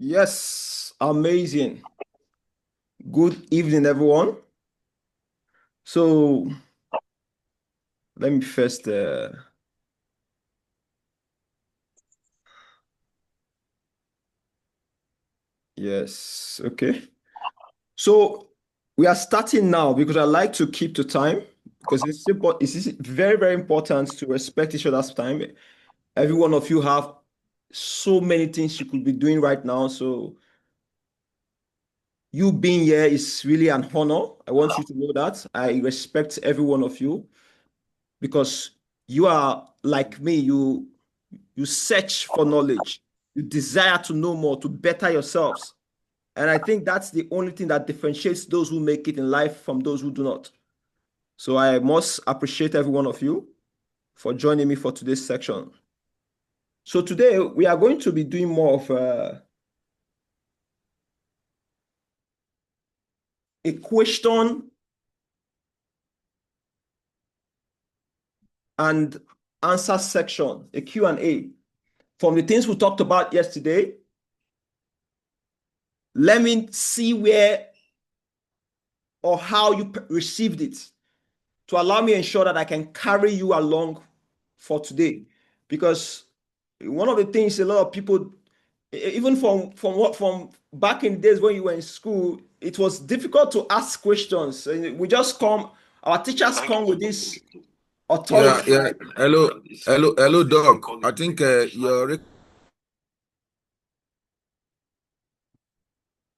Yes, amazing. Good evening, everyone. So let me first, yes, okay. So we are starting now because I like to keep to time because it's simple. It's very, very important to respect each other's time. Every one of you have so many things you could be doing right now. So you being here is really an honor. I want you to know that. I respect every one of you because you are like me. You search for knowledge. You desire to know more, to better yourselves. And I think that's the only thing that differentiates those who make it in life from those who do not. So I must appreciate every one of you for joining me for today's section. So today we are going to be doing more of a question and answer section, a Q&A from the things we talked about yesterday. Let me see where or how you received it to allow me ensure that I can carry you along for today. Because one of the things a lot of people, even from back in the days when you were in school, it was difficult to ask questions. We just come, our teachers come with this Yeah, authority. yeah. Hello, Doc. I think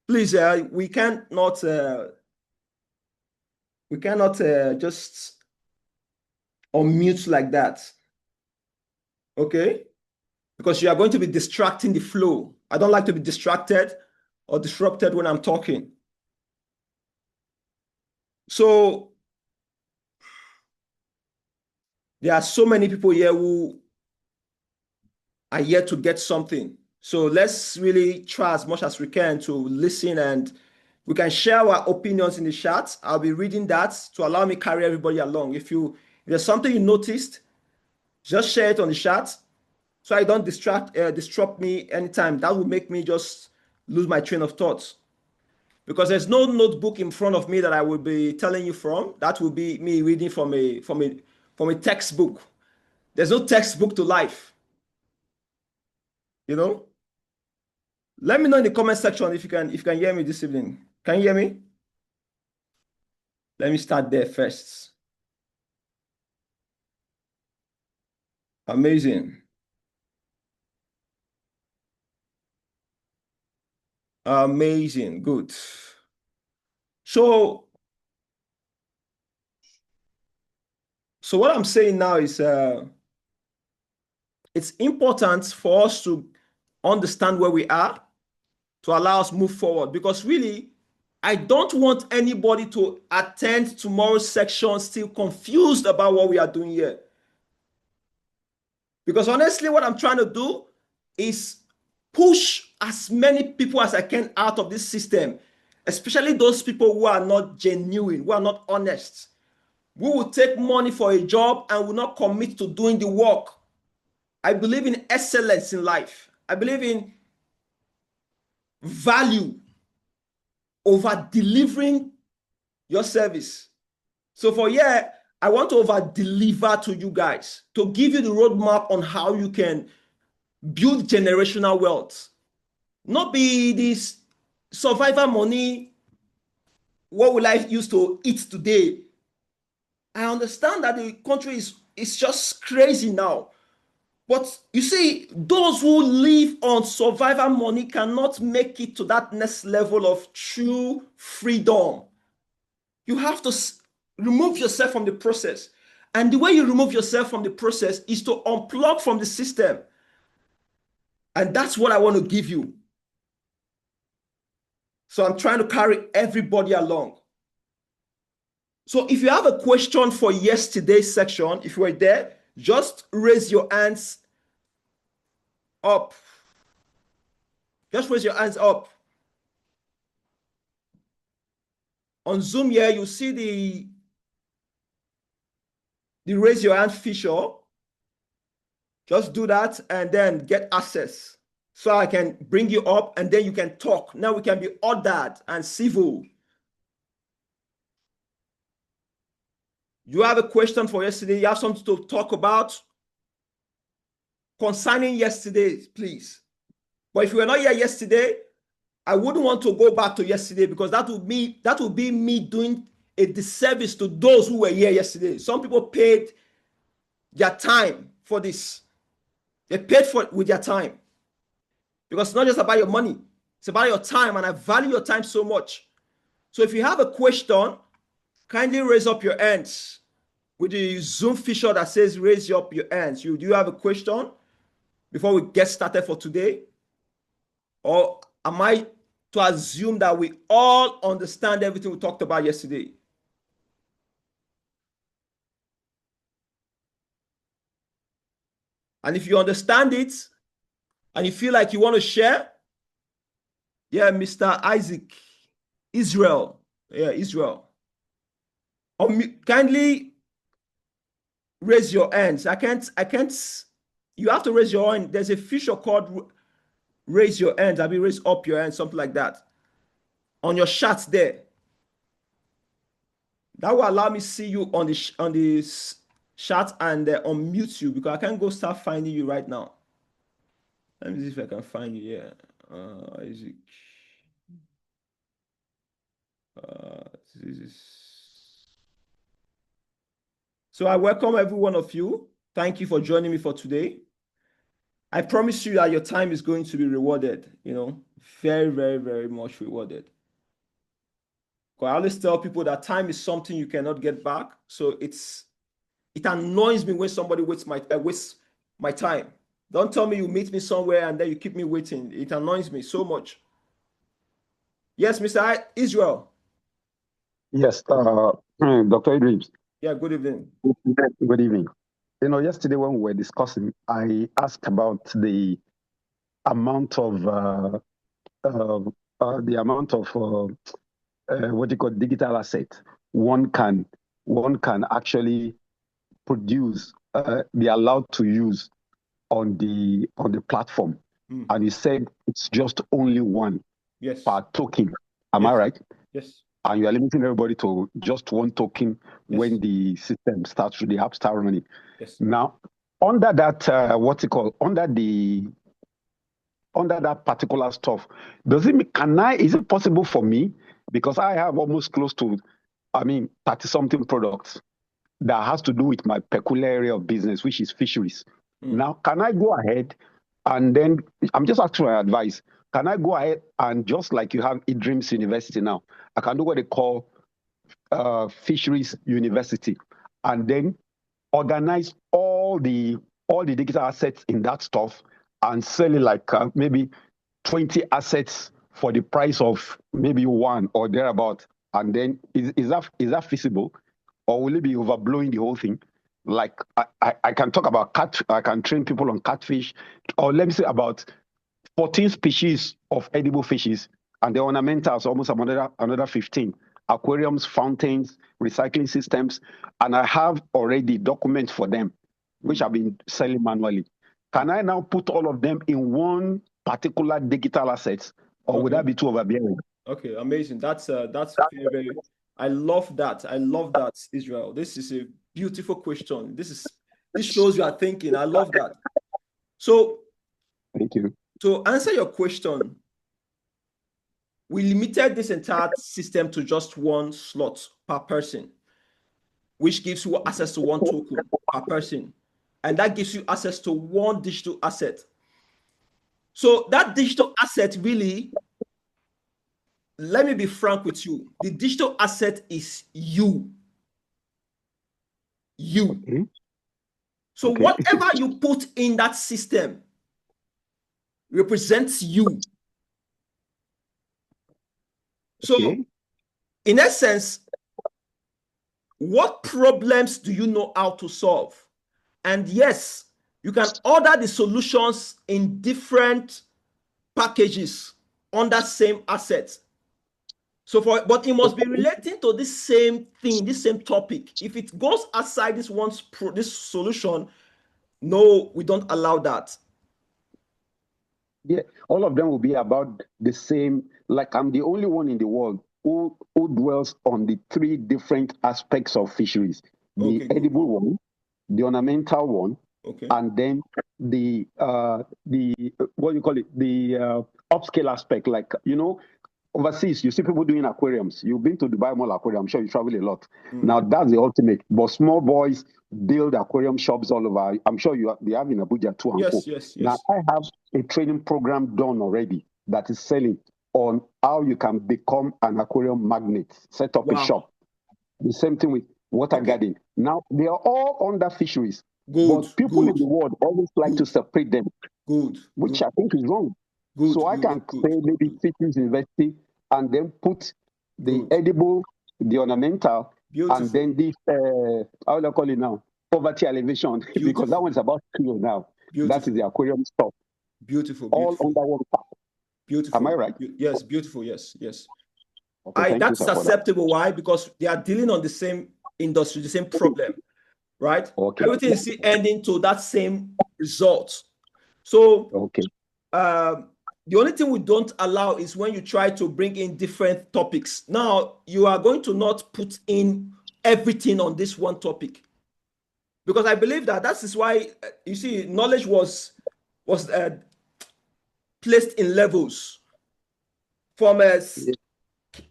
Please, we cannot just unmute like that, okay? Because you are going to be distracting the flow. I don't like to be distracted or disrupted when I'm talking. So there are so many people here who are yet to get something. So let's really try as much as we can to listen, and we can share our opinions in the chat. I'll be reading that to allow me carry everybody along. If there's something you noticed, just share it on the chat so I don't disrupt me anytime. That will make me just lose my train of thoughts. Because there's no notebook in front of me that I will be telling you from. That will be me reading from a textbook. There's no textbook to life, you know. Let me know in the comment section if you can hear me this evening. Can you hear me? Let me start there first. Amazing. Amazing. Good. So so what I'm saying now is it's important for us to understand where we are to allow us move forward, because really I don't want anybody to attend tomorrow's section still confused about what we are doing here. Because honestly, what I'm trying to do is push as many people as I can out of this system, especially those people who are not genuine, who are not honest, who will take money for a job and will not commit to doing the work. I believe in excellence in life. I believe in value over delivering your service. So for here, I want to over deliver to you guys to give you the roadmap on how you can build generational wealth. Not be this survivor money. What will I use to eat today? I understand that the country is just crazy now. But you see, those who live on survivor money cannot make it to that next level of true freedom. You have to remove yourself from the process. And the way you remove yourself from the process is to unplug from the system. And that's what I want to give you. So I'm trying to carry everybody along. So if you have a question for yesterday's section, if you were there, just raise your hands up. Just raise your hands up. On Zoom here, you see the raise your hand feature. Just do that and then get access. so I can bring you up and then you can talk. Now we can be ordered and civil. You have a question for yesterday? You have something to talk about concerning yesterday, please. But if you were not here yesterday, I wouldn't want to go back to yesterday, because that would be me doing a disservice to those who were here yesterday. Some people paid their time for this. They paid for it with their time, because it's not just about your money, it's about your time, and I value your time so much. So if you have a question, kindly raise up your hands with the Zoom feature that says raise up your hands. Do you have a question before we get started for today? Or am I to assume that we all understand everything we talked about yesterday? And if you understand it and you feel like you want to share, yeah, Mr. Isaac, Israel, yeah, Israel. Kindly raise your hands. I can't, you have to raise your hand. There's a feature called raise your hands. I mean, raise up your hand, something like that. On your chat there. That will allow me to see you on the chat and unmute you, because I can't go start finding you right now. Let me see if I can find you. Yeah, Isaac. So I welcome every one of you. Thank you for joining me for today. I promise you that your time is going to be rewarded. Very, very, very much rewarded. I always tell people that time is something you cannot get back. So it annoys me when somebody wastes my time. Don't tell me you meet me somewhere and then you keep me waiting. It annoys me so much. Yes, Mr. Israel. Yes, Dr. Idris. Yeah, good evening. Good evening. Yesterday when we were discussing, I asked about the amount of what you call digital asset one can actually produce, be allowed to use on the platform, and you said it's just only one per token. Am I right? Yes. And you are limiting everybody to just one token when the system starts, the app start running. Yes. Now, under that, under that particular stuff, is it possible for me, because I have almost close to, 30-something products that has to do with my peculiar area of business, which is fisheries. Now, can I go ahead and then, I'm just asking for advice, can I go ahead and just like you have eDreams University now, I can do what they call Fisheries University, and then organize all the digital assets in that stuff and sell it like maybe 20 assets for the price of maybe one or thereabout. And then is that feasible, or will it be overblowing the whole thing? Like I can talk about I can train people on catfish, or let me say about 14 species of edible fishes, and the ornamentals almost another 15. Aquariums, fountains, recycling systems, and I have already documents for them, which I've been selling manually. Can I now put all of them in one particular digital assets, or would that be too overbearing? Okay, amazing. That's very, very. I love that. I love that, Israel. This is a beautiful question. This shows you are thinking. I love that. So, thank you. To answer your question, we limited this entire system to just one slot per person, which gives you access to one token per person. And that gives you access to one digital asset. So that digital asset really, let me be frank with you, the digital asset is you. Okay. So whatever you put in that system represents you. So in essence, what problems do you know how to solve? And yes, you can order the solutions in different packages on that same asset. But it must be relating to this same thing, this same topic. If it goes outside this solution, no, we don't allow that. Yeah, all of them will be about the same. Like I'm the only one in the world who dwells on the three different aspects of fisheries: the Okay, good. edible one, the ornamental one, Okay. and then the what do you call it? The upscale aspect. Like overseas, you see people doing aquariums. You've been to Dubai Mall Aquarium. I'm sure you travel a lot. Now that's the ultimate. But small boys build aquarium shops all over. I'm sure they have in Abuja too and co. Yes. Now I have a training program done already that is selling on how you can become an aquarium magnate. Set up a shop. The same thing with water garden. Now they are all under fisheries. But people in the world always like to separate them. Which I think is wrong. So I can say maybe fisheries university and then put the edible, the ornamental, and then this how do I call it now? Poverty elevation, because that one's about skill now. That is the aquarium stuff. Beautiful. All under one part. Beautiful. Am I right? Yes, beautiful. Yes. Okay, that's acceptable. Why? Because they are dealing on the same industry, the same problem, right? Okay. Everything is still ending to that same result. So the only thing we don't allow is when you try to bring in different topics. Now, you are going to not put in everything on this one topic. Because I believe that is why, you see, knowledge was placed in levels. From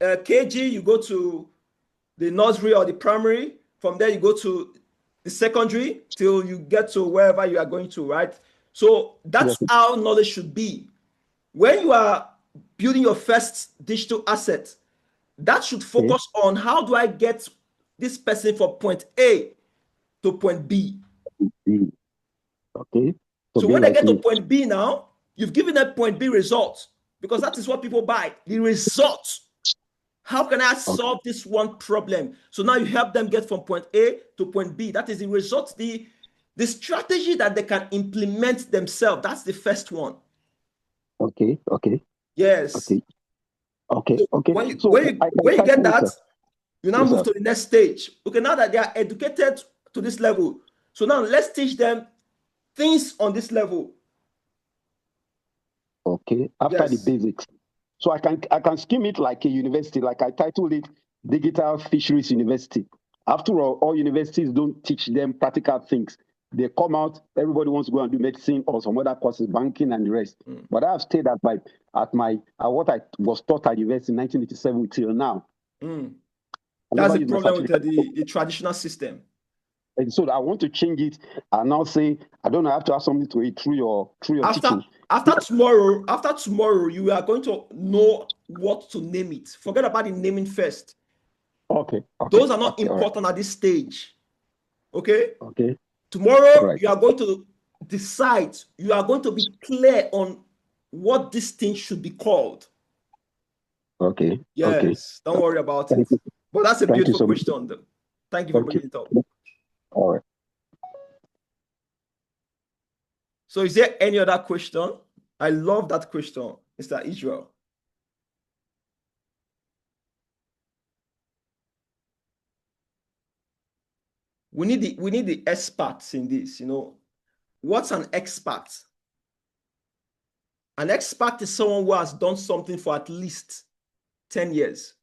KG, you go to the nursery or the primary. From there, you go to the secondary till you get to wherever you are going to, right? So that's how knowledge should be. When you are building your first digital asset, that should focus on how do I get this person from point A to point B. Okay. So when they get to point B now, you've given them point B results because that is what people buy, the results. How can I solve this one problem? So now you help them get from point A to point B. That is the result, the strategy that they can implement themselves. That's the first one. Okay. Yes. Okay. So when you get that, you now move to the next stage. Okay, now that they are educated to this level, so now let's teach them things on this level. Okay, after the basics. So I can skim it like a university, like I titled it Digital Fisheries University. After all universities don't teach them practical things. They come out, everybody wants to go and do medicine or some other courses, banking and the rest. But I've stayed at what I was taught at university in 1987 till now. That's the problem with the traditional system. And so I want to change it and now say, I don't know, I have to have something to it through your teaching. After tomorrow, you are going to know what to name it. Forget about the naming first. Okay. Those are not important at this stage. Okay? Okay. Tomorrow, you are going to decide, you are going to be clear on what this thing should be called. Okay. Yes. Don't worry about it. But that's a beautiful question. Thank you for bringing it up. All right. So is there any other question? I love that question, Mr. Israel. We need the experts in this, What's an expert? An expert is someone who has done something for at least 10 years.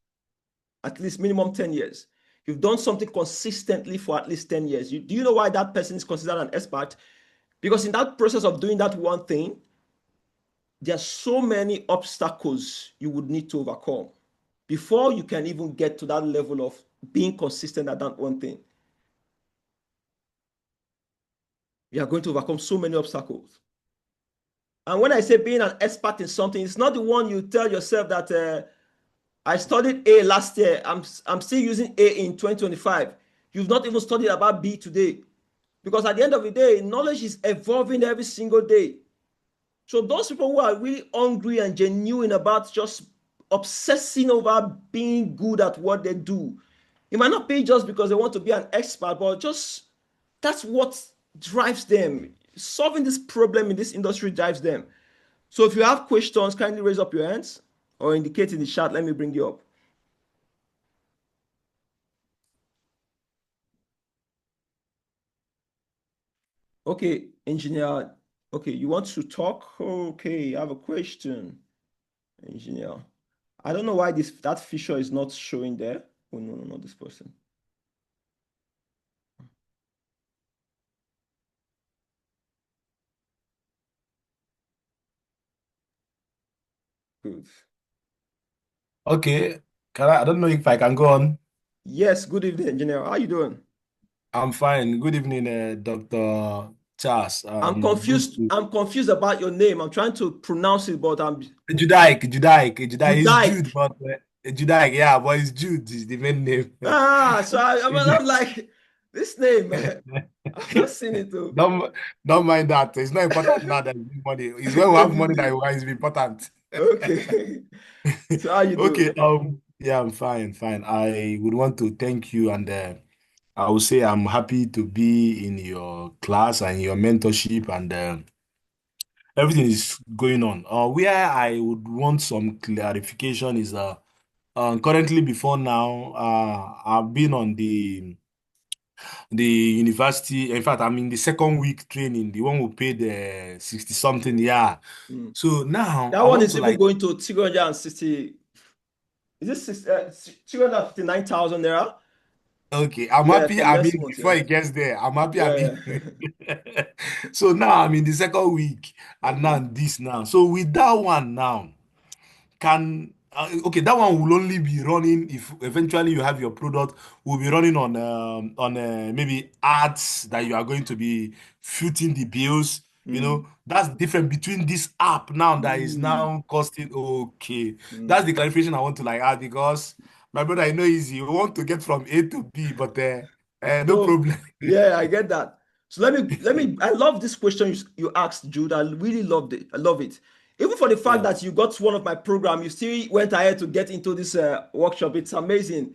At least minimum 10 years. You've done something consistently for at least 10 years. Do you know why that person is considered an expert? Because in that process of doing that one thing, there are so many obstacles you would need to overcome before you can even get to that level of being consistent at that one thing. You are going to overcome so many obstacles. And when I say being an expert in something, it's not the one you tell yourself that I studied A last year. I'm still using A in 2025. You've not even studied about B today. Because at the end of the day, knowledge is evolving every single day. So those people who are really hungry and genuine about just obsessing over being good at what they do, it might not be just because they want to be an expert, but just that's what drives them. Solving this problem in this industry drives them. So if you have questions, kindly raise up your hands or indicate in the chat. Let me bring you up. Okay, Engineer Okay, you want to talk? Okay, I have a question, engineer. I don't know why that feature is not showing there. Oh no, no, not this person. Good. Okay. I don't know if I can go on. Yes, good evening, engineer. How you doing? I'm fine. Good evening, Dr. Charles. I'm Good confused. to I'm confused about your name. I'm trying to pronounce it, but I'm Judaic. It's Jude, Judaic. but Judaic, yeah, but it's Jude is the main name. So I'm like this name. I've not seen it too. Don't don't mind that. It's not important now that you money. It's when we have money that it's important. Okay. So how you Okay. doing? Yeah, I'm fine, fine. I would want to thank you, and I would say I'm happy to be in your class and your mentorship, and everything is going on. Where I would want some clarification is currently before now, I've been on the university. In fact, I'm in the second week training, the one who paid 60 something. Yeah. Mm. So now That I one want is to even like, going to 360. Is this 359,000 naira? okay, I'm Yeah, happy. from I next mean, month. before Yeah. it gets there, I'm happy. I Yeah. mean, so now I'm in the second week, and now Okay. this now. So with that one now. Can okay, that one will only be running if eventually you have your product, will be running on maybe ads that you are going to be footing the bills. Mm. That's different between this app now that is Mm. now costing. Okay, that's Mm. the clarification I want to like add, because my brother, I know easy, we want to get from A to B, but no No, problem. yeah, I get that. So I love this question you asked, Jude. I really loved it. I love it. Even for the fact Yeah, that you got one of my program, you still went ahead to get into this workshop. It's amazing.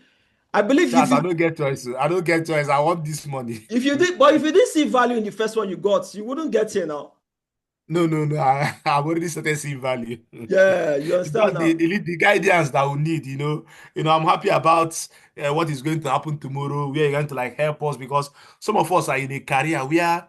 I believe Charles, I don't get choice. I don't get choice. I want this money. if you didn't see value in the first one you got, you wouldn't get here now. No. I've already started seeing value. Yeah, you It's understand just now. the guidance that we need. I'm happy about what is going to happen tomorrow. Where you're going to like help us, because some of us are in a career where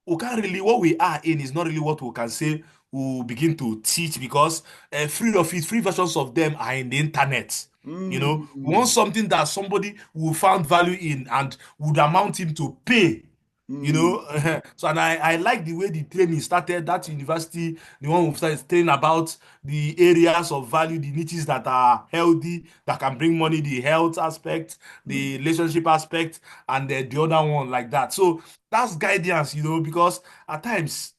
we can't really, what we are in is not really what we can say we begin to teach, because free versions of them are in the internet. We want Mm, something that somebody will found value in and would amount him to pay. mm, So, and I like the way the training started, that university, the one who started training about the areas of value, the niches that are healthy, that can bring money, the health aspect, mm. the relationship aspect, and the other one like that. So that's guidance, because at times,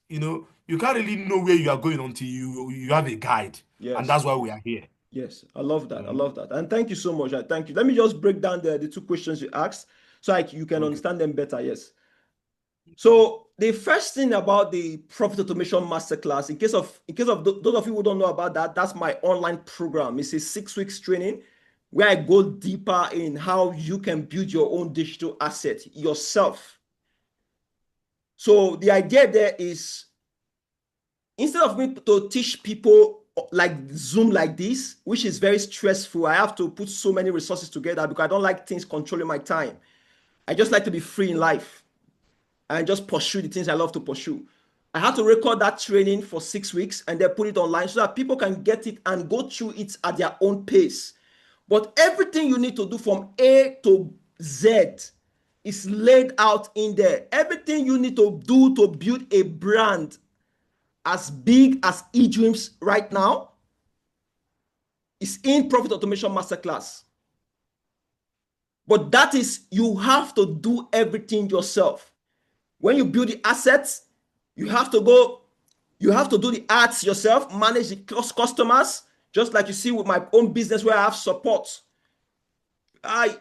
you can't really know where you are going until you have a guide. And Yes. that's why we are here. Yes, I love that. I Mhm. love that. And thank you so much. I thank you. Let me just break down the two questions you asked so you can Okay. understand them better. Yes. So the first thing about the profit automation masterclass, in case of those of you who don't know about that, that's my online program. It's a 6 weeks training where I go deeper in how you can build your own digital asset yourself. So the idea there is, instead of me to teach people like Zoom like this, which is very stressful, I have to put so many resources together because I don't like things controlling my time. I just like to be free in life and just pursue the things I love to pursue. I had to record that training for 6 weeks and then put it online so that people can get it and go through it at their own pace. But everything you need to do from A to Z is laid out in there. Everything you need to do to build a brand as big as eDreams right now is in Profit Automation Masterclass. But that is, you have to do everything yourself. When you build the assets, you have to do the ads yourself, manage the customers, just like you see with my own business where I have support.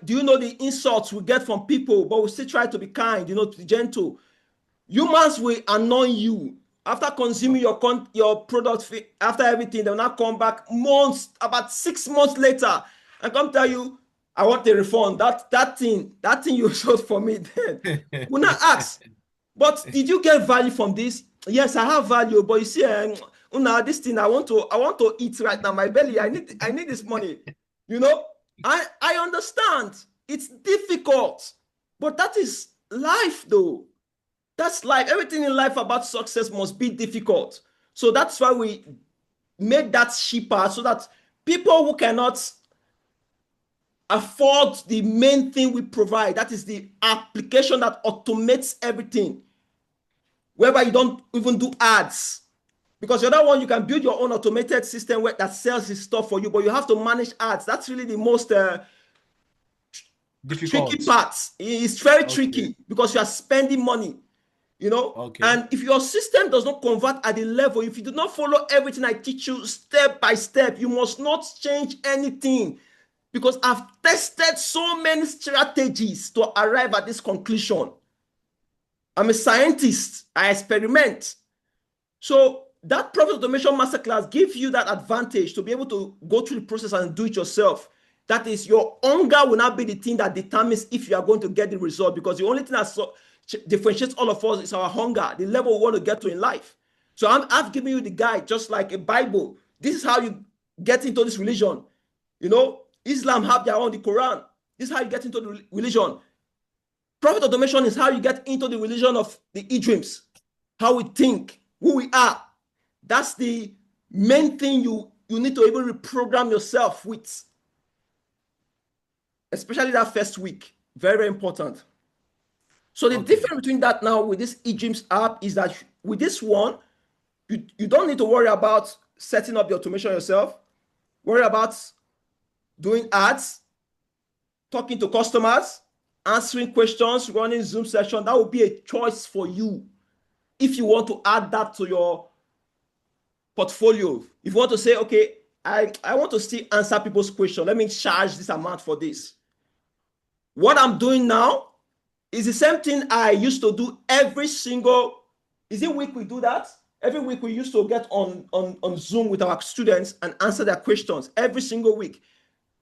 Do you know the insults we get from people, but we still try to be kind, to be gentle. Humans will annoy you after consuming your product. After everything, they will not come back months, about 6 months later, and come tell you, I want a refund. That thing you sold for me then. Will not ask, but did you get value from this? Yes, I have value, but you see, Una, this thing I want to eat right now. My belly, I need this money. You know, I understand. It's difficult, but that is life, though. That's life. Everything in life about success must be difficult. So that's why we made that cheaper, so that people who cannot afford the main thing we provide, that is the application that automates everything, whereby you don't even do ads. Because the other one, you can build your own automated system that sells this stuff for you, but you have to manage ads. That's really the most difficult tricky part. It's very tricky because you are spending money, you know. Okay. And if your system does not convert at the level, if you do not follow everything I teach you step by step, you must not change anything. Because I've tested so many strategies to arrive at this conclusion. I'm a scientist. I experiment. So that Profit Automation Masterclass gives you that advantage to be able to go through the process and do it yourself. That is, your hunger will not be the thing that determines if you are going to get the result, because the only thing that differentiates all of us is our hunger, the level we want to get to in life. So I've given you the guide, just like a Bible. This is how you get into this religion. You know, Islam have their own, the Quran. This is how you get into the religion. Profit automation is how you get into the religion of the e-dreams, how we think, who we are. That's the main thing you need to even reprogram yourself with, especially that first week. Very, very important. So the difference between that now with this e-dreams app is that with this one, you don't need to worry about setting up the automation yourself, worry about doing ads, talking to customers, answering questions, running Zoom session. That would be a choice for you if you want to add that to your portfolio. If you want to say, okay, I want to still answer people's questions, let me charge this amount for this. What I'm doing now is the same thing I used to do every single, is it week we do that? Every week we used to get on Zoom with our students and answer their questions every single week.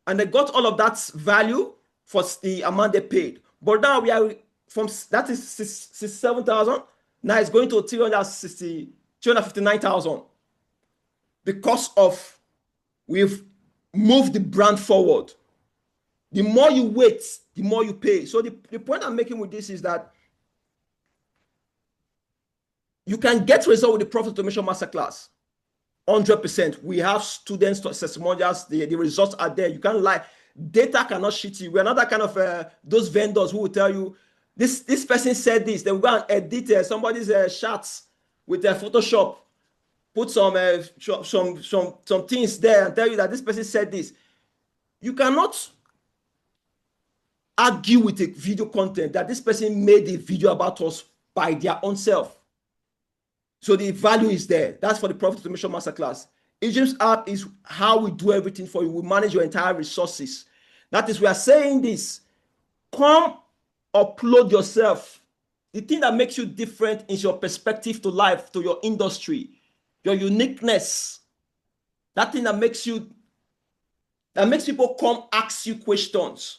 And they got all of that value for the amount they paid. But now we are from, that is 67,000. Now it's going to 259,000 because of we've moved the brand forward. The more you wait, the more you pay. So the point I'm making with this is that you can get results with the Profit Automation Masterclass. 100%. We have students, testimonials, the results are there. You can't lie. Data cannot cheat you. We're not that kind of those vendors who will tell you this person said this. They will go and edit somebody's shots with their Photoshop, put some things there and tell you that this person said this. You cannot argue with a video content that this person made a video about us by their own self. So the value is there. That's for the Profit Automation Masterclass. e-dreams app is how we do everything for you. We manage your entire resources. That is, we are saying this. Come upload yourself. The thing that makes you different is your perspective to life, to your industry, your uniqueness. That thing that makes people come ask you questions.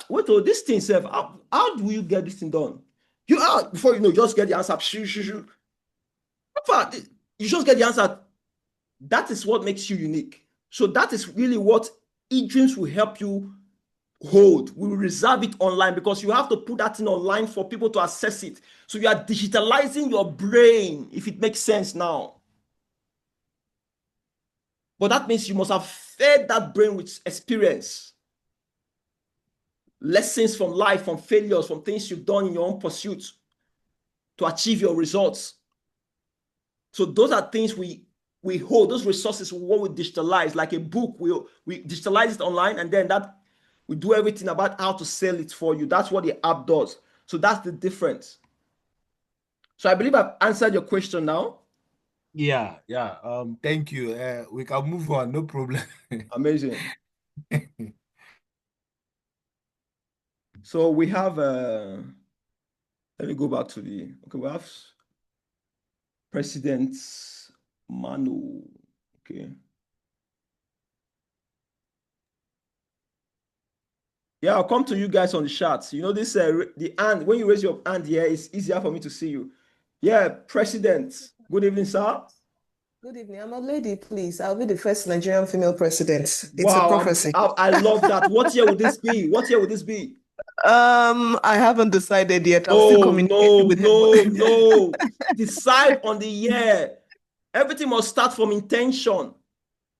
Wait, this thing, Seth, how do you get this thing done? Before you know, just get the answer. You just get the answer. That is what makes you unique. So that is really what e-dreams will help you hold. We will reserve it online because you have to put that thing online for people to access it. So you are digitalizing your brain, if it makes sense now. But that means you must have fed that brain with experience, lessons from life, from failures, from things you've done in your own pursuit to achieve your results. So those are things we hold. Those resources, what we digitalize, like a book, we digitalize it online, and then that we do everything about how to sell it for you. That's what the app does. So that's the difference. So I believe I've answered your question now. Yeah. Thank you. We can move on, no problem. Amazing. So we have let me go back to we have President Manu. Okay. Yeah, I'll come to you guys on the chat. You know, this the hand, when you raise your hand here, it's easier for me to see you. Yeah, President. Good evening, sir. Good evening. I'm a lady, please. I'll be the first Nigerian female president. It's Wow, a prophecy. I love that. What year would this be? What year would this be? I haven't decided yet. I'm still Oh, communicating no, with him. no. Decide on the year. Everything must start from intention.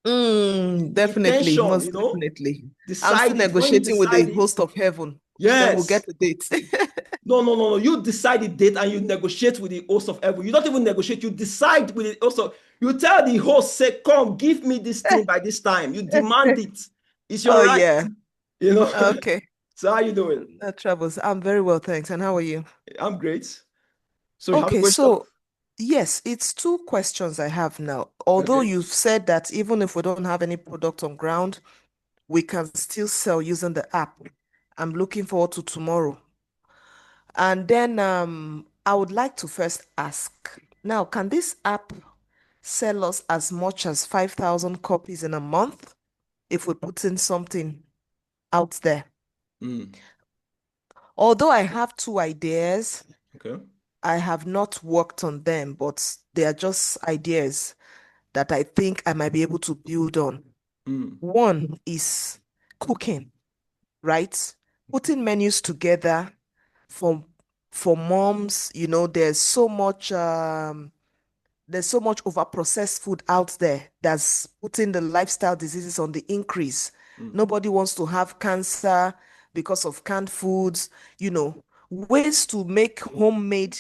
Definitely, Intention, most definitely. I'm still decide it. When you negotiating with decide the it, host of heaven. Then we'll yes. get the date. No. You decide the date and you negotiate with the host of heaven. You don't even negotiate. You decide with the host of. You tell the host, say, "Come, give me this thing by this time." You demand it. It's your Oh, right. yeah. Okay. So how you doing? That travels. I'm very well, thanks. And how are you? I'm great. So you have a Okay, question? so yes, it's two questions I have now. Although Okay. you've said that even if we don't have any product on ground, we can still sell using the app. I'm looking forward to tomorrow. And then I would like to first ask, now, can this app sell us as much as 5,000 copies in a month if we put in something out there? Although I have two ideas, Okay. I have not worked on them, but they are just ideas that I think I might be able to build on. One is cooking, right? Putting menus together for moms, there's so much over processed food out there that's putting the lifestyle diseases on the increase. Nobody wants to have cancer because of canned foods, ways to make homemade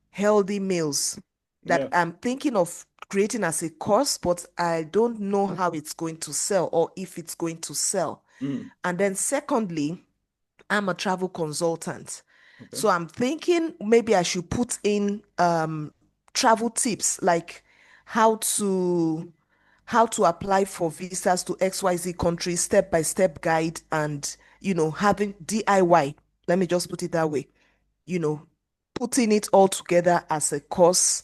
healthy meals that Yeah. I'm thinking of creating as a course, but I don't know how it's going to sell or if it's going to sell. And then secondly, I'm a travel consultant. Okay. So I'm thinking maybe I should put in travel tips like how to apply for visas to XYZ countries, step-by-step guide, and having DIY. Let me just put it that way. You know, putting it all together as a course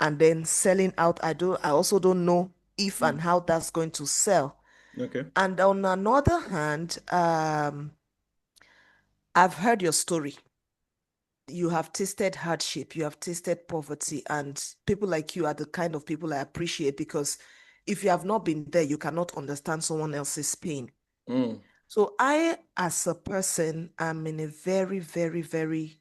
and then selling out. I also don't know if and how that's going to sell. Okay. And on another hand, I've heard your story. You have tasted hardship, you have tasted poverty, and people like you are the kind of people I appreciate because if you have not been there, you cannot understand someone else's pain. So I, as a person, am in a very, very, very,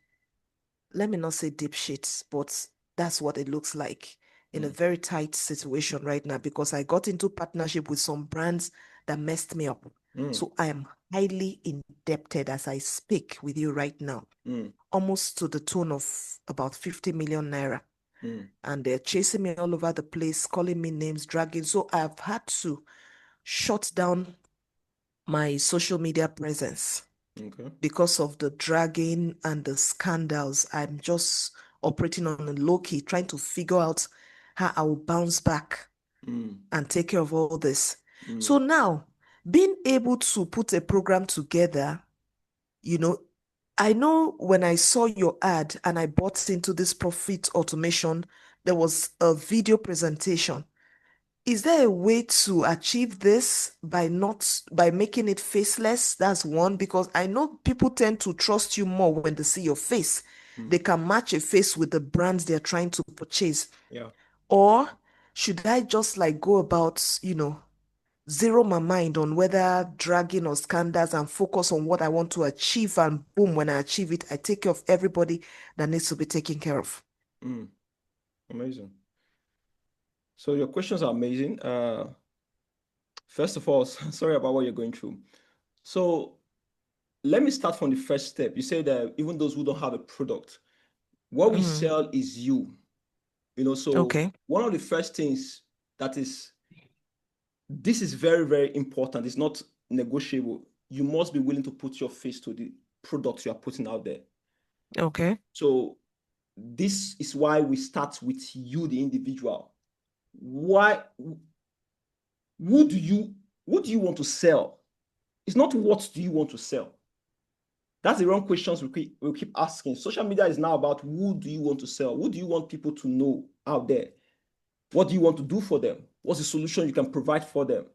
let me not say deep shit, but that's what it looks like in a very tight situation right now because I got into partnership with some brands that messed me up. So I am highly indebted as I speak with you right now, almost to the tune of about 50 million naira. And they're chasing me all over the place, calling me names, dragging. So I've had to shut down my social media presence. Okay. Because of the dragging and the scandals. I'm just operating on a low key, trying to figure out how I will bounce back and take care of all this. So now, being able to put a program together, I know when I saw your ad and I bought into this profit automation, there was a video presentation. Is there a way to achieve this by making it faceless? That's one, because I know people tend to trust you more when they see your face. They can match a face with the brands they're trying to purchase. Yeah. Or should I just like go about, zero my mind on whether dragging or scandals and focus on what I want to achieve, and boom, when I achieve it, I take care of everybody that needs to be taken care of. Amazing. So your questions are amazing. First of all, sorry about what you're going through. So let me start from the first step. You say that even those who don't have a product, what we sell is you. So Okay. one of the first things this is very, very important. It's not negotiable. You must be willing to put your face to the products you are putting out there. Okay. So this is why we start with you, the individual. Who do you want to sell? It's not what do you want to sell. That's the wrong questions we keep asking. Social media is now about who do you want to sell? Who do you want people to know out there? What do you want to do for them? What's the solution you can provide for them?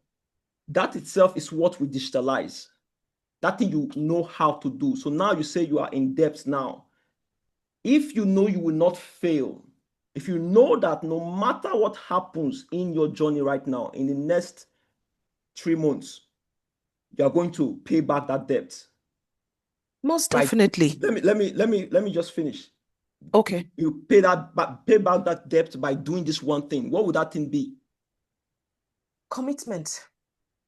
That itself is what we digitalize. That thing you know how to do. So now you say you are in depth now. If you know you will not fail, if you know that no matter what happens in your journey right now, in the next 3 months, you are going to pay back that debt. Most definitely. Let me just finish. Okay. You pay back that debt by doing this one thing. What would that thing be? Commitment.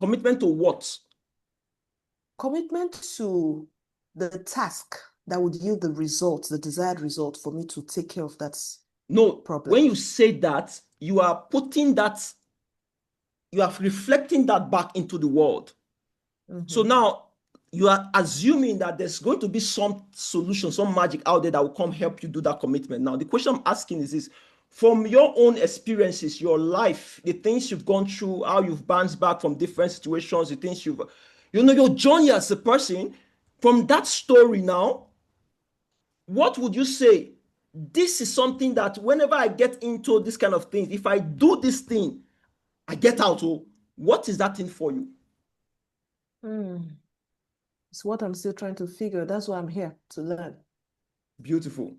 Commitment to what? Commitment to the task that would yield the result, the desired result for me to take care of that problem. When you say that, you are putting that, you are reflecting that back into the world. So now you are assuming that there's going to be some solution, some magic out there that will come help you do that commitment. Now, the question I'm asking is this: from your own experiences, your life, the things you've gone through, how you've bounced back from different situations, the things your journey as a person, from that story now, what would you say? This is something that whenever I get into this kind of things, if I do this thing, I get out. Oh, what is that thing for you? It's what I'm still trying to figure. That's why I'm here to learn. Beautiful.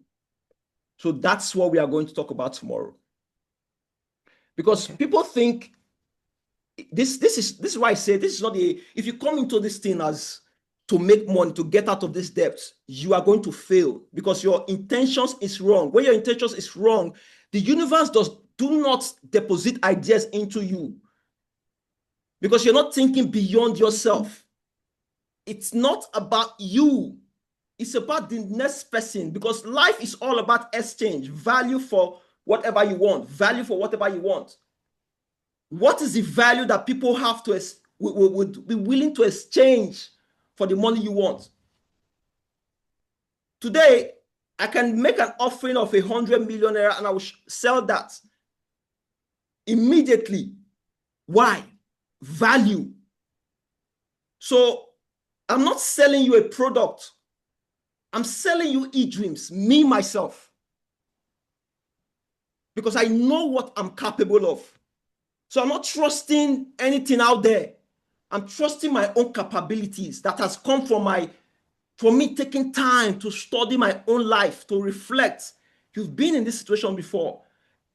So that's what we are going to talk about tomorrow. Because people think this is why I say this is not if you come into this thing as to make money, to get out of this debt, you are going to fail because your intentions is wrong. When your intentions is wrong, the universe do not deposit ideas into you because you're not thinking beyond yourself. It's not about you. It's about the next person because life is all about exchange, value for whatever you want, value for whatever you want. What is the value that people have to would be willing to exchange for the money you want? Today, I can make an offering of 100 million naira and I will sell that immediately. Why? Value. So I'm not selling you a product. I'm selling you e-dreams, me, myself. Because I know what I'm capable of. So I'm not trusting anything out there. I'm trusting my own capabilities that has come from me taking time to study my own life, to reflect. You've been in this situation before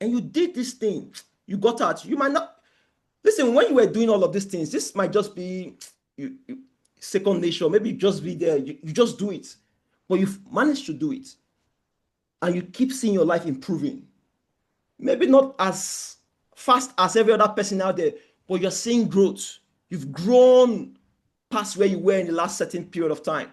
and you did this thing. You got out. You might not. Listen, when you were doing all of these things, this might just be second nature. Maybe you just be there. You just do it. But you've managed to do it. And you keep seeing your life improving. Maybe not as fast as every other person out there, but you're seeing growth. You've grown past where you were in the last certain period of time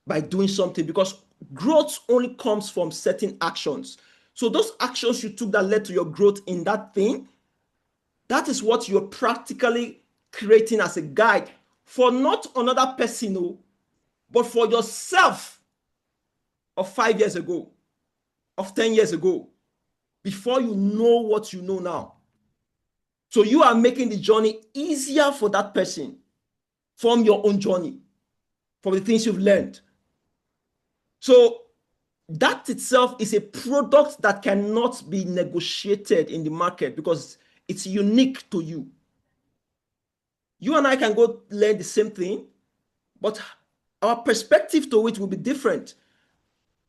by doing something because growth only comes from certain actions. So those actions you took that led to your growth in that thing, that is what you're practically creating as a guide for not another person, but for yourself of 5 years ago, of 10 years ago, before you know what you know now. So you are making the journey easier for that person from your own journey, from the things you've learned. So that itself is a product that cannot be negotiated in the market because it's unique to you. You and I can go learn the same thing, but our perspective to it will be different.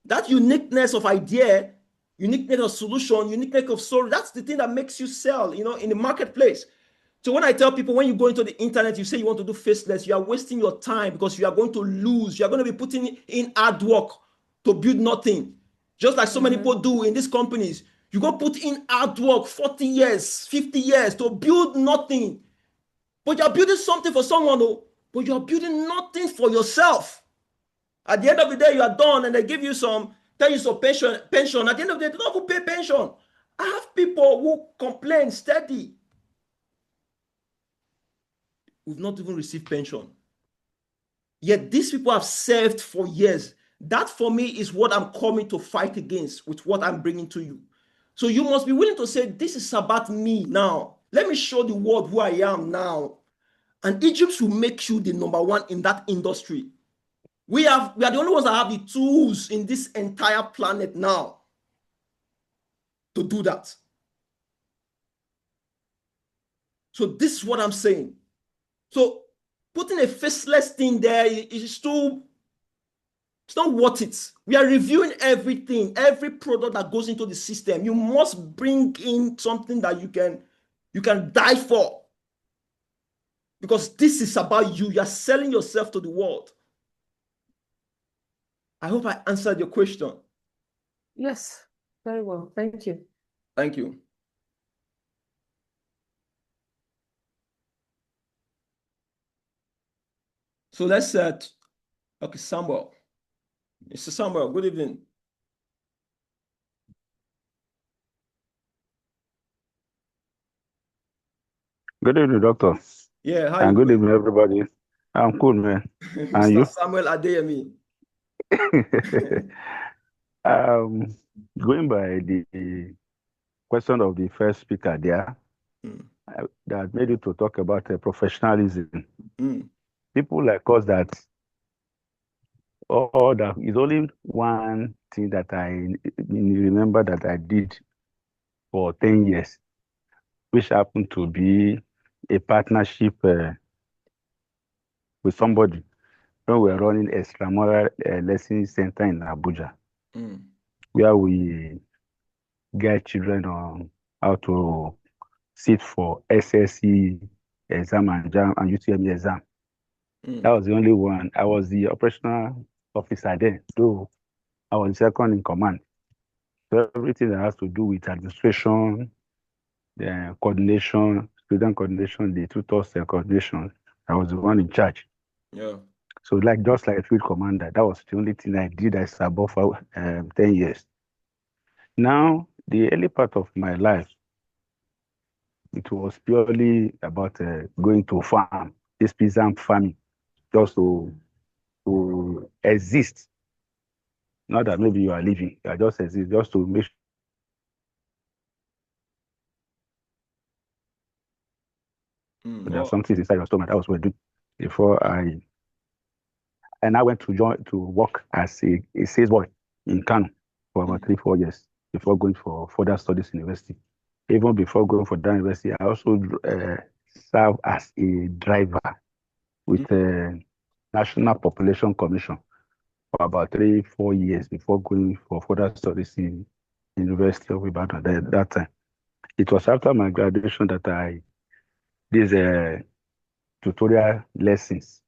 That uniqueness of idea, uniqueness of solution, uniqueness of story, that's the thing that makes you sell, in the marketplace. So when I tell people, when you go into the internet, you say you want to do faceless, you are wasting your time because you are going to lose. You are going to be putting in hard work to build nothing. Just like so many people do in these companies. You go put in hard work, 40 years, 50 years to build nothing. But you're building something for someone, but you're building nothing for yourself. At the end of the day, you are done and they give you tell you some pension. At the end of the day, they don't even pay pension. I have people who complain steady. We've not even received pension. Yet these people have served for years. That for me is what I'm coming to fight against with what I'm bringing to you. So you must be willing to say, this is about me now. Let me show the world who I am now. And Egypt will make you the number one in that industry. We are the only ones that have the tools in this entire planet now to do that. So this is what I'm saying. So putting a faceless thing there is it's not worth it. We are reviewing everything, every product that goes into the system. You must bring in something that you can die for. Because this is about you. You are selling yourself to the world. I hope I answered your question. Yes, very well. Thank you. Thank you. So let's okay, Samuel. Mr. Samuel, good evening. Good evening, doctor. Yeah, how And you good doing? evening, everybody. I'm cool, man. And Mr. you? Samuel Adeyemi. Going by the question of the first speaker there, that made you to talk about professionalism. People like us that all that is only one thing that I remember that I did for 10 years, which happened to be a partnership with somebody when we were running extramural lesson center in Abuja, where we guide children on how to sit for SSC exam and JAM and UTME exam. That was the only one. I was the operational officer then, so I was second in command. So everything that has to do with administration, the coordination, student coordination, the tutors coordination, I was the one in charge. Yeah. So just like a field commander, that was the only thing I did as above for 10 years. Now, the early part of my life, it was purely about going to farm, this peasant farming, just to exist. Not that maybe you are living, you are just exist, just to make sure there's something inside your stomach. That was what I did before I went to work as a sales boy in Kano for about 3-4 years before going for further studies in university. Even before going for that university, I also served as a driver with the National Population Commission for about 3-4 years before going for further studies in University of Ibadan at that time. It was after my graduation that I did tutorial lessons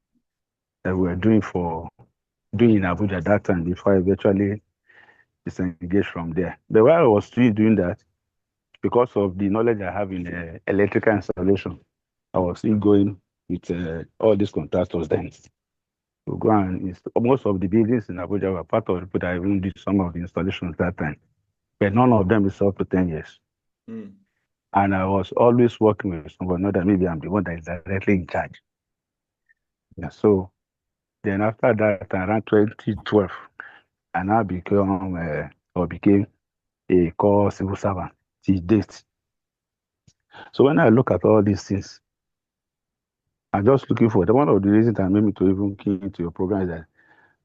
that we were doing in Abuja at that time before I eventually disengaged from there. But while I was still doing that, because of the knowledge I have in electrical installation, I was still going with all these contractors then to go and most of the buildings in Abuja were part of the people that even did some of the installations that time. But none of them is up to 10 years. And I was always working with someone, not that maybe I'm the one that is directly in charge. Yeah, so then after that, around 2012, I now became a core civil servant till date. So when I look at all these things, I'm just looking for one of the reasons that made me to even key into your program is that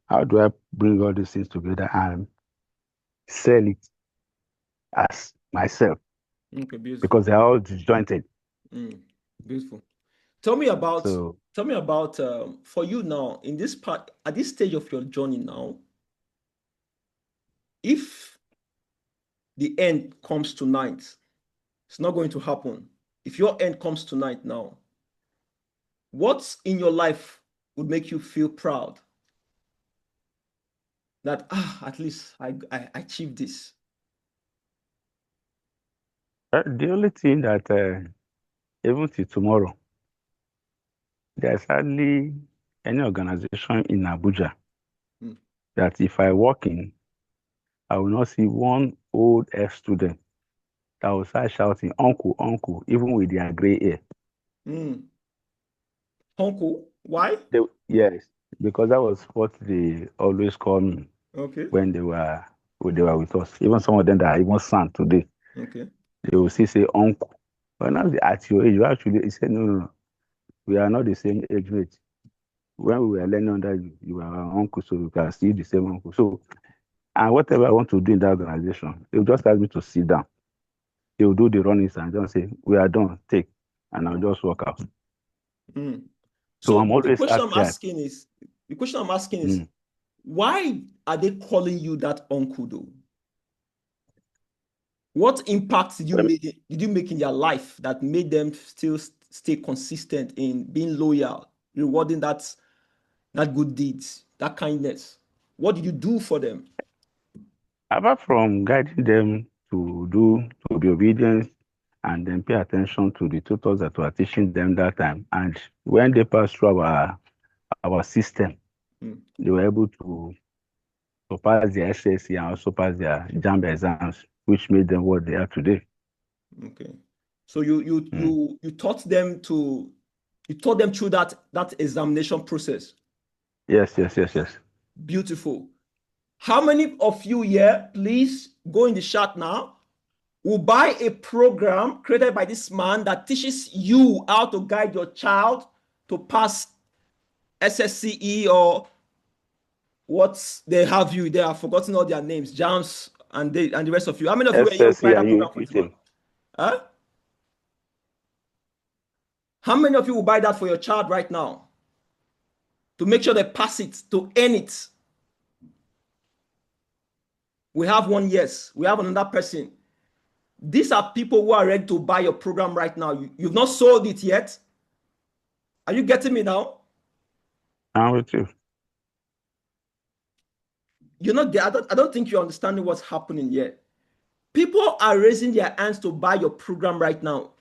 how do I bring all these things together and sell it as myself? Okay, beautiful. Because they're all disjointed. Beautiful. Tell me about for you now in this part at this stage of your journey now. If the end comes tonight, it's not going to happen. If your end comes tonight now, what in your life would make you feel proud that at least I achieved this? The only thing that even till tomorrow, there's hardly any organization in Abuja that if I walk in, I will not see one old F student that will start shouting, uncle, uncle, even with their gray hair. Uncle? Why? Yes, because that was what they always call me when they were with us. Even some of them that are even son today, they will still say uncle. But now at your age, he said, no, we are not the same age rate. When we were learning under you, you are our uncle, so you can see the same uncle. So, and whatever I want to do in that organization, they will just ask me to sit down. They will do the runnings and just say, we are done, take, and I'll just walk out. So I'm always the question I'm asking is, why are they calling you that uncle though? What impact did you make in their life that made them still stay consistent in being loyal, rewarding that good deeds, that kindness? What did you do for them? Apart from guiding them to be obedient and then pay attention to the tutors that were teaching them that time. And when they passed through our system, they were able to pass their SSC and also pass their JAMB exams, which made them what they are today. Okay. So you taught them through that examination process. Yes. Beautiful. How many of you here, please go in the chat now, will buy a program created by this man that teaches you how to guide your child to pass SSCE or what they have you there? I've forgotten all their names, JAMS and the rest of you. How many of you were able to buy that program for this man? Huh? How many of you will buy that for your child right now? To make sure they pass it, to earn it. We have one, yes. We have another person. These are people who are ready to buy your program right now. You've not sold it yet. Are you getting me now? I'm with you. You're not there. I don't think you're understanding what's happening yet. People are raising their hands to buy your program right now.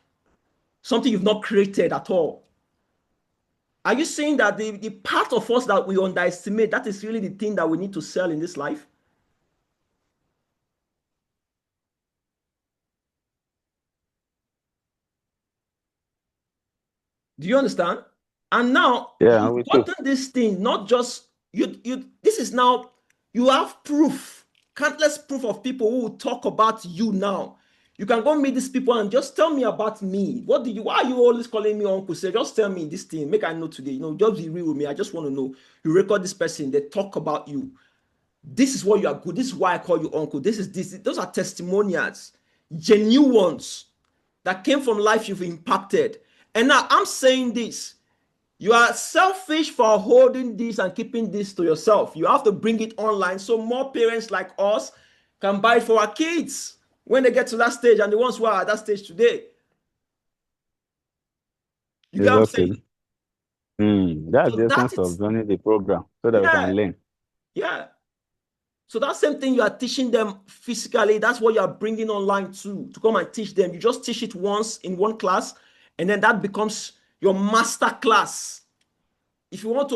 Something you've not created at all. Are you saying that the part of us that we underestimate, that is really the thing that we need to sell in this life? Do you understand? And now you've gotten this thing, not just this is now, you have proof, countless proof of people who will talk about you now. You can go meet these people and just tell me about me. Why are you always calling me uncle? Say, just tell me this thing, make I know today. Just be real with me. I just want to know. You record this person, they talk about you. This is what you are good. This is why I call you uncle. Those are testimonials, genuine ones that came from life you've impacted. And now I'm saying this. You are selfish for holding this and keeping this to yourself. You have to bring it online so more parents like us can buy it for our kids when they get to that stage, and the ones who are at that stage today. You get what I'm saying? That's the essence of joining the program so that we can learn. Yeah. So that same thing you are teaching them physically, that's what you are bringing online too, to come and teach them. You just teach it once in one class, and then that becomes your master class. If you want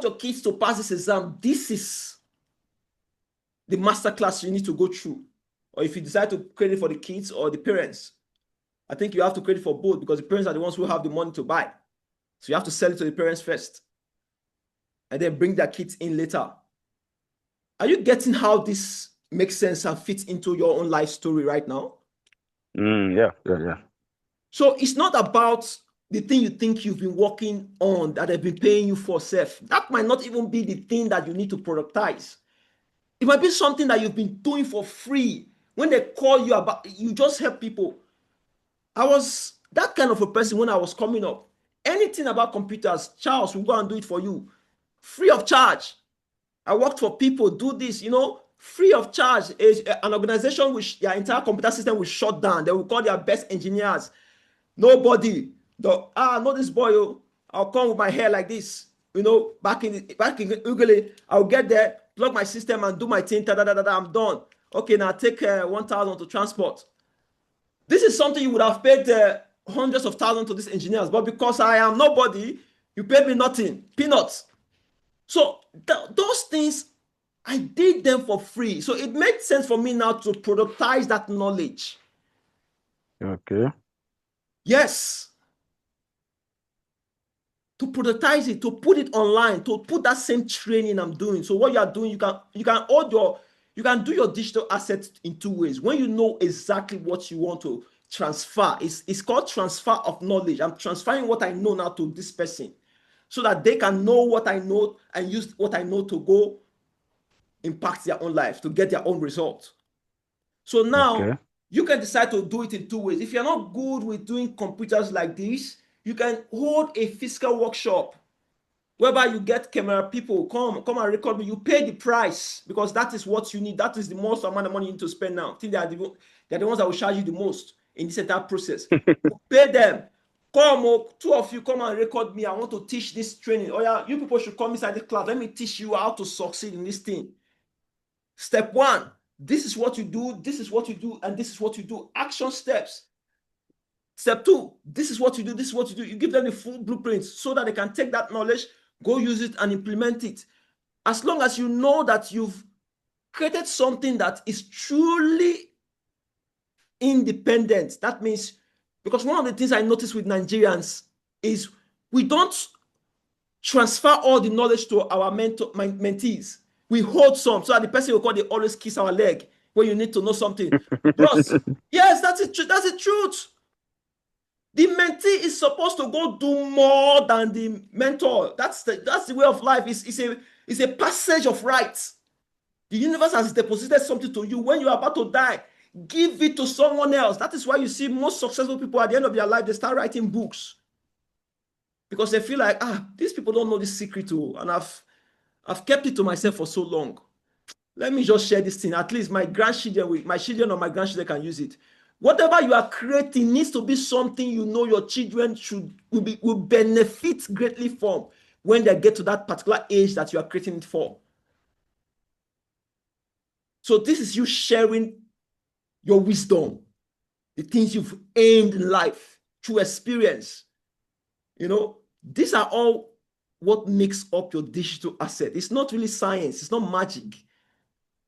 your kids to pass this exam, this is the master class you need to go through. Or if you decide to create it for the kids or the parents, I think you have to create it for both, because the parents are the ones who have the money to buy. So you have to sell it to the parents first and then bring their kids in later. Are you getting how this makes sense and fits into your own life story right now? Yeah. So it's not about the thing you think you've been working on that they've been paying you for self. That might not even be the thing that you need to productize. It might be something that you've been doing for free. When they call you about, you just help people. I was that kind of a person when I was coming up. Anything about computers, Charles will go and do it for you, free of charge. I worked for people, do this, free of charge. An organization which their entire computer system will shut down. They will call their best engineers. Nobody. Know this boy. I'll come with my hair like this. Back in Ugly, I'll get there, plug my system and do my thing. I'm done. Okay, now take 1,000 to transport. This is something you would have paid hundreds of thousands to these engineers, but because I am nobody, you paid me nothing, peanuts. So those things, I did them for free. So it made sense for me now to productize that knowledge. Okay. Yes. To productize it, to put it online, to put that same training I'm doing. So what you are doing, you can do your digital assets in two ways. When you know exactly what you want to transfer, it's called transfer of knowledge. I'm transferring what I know now to this person, so that they can know what I know and use what I know to go impact their own life, to get their own result. So now you can decide to do it in two ways. If you're not good with doing computers like this, you can hold a physical workshop whereby you get camera people, come and record me. You pay the price because that is what you need. That is the most amount of money you need to spend now. I think they're the ones that will charge you the most in this entire process. You pay them. Come, oh, two of you come and record me. I want to teach this training. Oh yeah, you people should come inside the class. Let me teach you how to succeed in this thing. Step one, this is what you do, this is what you do, and this is what you do. Action steps. Step two, this is what you do, this is what you do. You give them the full blueprint so that they can take that knowledge, go use it, and implement it. As long as you know that you've created something that is truly independent, that means, because one of the things I notice with Nigerians is we don't transfer all the knowledge to our mentees. We hold some so that the person will call, they always kiss our leg when you need to know something. Bros, yes, that's it. That's the truth. The mentee is supposed to go do more than the mentor. That's the way of life. It's a passage of rights. The universe has deposited something to you. When you are about to die, give it to someone else. That is why you see most successful people at the end of their life, they start writing books. Because they feel like, these people don't know this secret too. And I've kept it to myself for so long. Let me just share this thing. At least my grandchildren, my children or my grandchildren can use it. Whatever you are creating needs to be something you know your children will benefit greatly from when they get to that particular age that you are creating it for. So this is you sharing your wisdom, the things you've aimed in life through experience. You know, these are all what makes up your digital asset. It's not really science. It's not magic.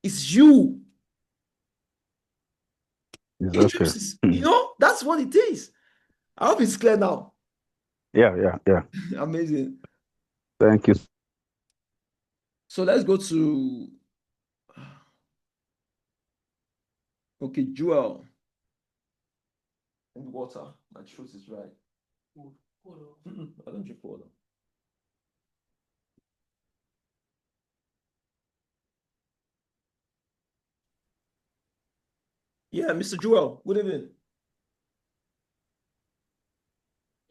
It's you. Okay. You know, that's what it is. I hope it's clear now. Yeah. Amazing. Thank you. So let's go to, okay, Joel. And water. My truth is right. I don't drink water. Yeah, Mr. Joel, good evening.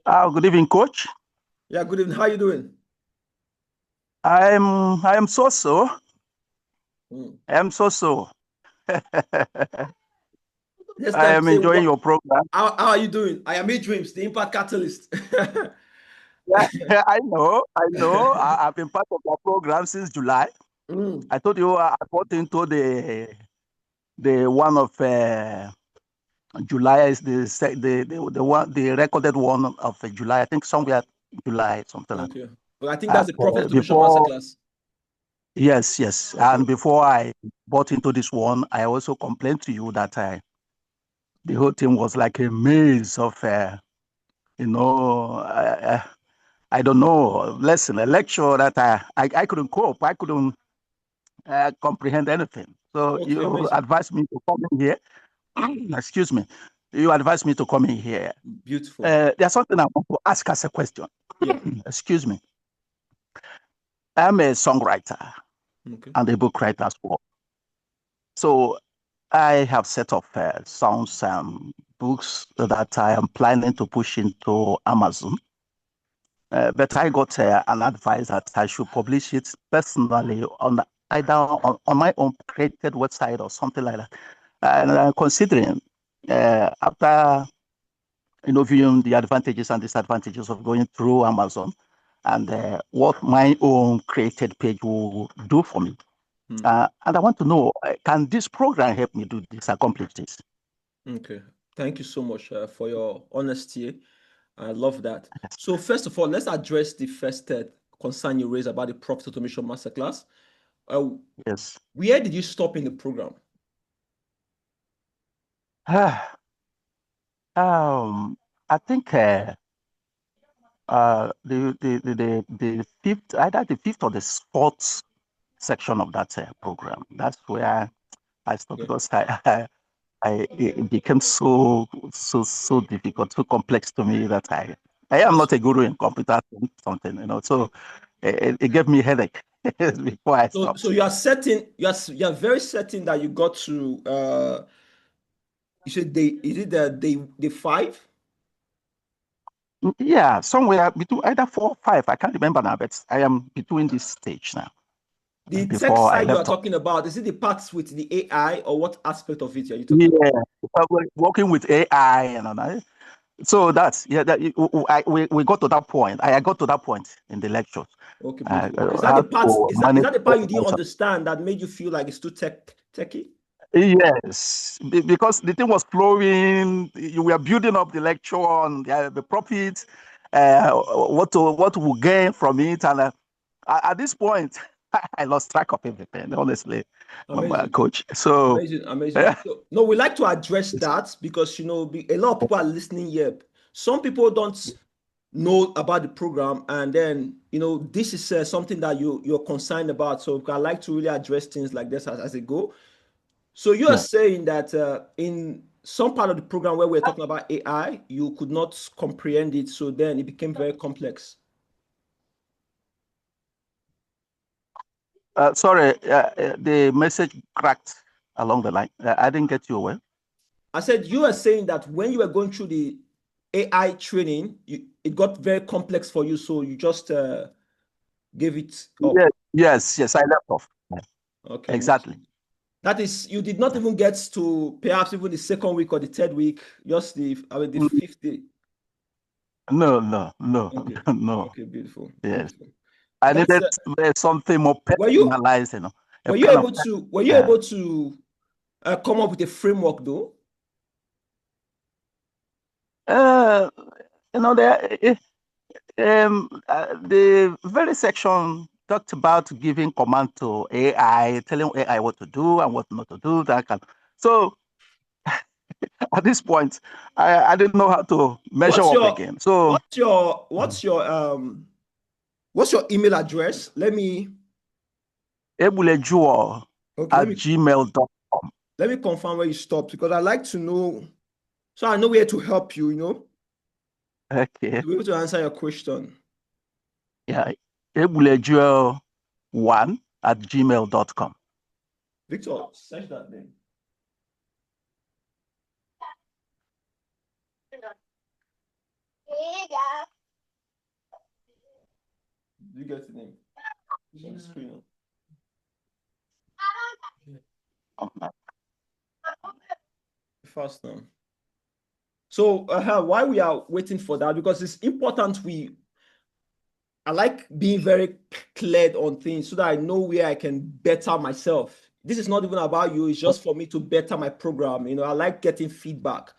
Good evening, Coach. Yeah, good evening. How are you doing? I am so. I am so. I am enjoying your program. How are you doing? I am A-Dreams, the Impact Catalyst. Yeah, I know. I've been part of your program since July. I told you I got into the one of July is the one, the recorded one of July. I think somewhere July, something like that. But I think that's the Profit Automation before, Masterclass. Yes. Okay. And before I bought into this one, I also complained to you that the whole thing was like a maze of, I don't know, lesson, a lecture that I couldn't cope. I couldn't comprehend anything. So you advised me to come in here. Excuse me. You advised me to come in here. Beautiful. There's something I want to ask as a question. Yeah. Excuse me. I'm a songwriter and a book writer as well. So I have set up songs and books that I am planning to push into Amazon. But I got an advice that I should publish it personally on either on my own created website or something like that. And I'm considering after viewing the advantages and disadvantages of going through Amazon and what my own created page will do for me. And I want to know, can this program help me do this, accomplish this? Okay. Thank you so much for your honesty. I love that. So first of all, let's address the first concern you raised about the Profit Automation Masterclass. Yes. Where did you stop in the program? I think the fifth, either the fifth or the fourth section of that program. That's where I stopped because it became so difficult, so complex to me that I am not a guru in computer something, so it gave me a headache before I stopped. So you are very certain that you got to you said day 5? Yeah, somewhere between either 4 or 5. I can't remember now, but I am between this stage now. The tech side you are talking about, is it the parts with the AI or what aspect of it are you talking about? Yeah, working with AI and all that. So that's we got to that point. I got to that point in the lectures. Okay, beautiful. Is that the part? Is that the part you didn't understand that made you feel like it's too techy? Yes, because the thing was flowing. You were building up the lecture on the profit, what we'll gain from it, and at this point, I lost track of everything. Honestly, Amazing. Coach. So amazing. So, no, we like to address that because a lot of people are listening here. Some people don't know about the program, and then this is something that you're concerned about. So I like to really address things like this as they go. So you are saying that in some part of the program where we're talking about AI, you could not comprehend it, so then it became very complex. Sorry, the message cracked along the line. I didn't get you well. I said you are saying that when you were going through the AI training, it got very complex for you, so you just gave it up. Yes, I left off. Okay, exactly. That is, you did not even get to perhaps even the second week or the third week, just the fifth day. No. Okay. No. Okay, beautiful. Yes. Beautiful. I needed something more personalized, Were you able to come up with a framework though? The very section talked about giving command to AI, telling AI what to do and what not to do. So at this point, I didn't know how to measure up again. So what's your email address? Let me ebulejuo@gmail.com. Let me confirm where you stopped because I like to know, so I know where to help you, Okay. To be able to answer your question. Yeah, ebulejuo1@gmail.com. Victor, search that name. You get the name? It's on the screen. Fast now. So while we are waiting for that, because it's important, I like being very clear on things so that I know where I can better myself. This is not even about you, it's just for me to better my program. I like getting feedback.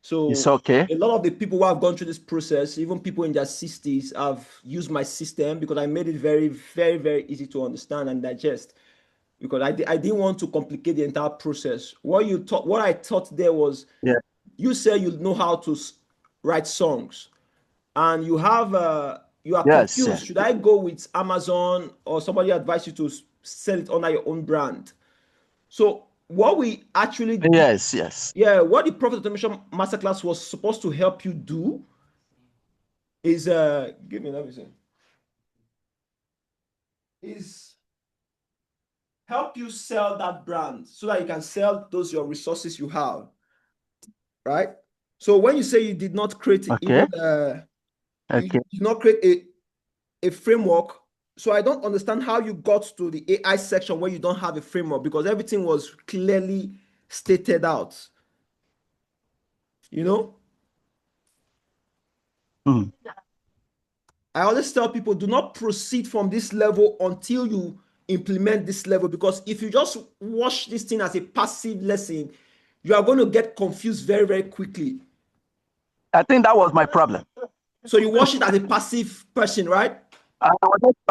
So it's okay. A lot of the people who have gone through this process, even people in their 60s, have used my system because I made it very, very, very easy to understand and digest. Because I didn't want to complicate the entire process. What I thought there was, you say you know how to write songs, and you are confused. Yes. Should I go with Amazon or somebody advise you to sell it under your own brand? So what we actually did, yes. Yeah, what the Profit Automation Masterclass was supposed to help you do is give me another reason. Is help you sell that brand so that you can sell those your resources you have. Right? So when you say you did not create you did not create a framework, so I don't understand how you got to the AI section where you don't have a framework because everything was clearly stated out. I always tell people, do not proceed from this level until you implement this level, because if you just watch this thing as a passive lesson, you are going to get confused very, very quickly. I think that was my problem. So you watch it as a passive person, right? I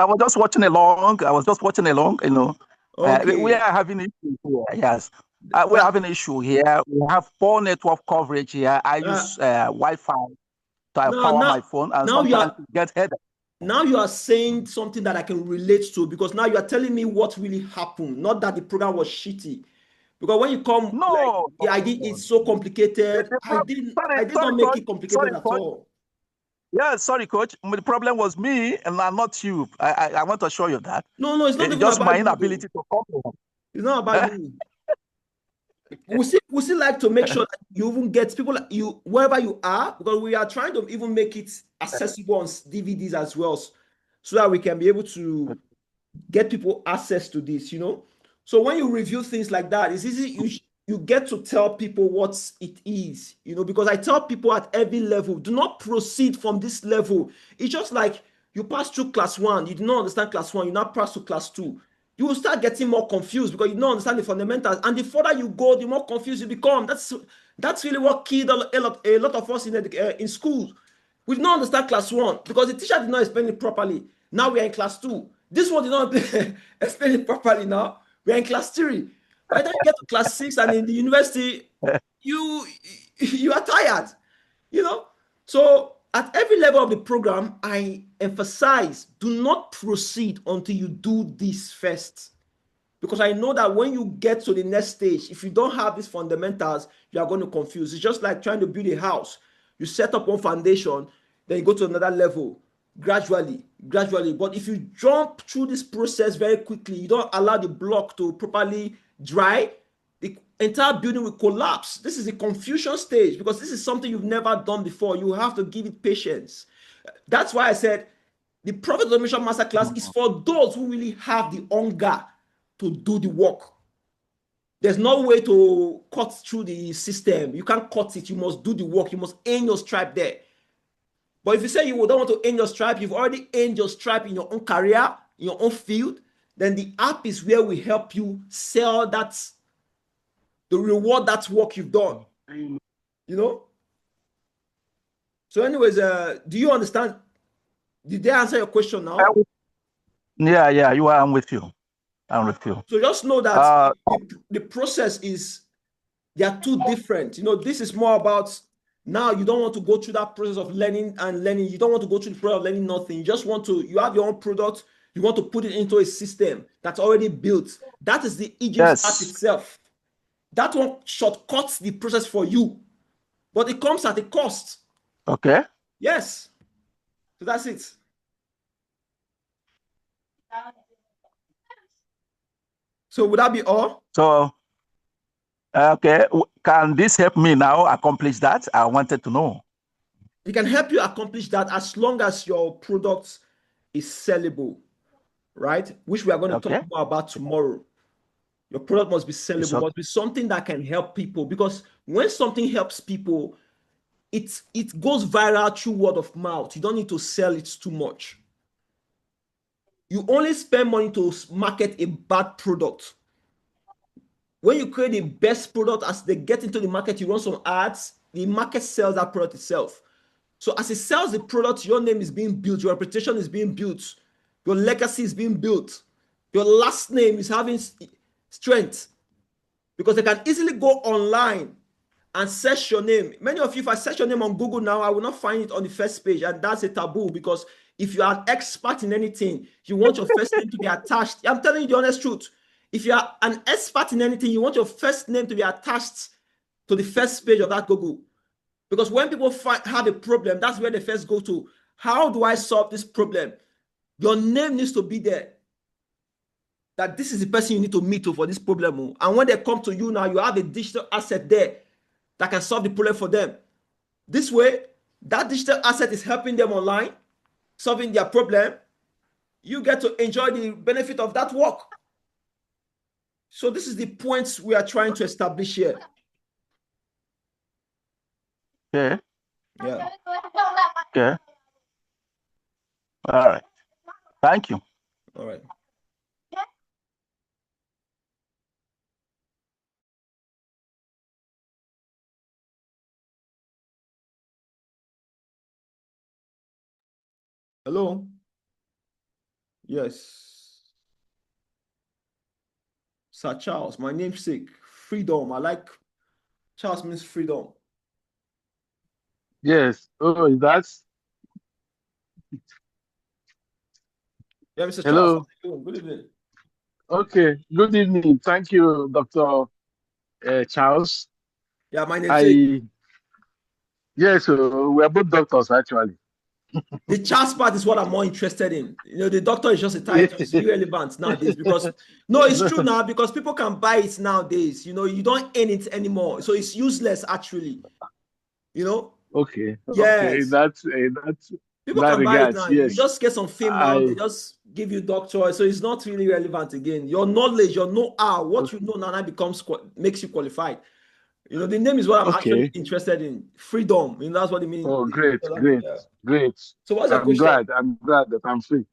was just watching along. Okay. We are having issues here. Yes. We're having an issue here. We have poor network coverage here. I use Wi-Fi to power my phone, and sometimes it gets headache. Now you are saying something that I can relate to, because now you are telling me what really happened, not that the program was shitty. Because when you come, it's so complicated. I did not make it complicated at all. Yeah, sorry, coach. The problem was me and not you. I want to assure you that. No, it's not even just about my inability to comprehend. It's not about you. We still like to make sure that you even get people, wherever you are, because we are trying to even make it accessible on DVDs as well, so that we can be able to get people access to this. So when you review things like that, it's easy. you get to tell people what it is, because I tell people at every level, do not proceed from this level. It's just like you pass through class 1, you do not understand class 1, you now pass to class 2. You will start getting more confused because you don't understand the fundamentals. And the further you go, the more confused you become. That's really what killed a lot of us in school. We did not understand class 1 because the teacher did not explain it properly. Now we are in class 2. This one did not explain it properly now. We are in class 3. By the time you get to class 6 and in the university, you are tired, So at every level of the program, I emphasize, do not proceed until you do this first. Because I know that when you get to the next stage, if you don't have these fundamentals, you are going to confuse. It's just like trying to build a house. You set up one foundation, then you go to another level gradually. But if you jump through this process very quickly, you don't allow the block to properly dry, the entire building will collapse. This is the confusion stage because this is something you've never done before. You have to give it patience. That's why I said the Profit Automation Masterclass is for those who really have the hunger to do the work. There's no way to cut through the system. You can't cut it. You must do the work. You must earn your stripe there. But if you say you don't want to earn your stripe, you've already earned your stripe in your own career, in your own field, then the app is where we help you sell that, to reward that work you've done. So anyways, do you understand? Did they answer your question now? Yeah, I'm with you. So just know that the process is, they are two different. This is more about, now you don't want to go through that process of learning. You don't want to go through the process of learning nothing. You just want to, you have your own product, you want to put it into a system that's already built. That is the Egypt app itself. That one shortcuts the process for you, but it comes at a cost. Okay. Yes. So that's it. So would that be all? So, okay, can this help me now accomplish that? I wanted to know. It can help you accomplish that as long as your product is sellable, right? Which we are going to talk more about tomorrow. Your product must be sellable, must be something that can help people, because when something helps people, it goes viral through word of mouth. You don't need to sell it too much. You only spend money to market a bad product. When you create the best product, as they get into the market, you run some ads, the market sells that product itself. So as it sells the product, your name is being built, your reputation is being built, your legacy is being built, your last name is having strength, because they can easily go online and search your name. Many of you, if I search your name on Google now, I will not find it on the first page, and that's a taboo, because if you are an expert in anything, you want your first name to be attached. I'm telling you the honest truth. If you are an expert in anything, you want your first name to be attached to the first page of that Google. Because when people have a problem, that's where they first go to. How do I solve this problem? Your name needs to be there. That this is the person you need to meet for this problem. And when they come to you now, you have a digital asset there that can solve the problem for them. This way, that digital asset is helping them online, solving their problem. You get to enjoy the benefit of that work. So this is the points we are trying to establish here. Okay. Yeah. Okay. All right. Thank you. All right. Hello? Yes. Sir Charles, my namesake, freedom. I like, Charles means freedom. Yes. Oh, that's. Yeah, Mr. Hello. Charles. Good evening. Okay. Good evening. Thank you, Dr. Charles. Yeah, my namesake. Yes, we're both doctors, actually. The Charles part is what I'm more interested in. The doctor is just a title. It's irrelevant nowadays, because it's true now, because people can buy it nowadays. You don't earn it anymore, so it's useless actually. Okay. Yes. Okay. That's People that can buy it regards. now. Yes. You just get some fame now. They just give you doctor, so it's not really relevant again. Your knowledge, your know-how, what you know now becomes makes you qualified. You know, the name is what I'm actually interested in. Freedom. You know, that's what it means. Oh, great. So what's your I'm question? glad that I'm free.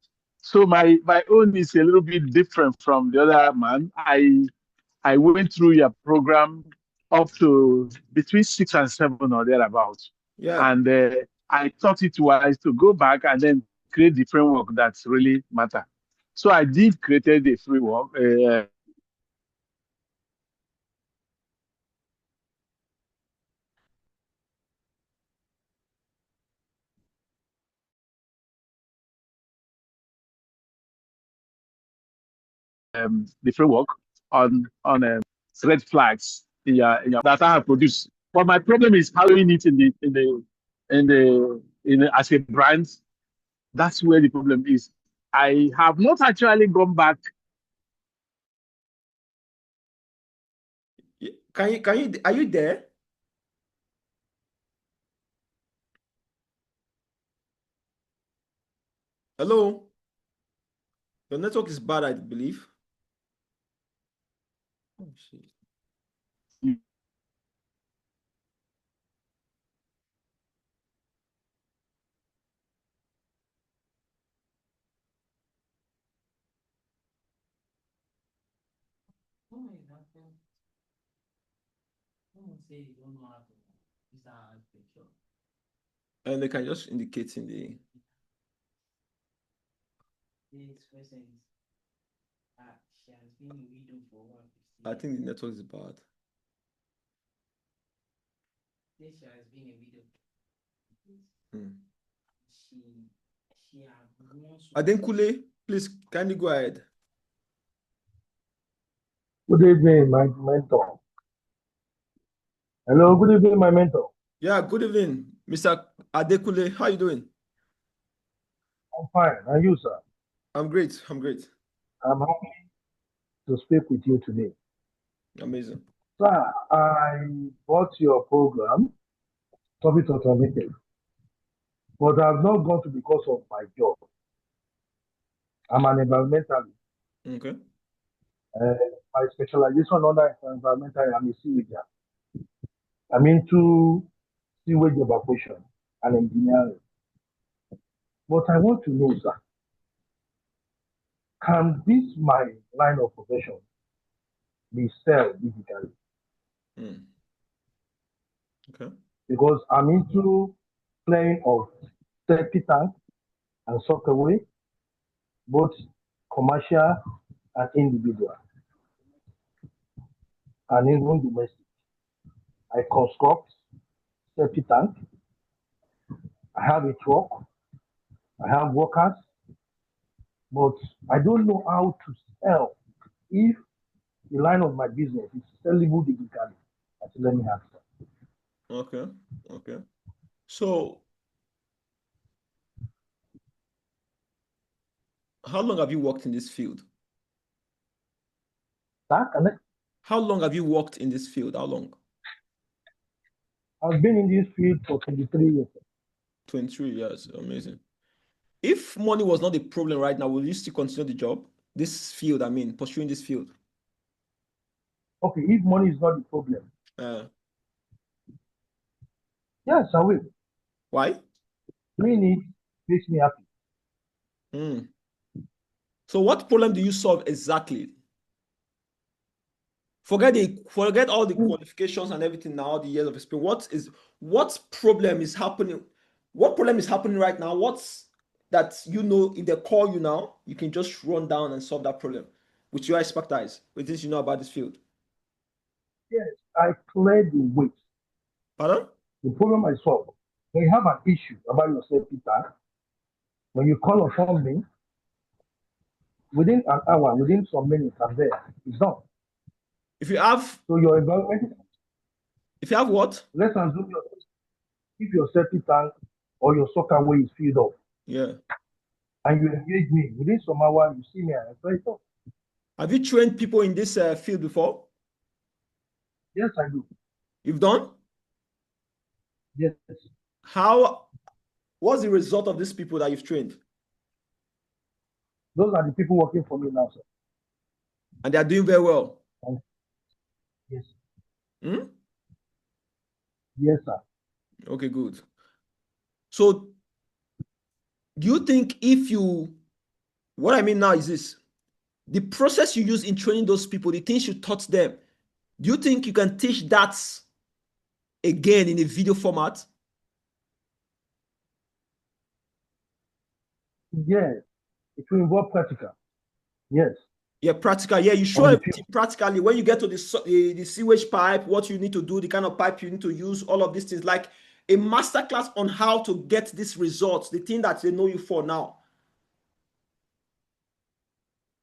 So my own is a little bit different from the other man. I went through your program up to between 6 and 7 or thereabouts. Yeah. And I thought it wise to go back and then create the framework that's really matter. So I did created a framework. The framework on red flags in your that I have produced. But my problem is how doing it as a brand. That's where the problem is. I have not actually gone back. Can you are you there? Hello? Your network is bad, I believe. Oh, shit. And they can just indicate in the I think the network is bad. Adenkule, please kindly go ahead. Good evening, my mentor. Hello, good evening, my mentor. Yeah, good evening, Mr. Adekule. How are you doing? I'm fine. And you, sir? I'm great. I'm great. I'm happy to speak with you today. Amazing. Sir, I bought your program, Topic Automated, but I've not gone to because of my job. I'm an environmentalist. Okay. My specialization under environmental, I'm a sewager. I'm into sewage evacuation and engineering. But I want to know, sir, can this my line of profession be sold digitally? Okay. Because I'm into playing of safety tank and software, both commercial and individual, and even domestic. I construct safety tank. I have a truck. I have workers, but I don't know how to sell if the line of my business is sellable digitally. I said, let me ask. Okay. Okay. So, how long have you worked in this field? How long have you worked in this field? How long? I've been in this field for 23 years. 23 years. Amazing. If money was not a problem right now, will you still continue the job? This field, I mean, pursuing this field. Okay, if money is not the problem. Yes, I will. Why? Doing it makes me happy. So what problem do you solve exactly? Forget all the qualifications and everything now, the years of experience. What problem is happening? What problem is happening right now? What's that if they call you now, you can just run down and solve that problem with your expertise, with this you know about this field? Yes, I clear the weight. Pardon? The problem I solve. When you have an issue about your safety tank, when you call upon me, within an hour, within some minutes, I'm there. It's done. If you have your environment. If you have what? Let's assume if your safety tank or your soccer way is filled up. Yeah. And you engage me within some hour, you see me and I play it up. Have you trained people in this field before? Yes, I do. You've done? Yes. What's the result of these people that you've trained? Those are the people working for me now, sir. And they are doing very well. Yes. Hmm? Yes, sir. Okay, good. So do you think what I mean now is this, the process you use in training those people, the things you taught them, do you think you can teach that again in a video format? Yes. It will involve practical. Yes. Yeah, practical. Yeah, you show everything practically. When you get to the sewage pipe, what you need to do, the kind of pipe you need to use, all of these things, like a masterclass on how to get these results, the thing that they know you for now.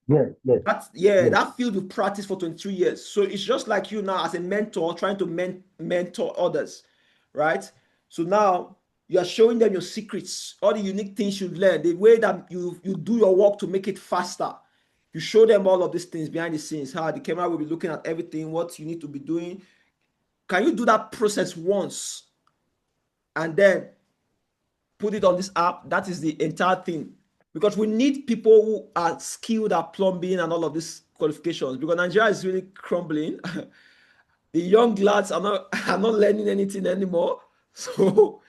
Yes, yes. That field you practice for 22 years. So it's just like you now as a mentor trying to mentor others, right? So now you are showing them your secrets, all the unique things you've learned, the way that you do your work to make it faster. You show them all of these things behind the scenes, how the camera will be looking at everything, what you need to be doing. Can you do that process once and then put it on this app? That is the entire thing. Because we need people who are skilled at plumbing and all of these qualifications, because Nigeria is really crumbling. The young lads are not learning anything anymore. So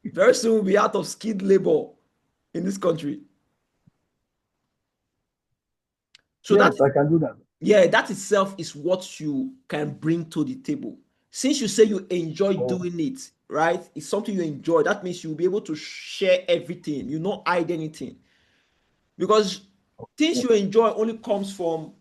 very soon we'll be out of skilled labor in this country. So yes, I can do that. Yeah, that itself is what you can bring to the table. Since you say you enjoy doing it, right? It's something you enjoy. That means you'll be able to share everything. You not hide anything. Because things you enjoy only comes from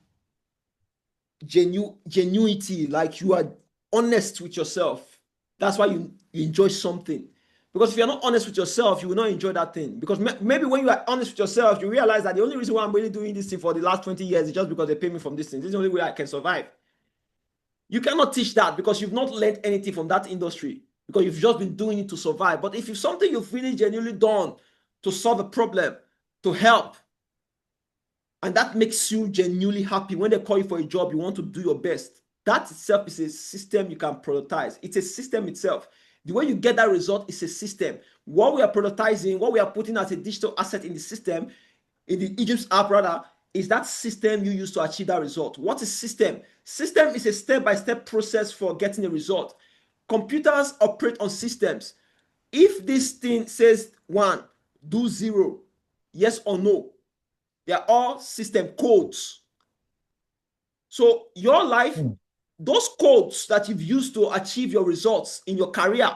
genuity, like you are honest with yourself. That's why you enjoy something. Because if you're not honest with yourself, you will not enjoy that thing. Because maybe when you are honest with yourself, you realize that the only reason why I'm really doing this thing for the last 20 years is just because they pay me from this thing. This is the only way I can survive. You cannot teach that because you've not learned anything from that industry, because you've just been doing it to survive. But if it's something you've really genuinely done to solve a problem, to help, and that makes you genuinely happy, when they call you for a job, you want to do your best. That itself is a system you can productize. It's a system itself. The way you get that result is a system. What we are productizing, what we are putting as a digital asset in the system, in the Egypt's app rather, is that system you use to achieve that result. What is system? System is a step-by-step process for getting a result. Computers operate on systems. If this thing says 1, do 0, yes or no, they are all system codes. So your life, those codes that you've used to achieve your results in your career,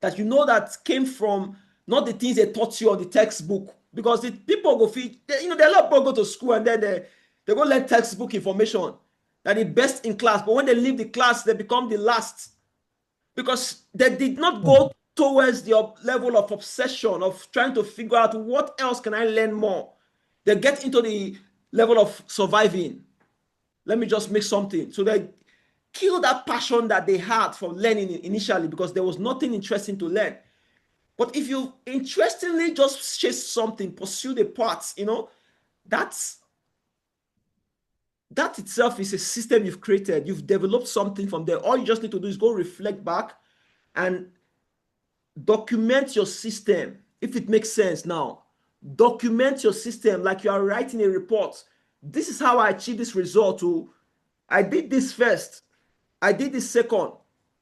that you know that came from not the things they taught you on the textbook, because the people go feed, there are a lot of people go to school and then they go learn textbook information. They're the best in class, but when they leave the class, they become the last, because they did not go towards the level of obsession of trying to figure out what else can I learn more. They get into the level of surviving. Let me just make something. So they kill that passion that they had for learning initially, because there was nothing interesting to learn. But if you interestingly just chase something, pursue the paths, that itself is a system you've created. You've developed something from there. All you just need to do is go reflect back and document your system. If it makes sense now, document your system like you are writing a report. This is how I achieved this result. I did this first, I did this second,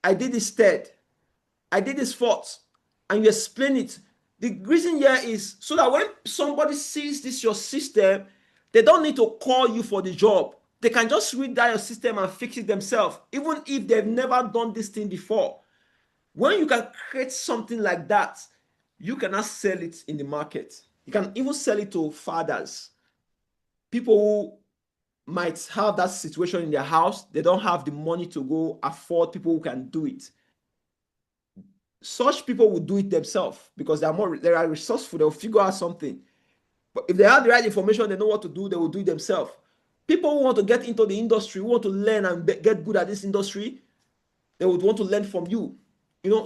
I did this third, I did this fourth, and you explain it. The reason here is so that when somebody sees this your system, they don't need to call you for the job. They can just read that your system and fix it themselves, even if they've never done this thing before. When you can create something like that, you cannot sell it in the market. You can even sell it to fathers, people who might have that situation in their house. They don't have the money to go afford people who can do it. Such people will do it themselves because they are resourceful. They'll figure out something. But if they have the right information, they know what to do, they will do it themselves. People who want to get into the industry, who want to learn and get good at this industry, they would want to learn from you.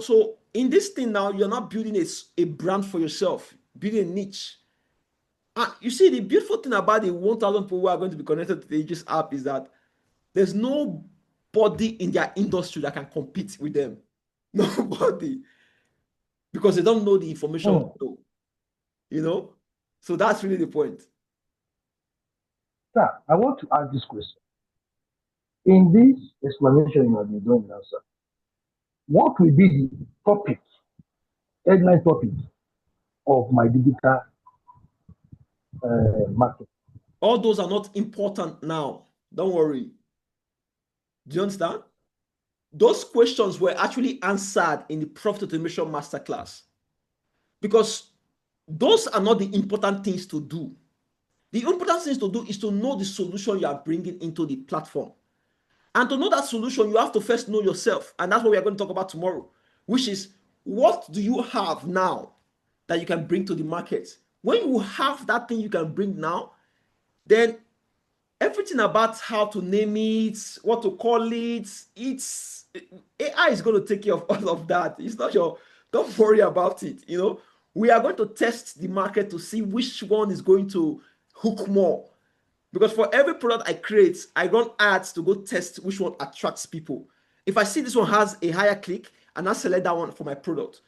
So in this thing now, you're not building a brand for yourself, building a niche. And you see, the beautiful thing about the 1,000 people who are going to be connected to the Aegis app is that there's nobody in their industry that can compete with them. Nobody. Because they don't know the information. So that's really the point. Sir, I want to ask this question. In this explanation you have been doing now, sir, what will be the topic, headline topic of my digital market? All those are not important now. Don't worry. Do you understand? Those questions were actually answered in the Profit Automation Masterclass, because those are not the important things to do. The important things to do is to know the solution you are bringing into the platform. And to know that solution, you have to first know yourself. And that's what we are going to talk about tomorrow, which is, what do you have now that you can bring to the market? When you have that thing you can bring now, then everything about how to name it, what to call it, it's AI is going to take care of all of that. It's not your, don't worry about it. We are going to test the market to see which one is going to hook more. Because for every product I create, I run ads to go test which one attracts people. If I see this one has a higher click, and I select that one for my product.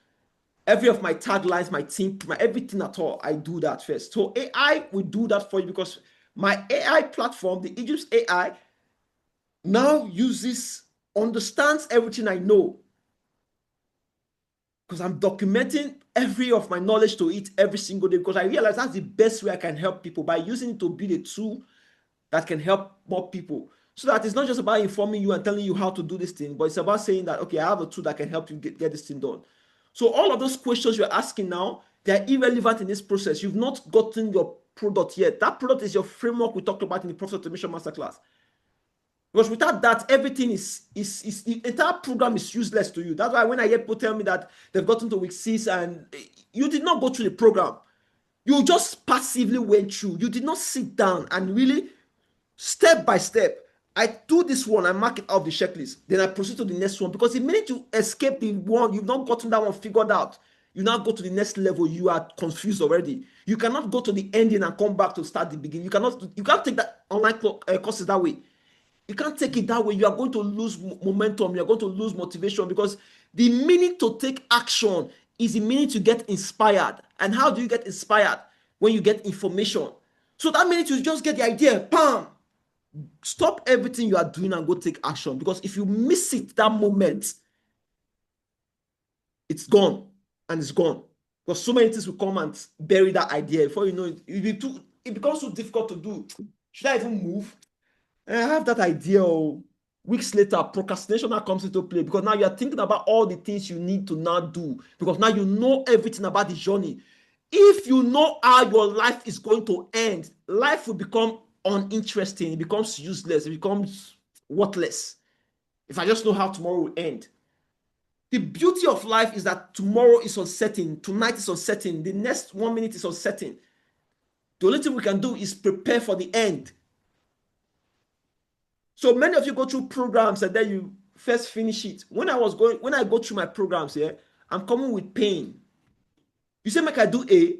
Every of my taglines, my team, my everything at all, I do that first. So AI will do that for you, because my AI platform, the Egypt's AI, now understands everything I know, because I'm documenting every of my knowledge to it every single day, because I realize that's the best way I can help people, by using it to build a tool that can help more people. So that it's not just about informing you and telling you how to do this thing, but it's about saying that, okay, I have a tool that can help you get this thing done. So all of those questions you're asking now, they're irrelevant in this process. You've not gotten your product yet. That product is your framework we talked about in the Profit Automation Masterclass. Because without that, everything the entire program is useless to you. That's why when I hear people tell me that they've gotten to week 6 and you did not go through the program, you just passively went through. You did not sit down and really, step by step, I do this one, I mark it off the checklist, then I proceed to the next one, because the minute you escape the one, you've not gotten that one figured out, you now go to the next level, you are confused already. You cannot go to the ending and come back to start the beginning. You can't take that online courses that way. You can't take it that way. You are going to lose momentum. You are going to lose motivation, because the minute to take action is the minute you get inspired. And how do you get inspired? When you get information. So that minute you just get the idea, bam, stop everything you are doing and go take action. Because if you miss it that moment, it's gone, and it's gone. Because so many things will come and bury that idea. Before you know it, it becomes so difficult to do. Should I even move? And I have that idea. Weeks later, procrastination now comes into play, because now you're thinking about all the things you need to now do, because now you know everything about the journey. If you know how your life is going to end, life will become uninteresting. It becomes useless. It becomes worthless. If I just know how tomorrow will end. The beauty of life is that tomorrow is uncertain. Tonight is uncertain. The next 1 minute is uncertain. The only thing we can do is prepare for the end. So many of you go through programs and then you first finish it. When I go through my programs here, I'm coming with pain. You say, make I do A,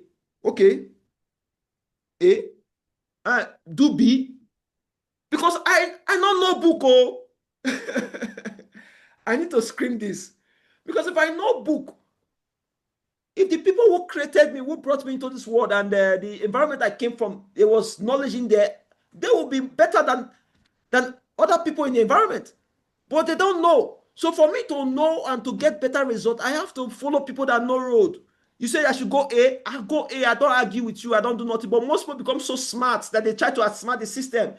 okay. A, do B, because I don't know book. I need to scream this, because if I know book, if the people who created me, who brought me into this world, and the environment I came from, there was knowledge in there, they will be better than other people in the environment. But they don't know. So for me to know and to get better results, I have to follow people that know road. You say I should go A, I go A. I don't argue with you. I don't do nothing. But most people become so smart that they try to outsmart the system.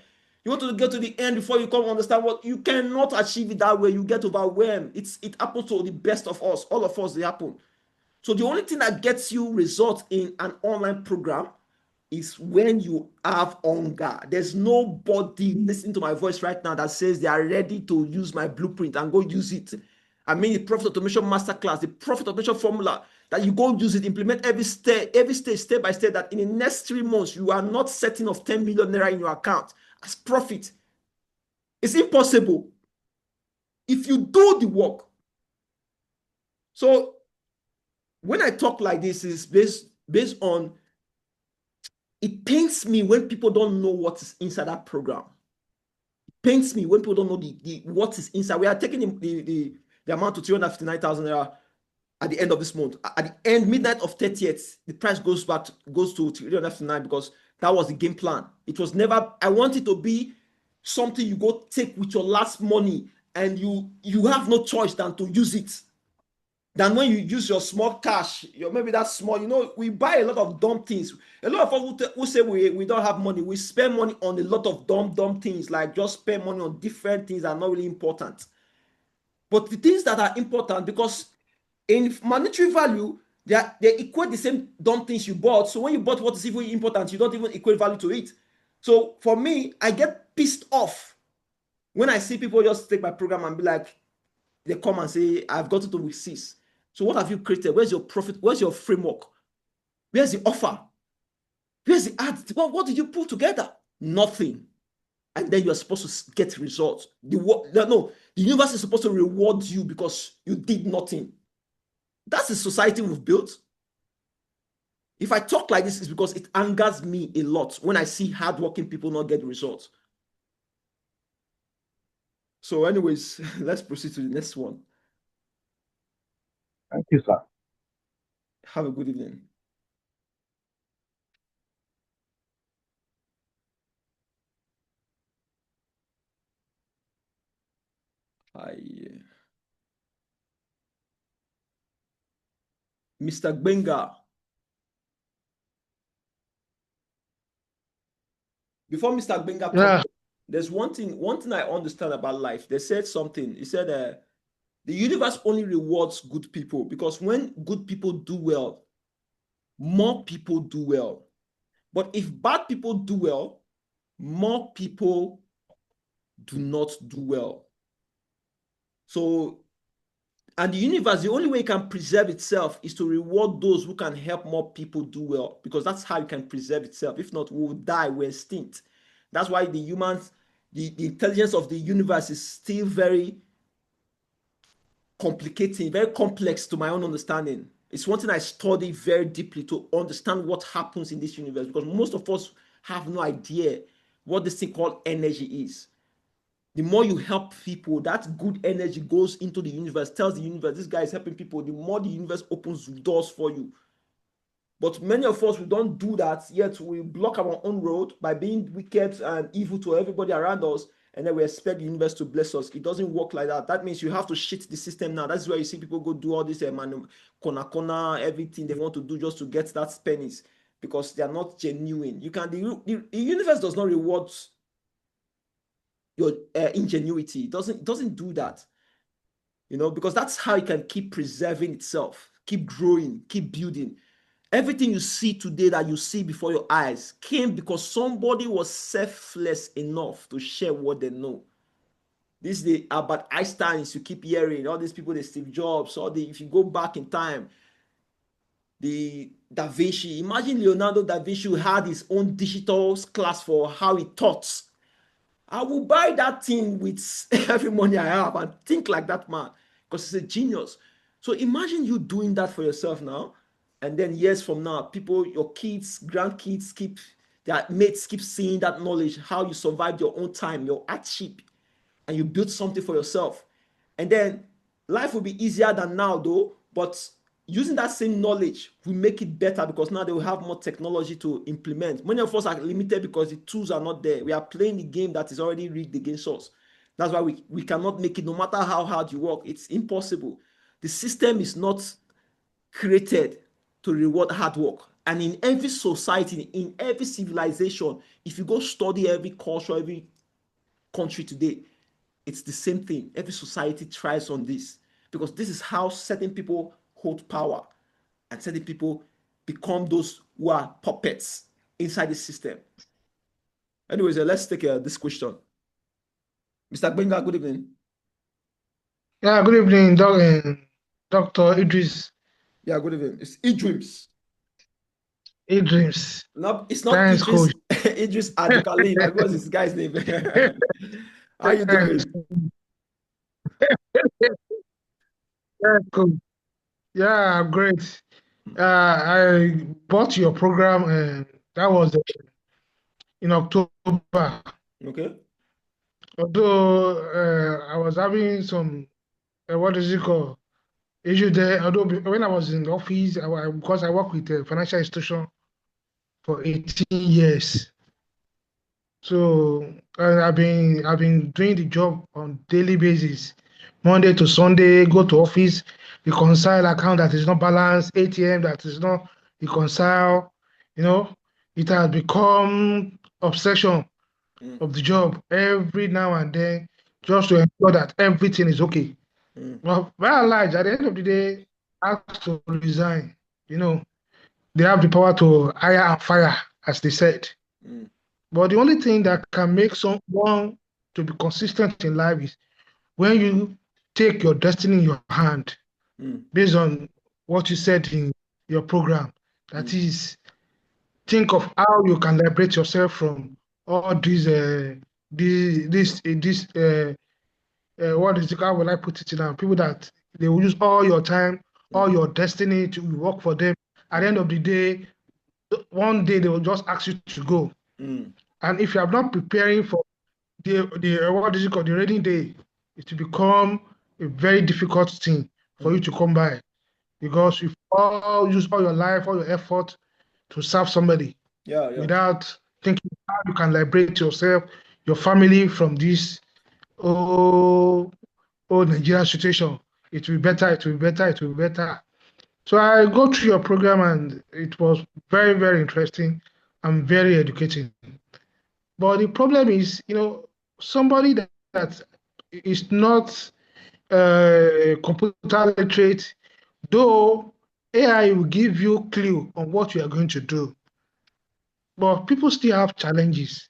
You want to get to the end before you come understand what you cannot achieve it that way. You get overwhelmed. It happens to the best of us. All of us, they happen. So the only thing that gets you results in an online program is when you have hunger. There's nobody listening to my voice right now that says they are ready to use my blueprint and go use it. I mean, the Profit Automation Masterclass, the Profit Automation formula, that you go use it, implement every stage, step by step, that in the next 3 months, you are not setting of 10 million naira in your account as profit. It's impossible if you do the work. So when I talk like this, is based on, it pains me when people don't know what is inside that program. It pains me when people don't know what is inside. We are taking the amount to 359,000 naira at the end of this month. At the end, midnight of 30th, the price goes to 359, because That was the game plan. It was never, I want it to be something you go take with your last money and you have no choice than to use it. Than when you use your small cash, maybe that small, we buy a lot of dumb things. A lot of us who say we don't have money, we spend money on a lot of dumb things, like just spend money on different things that are not really important. But the things that are important, because in monetary value, they equate the same dumb things you bought. So when you bought what is even important, you don't even equate value to it. So for me, I get pissed off when I see people just take my program and be like, they come and say, I've got it to week 6. So what have you created? Where's your profit? Where's your framework? Where's the offer? Where's the ad? What did you pull together? Nothing. And then you're supposed to get results. The universe is supposed to reward you because you did nothing. That's the society we've built. If I talk like this, it's because it angers me a lot when I see hardworking people not get results. So anyways, let's proceed to the next one. Thank you, sir. Have a good evening. Mr. Gbenga. Before Mr. Gbenga comes, there's one thing I understand about life. They said something. He said the universe only rewards good people, because when good people do well, more people do well. But if bad people do well, more people do not do well. So, and the universe, the only way it can preserve itself is to reward those who can help more people do well, because that's how it can preserve itself. If not, we'll die, we're extinct. That's why the intelligence of the universe is still very complicating, very complex to my own understanding. It's one thing I study very deeply to understand what happens in this universe, because most of us have no idea what this thing called energy is. The more you help people, that good energy goes into the universe, tells the universe, this guy is helping people. The more the universe opens doors for you. But many of us, we don't do that, yet we block our own road by being wicked and evil to everybody around us, and then we expect the universe to bless us. It doesn't work like that. That means you have to shit the system now. That's why you see people go do all this corner, everything they want to do just to get that pennies, because they are not genuine. The universe does not reward your ingenuity. It doesn't do that, because that's how it can keep preserving itself, keep growing, keep building. Everything you see today that you see before your eyes came because somebody was selfless enough to share what they know. This is the Albert Einsteins you keep hearing, all these people, the Steve Jobs, if you go back in time, the Da Vinci. Imagine Leonardo da Vinci had his own digital class for how he taught. I will buy that thing with every money I have and think like that man, because he's a genius. So imagine you doing that for yourself now, and then years from now, people, your kids, grandkids, their mates keep seeing that knowledge, how you survived your own time, your hardship, and you built something for yourself. And then life will be easier than now though, but using that same knowledge will make it better, because now they will have more technology to implement. Many of us are limited because the tools are not there. We are playing the game that is already rigged against us. That's why we cannot make it, no matter how hard you work. It's impossible. The system is not created to reward hard work. And in every society, in every civilization, if you go study every culture, every country today, it's the same thing. Every society tries on this, because this is how certain people hold power and certain people become those who are puppets inside the system. Anyways, let's take this question. Mr. Gbenga, good evening. Yeah, good evening, Dr. Idris. Yeah, good evening. It's Idris. Idris. No, it's not Thanks, Idris. coach. Idris Adukali. Like, what's this guy's name? How you doing? Yeah, cool. Yeah, great. I bought your program, and that was in October. Okay. Although I was having some, what is it called, issue there. Although when I was in the office, because I work with a financial institution, for 18 years. So I've been doing the job on daily basis, Monday to Sunday. Go to office, reconcile account that is not balanced, ATM that is not reconcile. You know, it has become obsession of the job every now and then, just to ensure that everything is okay. Well, by and large, at the end of the day, I have to resign. You know, they have the power to hire and fire, as they said. But the only thing that can make someone to be consistent in life is when you take your destiny in your hand, based on what you said in your program. That is, think of how you can liberate yourself from all these, what is it? How will I put it now? People that they will use all your time, all your destiny to work for them. At the end of the day, one day they will just ask you to go. And if you are not preparing for the what is it called, the rainy day, it will become a very difficult thing for you to come by, because you all use all your life, all your effort to serve somebody without thinking how you can liberate yourself, your family from this oh Nigerian situation. It will be better, it will be better, it will be better. So I go through your program and it was very, very interesting and very educating. But the problem is, somebody that is not computer literate, though AI will give you clue on what you are going to do, but people still have challenges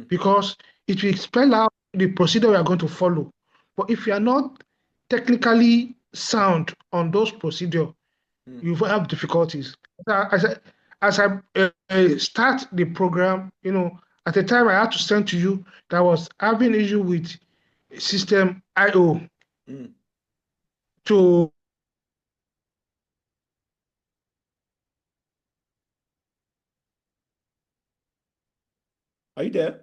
because it will spell out the procedure we are going to follow. But if you are not technically sound on those procedures, you will have difficulties. As I start the program, at the time I had to send to you that I was having issue with system IO to Are you there?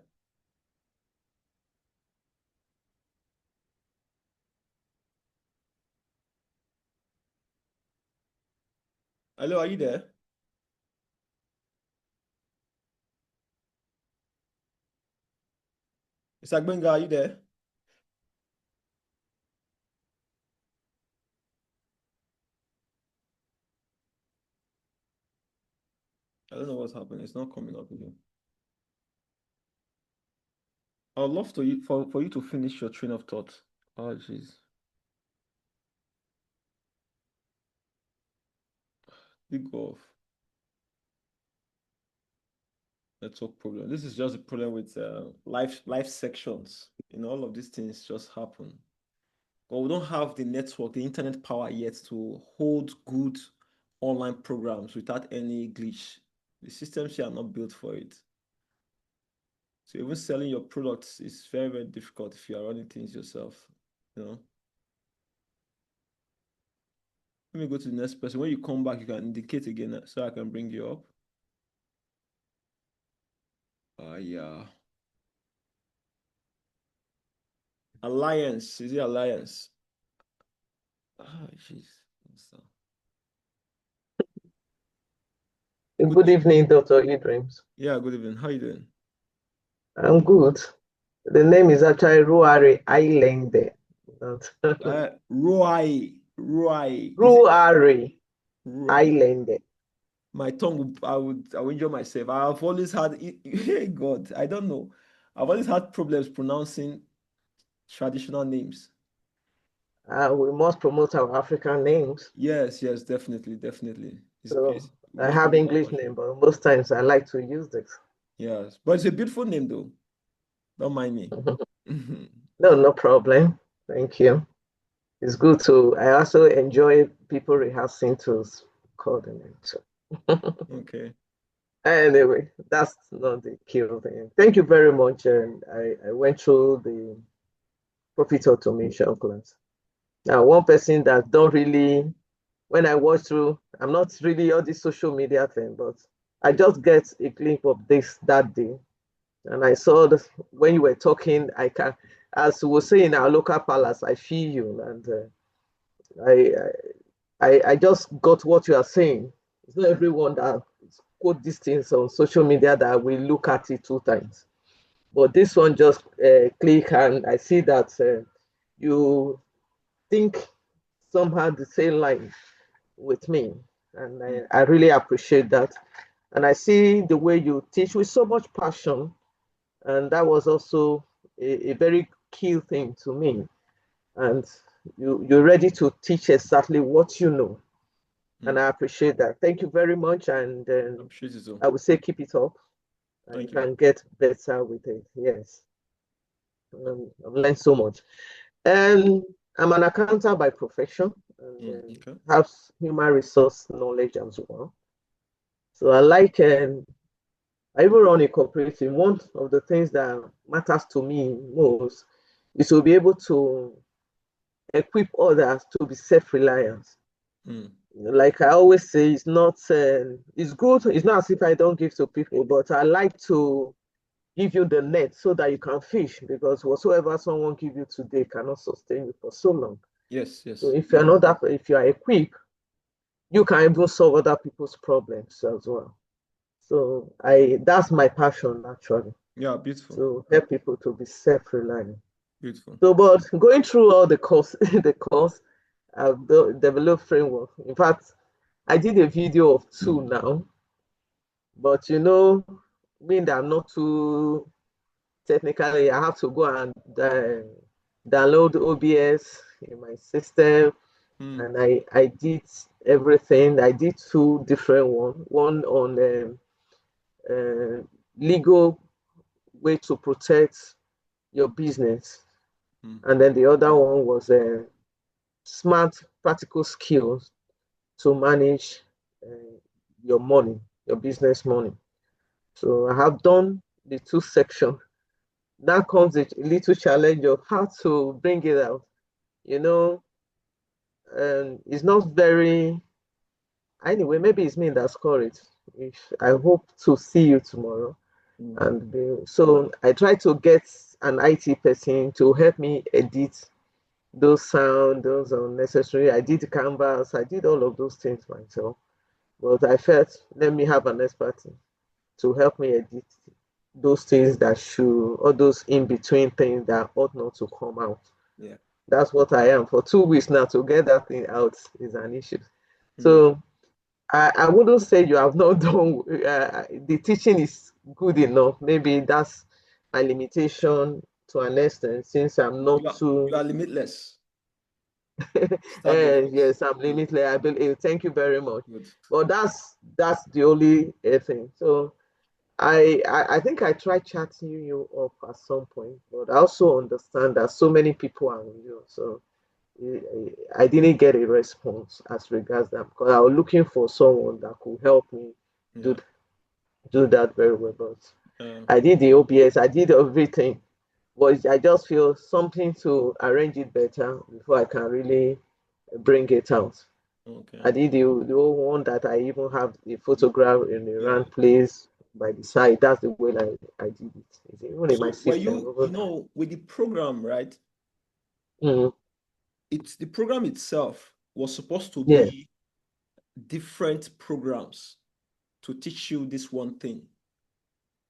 Hello, are you there? Isagbenga, are you there? I don't know what's happening. It's not coming up again. I'd love for you to finish your train of thought. Oh, jeez. Big off. Network problem. This is just a problem with life sections. All of these things just happen. But we don't have the network, the internet power yet to hold good online programs without any glitch. The systems here are not built for it. So even selling your products is very, very difficult if you are running things yourself. Let me go to the next person. When you come back, you can indicate again so I can bring you up. Yeah. Alliance. Is it Alliance? Jeez. Good evening, Dr. Idrims. Yeah, good evening. How you doing? I'm good. The name is actually Ruari Islande. Ruai. Ruari Islande. My tongue, I will enjoy myself. I've always had, hey God, I don't know. I've always had problems pronouncing traditional names. We must promote our African names. Yes, definitely. So I have English name, but most times I like to use this. Yes, but it's a beautiful name though. Don't mind me. No problem. Thank you. It's good to, I also enjoy people rehearsing to call the name too. Okay. Anyway, that's not the key thing. Thank you very much. And I went through the profit automation class. Now, one person that don't really, when I watch through, I'm not really all the social media thing, but I just get a glimpse of this that day. And I saw this, when you were talking, I can, as we were saying in our local palace, I feel you. And I just got what you are saying. It's not everyone that quote these things on social media that I will look at it 2 times. But this one just click, and I see that you think somehow the same line with me. And I really appreciate that. And I see the way you teach with so much passion. And that was also a very key thing to me. And you're ready to teach exactly what you know. And I appreciate that. Thank you very much. And I would say keep it up. And you can get better with it. Yes. I've learned so much. And I'm an accountant by profession and have human resource knowledge as well. So I like, I even run a cooperative. One of the things that matters to me most is to be able to equip others to be self-reliant. Like I always say, it's not, it's good, it's not as if I don't give to people, but I like to give you the net so that you can fish, because whatsoever someone give you today cannot sustain you for so long. Yes, yes. So if you're not that, if you are equipped, you can even solve other people's problems as well. So that's my passion actually. Yeah, beautiful. To help people to be self-reliant. Beautiful. So, but going through all the course, I've developed framework. In fact, I did a video of 2 now, but being that I'm not too technically, I have to go and download OBS in my system, and I did everything. I did 2 different one on legal way to protect your business, and then the other one was smart practical skills to manage your money, your business money. So I have done the 2 sections. That comes a little challenge of how to bring it out. And it's not very, anyway, maybe it's me that scored it. I hope to see you tomorrow. And so I try to get an IT person to help me edit those sound, those unnecessary. I did canvas, I did all of those things myself. But I felt, let me have an expert to help me edit those things that should, or those in-between things that ought not to come out. Yeah. That's what I am. For 2 weeks now, to get that thing out is an issue. So I wouldn't say you have not done, the teaching is good enough. Maybe that's my limitation to an extent, since I'm not too... You are limitless. Yes, I'm limitless. I believe. Thank you very much. Good. But that's the only thing. So I think I tried chatting you up at some point, but I also understand that so many people are on you. So I didn't get a response as regards that, because I was looking for someone that could help me do that very well. But I did the OBS, I did everything, but I just feel something to arrange it better before I can really bring it out. Okay. I did the old one that I even have the photograph in the round place by the side. That's the way I did it. It's even in my system. With the program, right? It's the program itself was supposed to be different programs to teach you this one thing,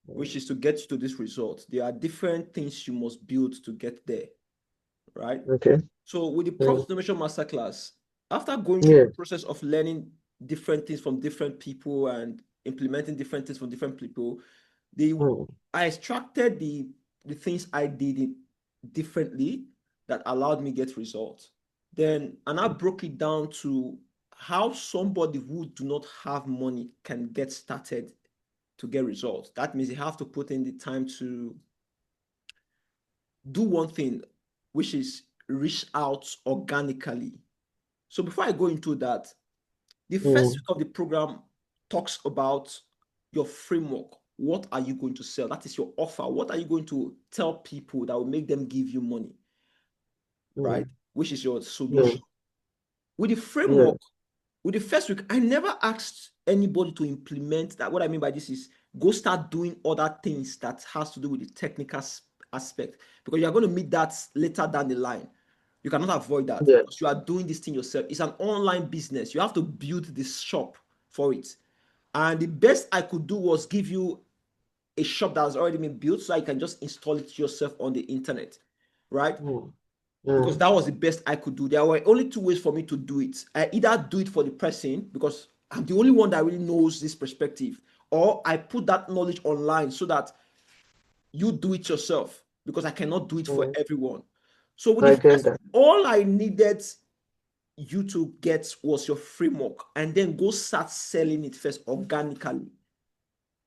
which is to get you to this result. There are different things you must build to get there, right? Okay. So with the Profit Automation Masterclass, after going through the process of learning different things from different people and implementing different things from different people, I extracted the things I did differently that allowed me get results. And I broke it down to how somebody who do not have money can get started to get results. That means you have to put in the time to do one thing, which is reach out organically. So before I go into that, the first week of the program talks about your framework. What are you going to sell? That is your offer. What are you going to tell people that will make them give you money, right? Which is your solution. With the framework, with the first week, I never asked anybody to implement that. What I mean by this is go start doing other things that has to do with the technical aspect, because you're going to meet that later down the line. You cannot avoid that because you are doing this thing yourself. It's an online business. You have to build this shop for it. And the best I could do was give you a shop that has already been built so I can just install it yourself on the internet, right? Because that was the best I could do. There were only two ways for me to do it. I either do it for the person because I'm the only one that really knows this perspective, or I put that knowledge online so that you do it yourself because I cannot do it for everyone. So with the first, all I needed you to get was your framework and then go start selling it first organically,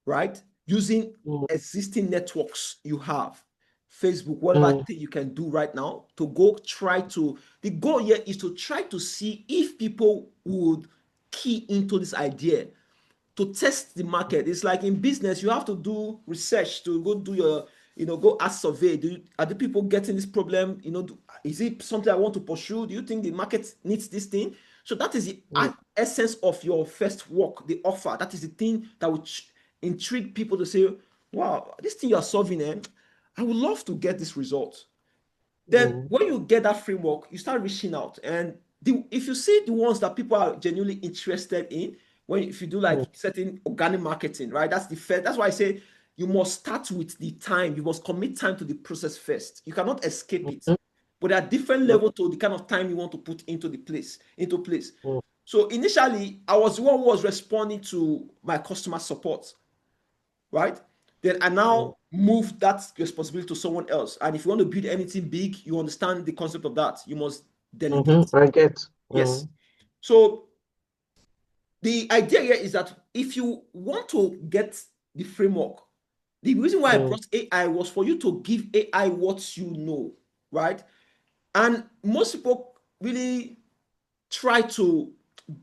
right? Using existing networks you have, Facebook, whatever thing you can do right now to go try to, the goal here is to try to see if people would key into this idea to test the market. It's like in business, you have to do research to go do your, go ask survey. Are the people getting this problem? Is it something I want to pursue? Do you think the market needs this thing? So that is the essence of your first work, the offer. That is the thing that would intrigue people to say, wow, this thing you're solving, I would love to get this result. Then when you get that framework, you start reaching out. And if you see the ones that people are genuinely interested in, if you do like certain organic marketing, right? That's the first. That's why I say you must start with the time. You must commit time to the process first. You cannot escape it. But there are different levels to the kind of time you want to put into place. So initially, I was the one who was responding to my customer support, right? Then I now move that responsibility to someone else. And if you want to build anything big, you understand the concept of that. You must delegate. I get. Yes. So the idea here is that if you want to get the framework, the reason why I brought AI was for you to give AI what you know, right? And most people really try to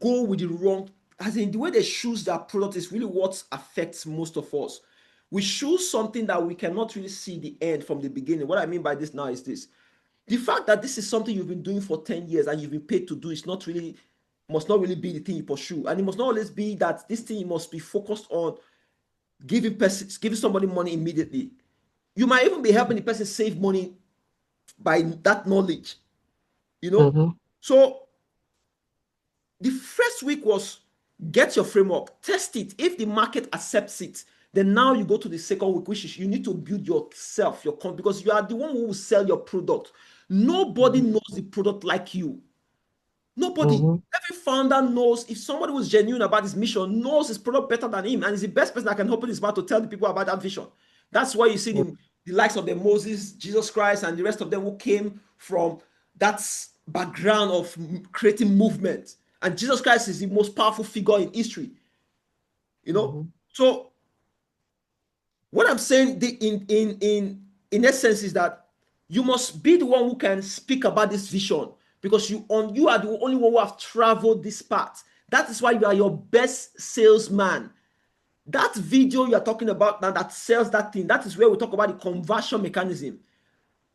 go with the wrong, as in the way they choose their product is really what affects most of us. We choose something that we cannot really see the end from the beginning. What I mean by this now is this. The fact that this is something you've been doing for 10 years and you've been paid to do is must not really be the thing you pursue. And it must not always be that this thing must be focused on giving somebody money immediately. You might even be helping the person save money by that knowledge, So the first week was get your framework, test it. If the market accepts it, then now you go to the second week, which is you need to build yourself, your company, because you are the one who will sell your product. Nobody knows the product like you. Nobody. Every founder knows, if somebody who's genuine about his mission knows his product better than him, and is the best person that can open his mouth to tell the people about that vision. That's why you see the likes of the Moses, Jesus Christ, and the rest of them who came from that background of creating movement. And Jesus Christ is the most powerful figure in history. So what I'm saying in essence is that you must be the one who can speak about this vision, because you are the only one who have traveled this path. That is why you are your best salesman. That video you are talking about now that sells that thing, that is where we talk about the conversion mechanism,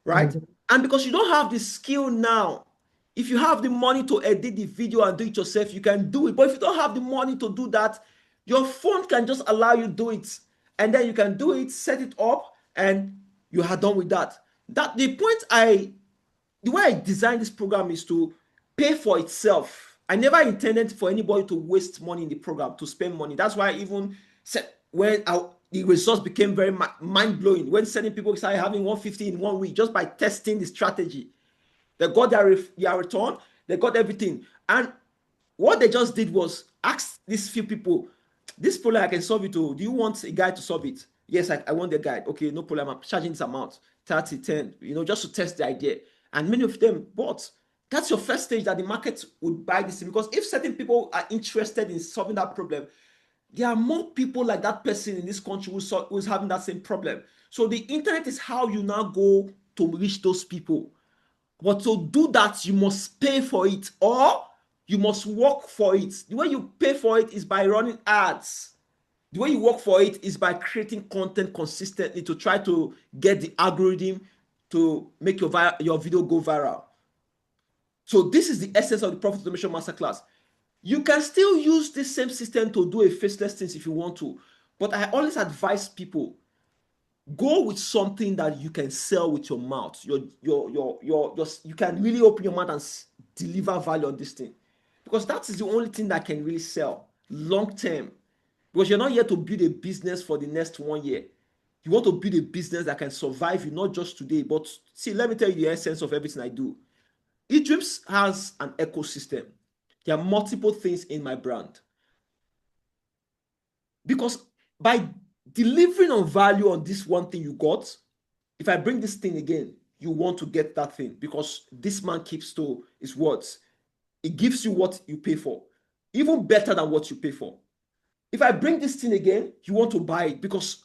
right? And because you don't have the skill now, if you have the money to edit the video and do it yourself, you can do it. But if you don't have the money to do that, your phone can just allow you to do it. And then you can do it, set it up, and you are done with that. The way I designed this program is to pay for itself. I never intended for anybody to waste money in the program, to spend money. That's why I even said when the results became very mind-blowing, when certain people started having 150 in 1 week just by testing the strategy. They got their return, they got everything. And what they just did was ask these few people, this problem I can solve it. Do you want a guy to solve it? Yes, I want the guide. Okay, no problem. I'm charging this amount, 30, 10, just to test the idea. And many of them bought. That's your first stage that the market would buy this thing. Because if certain people are interested in solving that problem, there are more people like that person in this country who's having that same problem. So the internet is how you now go to reach those people. But to do that, you must pay for it, or you must work for it. The way you pay for it is by running ads. The way you work for it is by creating content consistently to try to get the algorithm to make your video go viral. So this is the essence of the Profit Automation Masterclass. You can still use this same system to do a faceless things if you want to, but I always advise people, go with something that you can sell with your mouth. You can really open your mouth and deliver value on this thing, because that is the only thing that can really sell long term. Because you're not here to build a business for the next 1 year. You want to build a business that can survive you not just today, but see, let me tell you the essence of everything I do. eDreams has an ecosystem. There are multiple things in my brand. Because by delivering on value on this one thing you got, if I bring this thing again, you want to get that thing because this man keeps to his words. It gives you what you pay for, even better than what you pay for. If I bring this thing again, you want to buy it because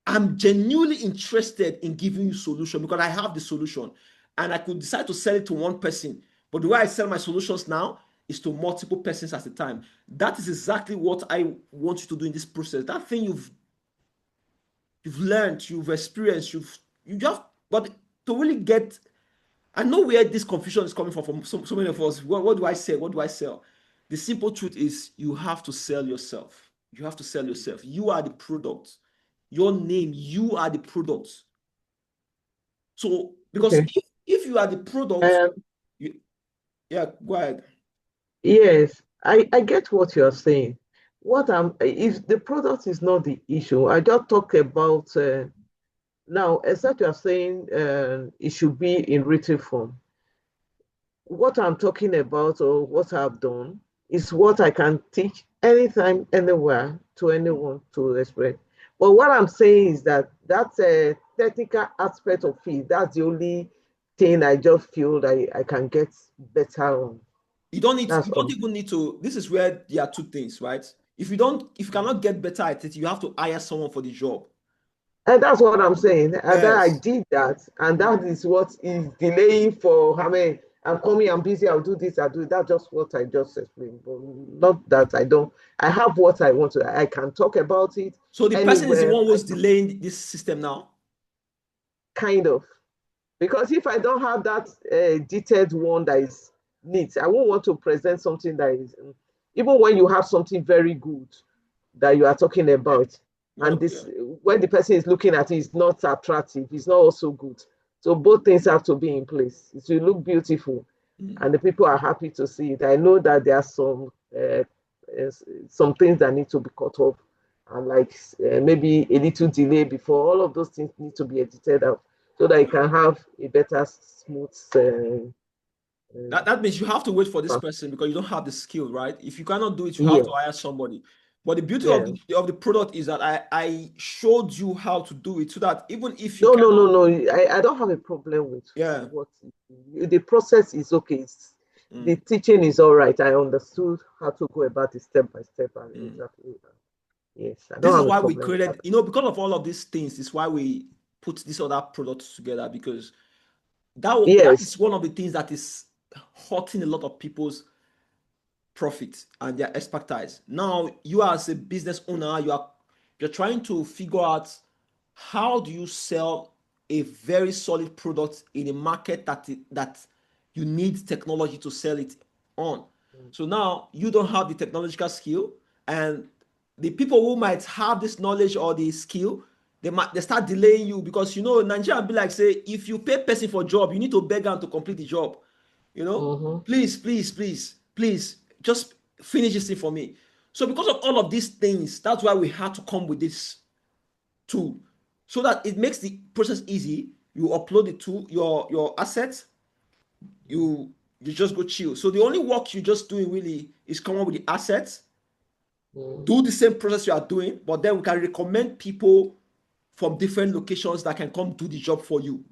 I'm genuinely interested in giving you solution because I have the solution and I could decide to sell it to one person. But the way I sell my solutions now is to multiple persons at a time. That is exactly what I want you to do in this process. That thing you've learned, you've experienced, you just, but to really get, I know where this confusion is coming from so many of us. What do I sell? What do I sell? The simple truth is you have to sell yourself. You have to sell yourself. You are the product. Your name, you are the product. So, because Okay. if you are the product, yeah, go ahead. Yes, I get what you're saying. What I'm if the product is not the issue, I just talk about now, except you're saying it should be in written form. What I'm talking about or what I've done is what I can teach anytime, anywhere to anyone to express. But what I'm saying is that that's a technical aspect of it. That's the only thing I just feel that I can get better on. You don't need, That's you don't all. even need to, this is where there are two things, right? If you cannot get better at it, you have to hire someone for the job. And that's what I'm saying. And that I Yes. did that, and that is what is delaying for. I mean, I'm coming, I'm busy, I'll do this, I'll do it. That's just what I just explained. But not that I don't. I have what I want to. I can talk about it So the person is the anywhere. one who's delaying this system now? Kind of. Because if I don't have that detailed one that is neat, I won't want to present something that is, even when you have something very good that you are talking about, and this when the person is looking at it, it's not attractive, it's not also good. So both things have to be in place. It will look beautiful, and the people are happy to see it. I know that there are some things that need to be cut off, and like maybe a little delay before all of those things need to be edited out so that you can have a better, smooth. That means you have to wait for this person because you don't have the skill, right? If you cannot do it, you have Yeah. to hire somebody. But the beauty Yeah. of the product is that I showed you how to do it so that even if you No. I don't have a problem with what the process is okay. The teaching is all right. I understood how to go about it step by step and exactly. Yes, I This don't is have a why we problem with created, that. because of all of these things, is why we put these other products together because that is Yes. one of the things that is hurting a lot of people's profit and their expertise. Now, you as a business owner, you're trying to figure out how do you sell a very solid product in a market that you need technology to sell it on. So now you don't have the technological skill, and the people who might have this knowledge or the skill, they start delaying you because Nigeria be like say if you pay person for job, you need to beg them to complete the job. Please, just finish this thing for me. So because of all of these things, that's why we had to come with this tool so that it makes the process easy. You upload the tool, your assets, you just go chill. So the only work you're just doing really is come up with the assets, do the same process you are doing, but then we can recommend people from different locations that can come do the job for you,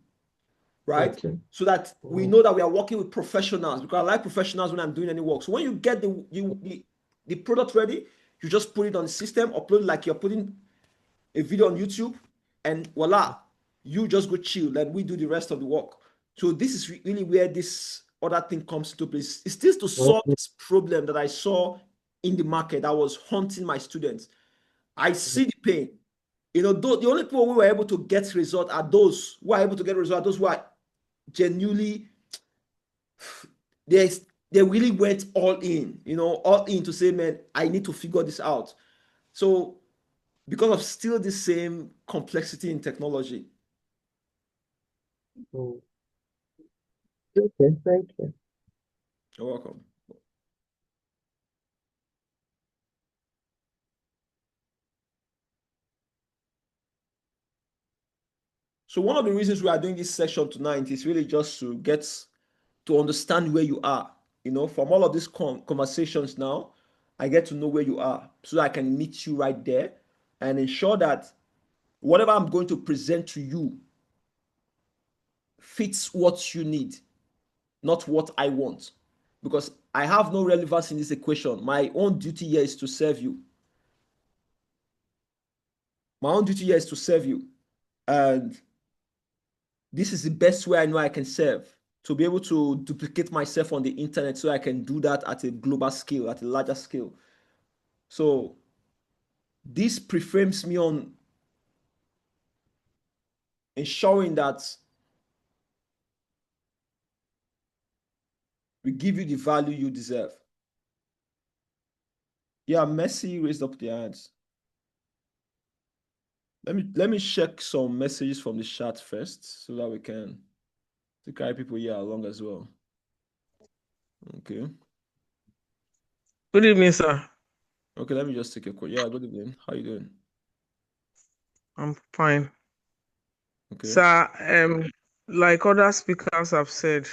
right? Okay. So that we know that we are working with professionals because I like professionals when I'm doing any work. So when you get the product ready, you just put it on the system, upload it like you're putting a video on YouTube, and voila, you just go chill and we do the rest of the work. So this is really where this other thing comes into place. It's still to solve this problem that I saw in the market that was haunting my students. I see the pain. The only people who were able to get result are those who are able to get result, those who are genuinely, they really went all in to say, man, I need to figure this out. So because of still the same complexity in technology. Okay, thank you. You're welcome. So one of the reasons we are doing this session tonight is really just to get to understand where you are. You know, from all of these conversations now, I get to know where you are so that I can meet you right there and ensure that whatever I'm going to present to you fits what you need, not what I want. Because I have no relevance in this equation. My own duty here is to serve you. My own duty here is to serve you. And this is the best way I know I can serve, to be able to duplicate myself on the internet so I can do that at a global scale, at a larger scale. So this preframes me on ensuring that we give you the value you deserve. Yeah, Messi raised up their hands. Let me check some messages from the chat first so that we can carry people here along as well. Okay. Good evening, sir. Okay, let me just take a quick. Yeah, good evening. How you doing? I'm fine. Okay. Sir, like other speakers have said,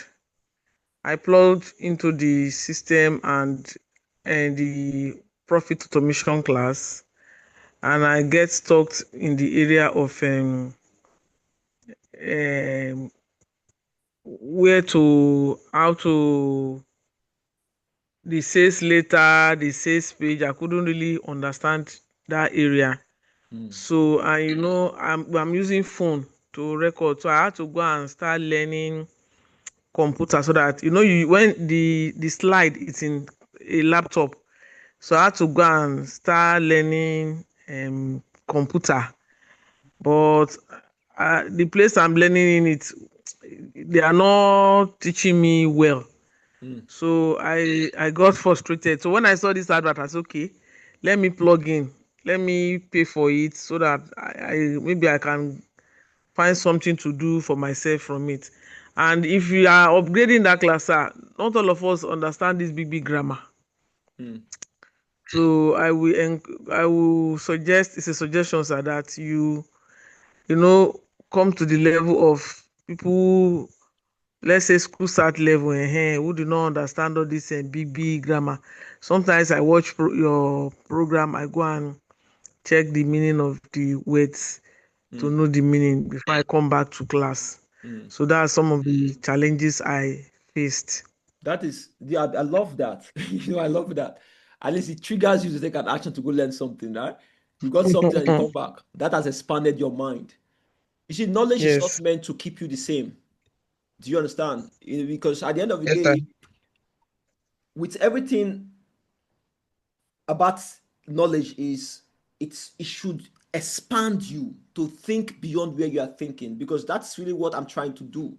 I plugged into the system and the profit automation class, and I get stuck in the area of how to the sales letter, the sales page. I couldn't really understand that area. So I'm using phone to record. So I had to go and start learning computer so that when the slide is in a laptop. So I had to go and start learning computer. But the place I'm learning in it, they are not teaching me well. So I got frustrated. So when I saw this advert, I said, okay, let me plug in, let me pay for it so that maybe I can find something to do for myself from it. And if you are upgrading that class, sir, not all of us understand this big grammar. So I will suggest, it's a suggestion, sir, that you come to the level of people, let's say school start level, who do not understand all this big grammar. Sometimes I watch your program, I go and check the meaning of the words to know the meaning before I come back to class. So that's some of the challenges I faced. That is, yeah, I love that. I love that. At least it triggers you to take an action to go learn something, right? You got something and you come back. That has expanded your mind. You see, knowledge is not meant to keep you the same. Do you understand? Because at the end of the day, with everything about knowledge it should expand you to think beyond where you are thinking, because that's really what I'm trying to do.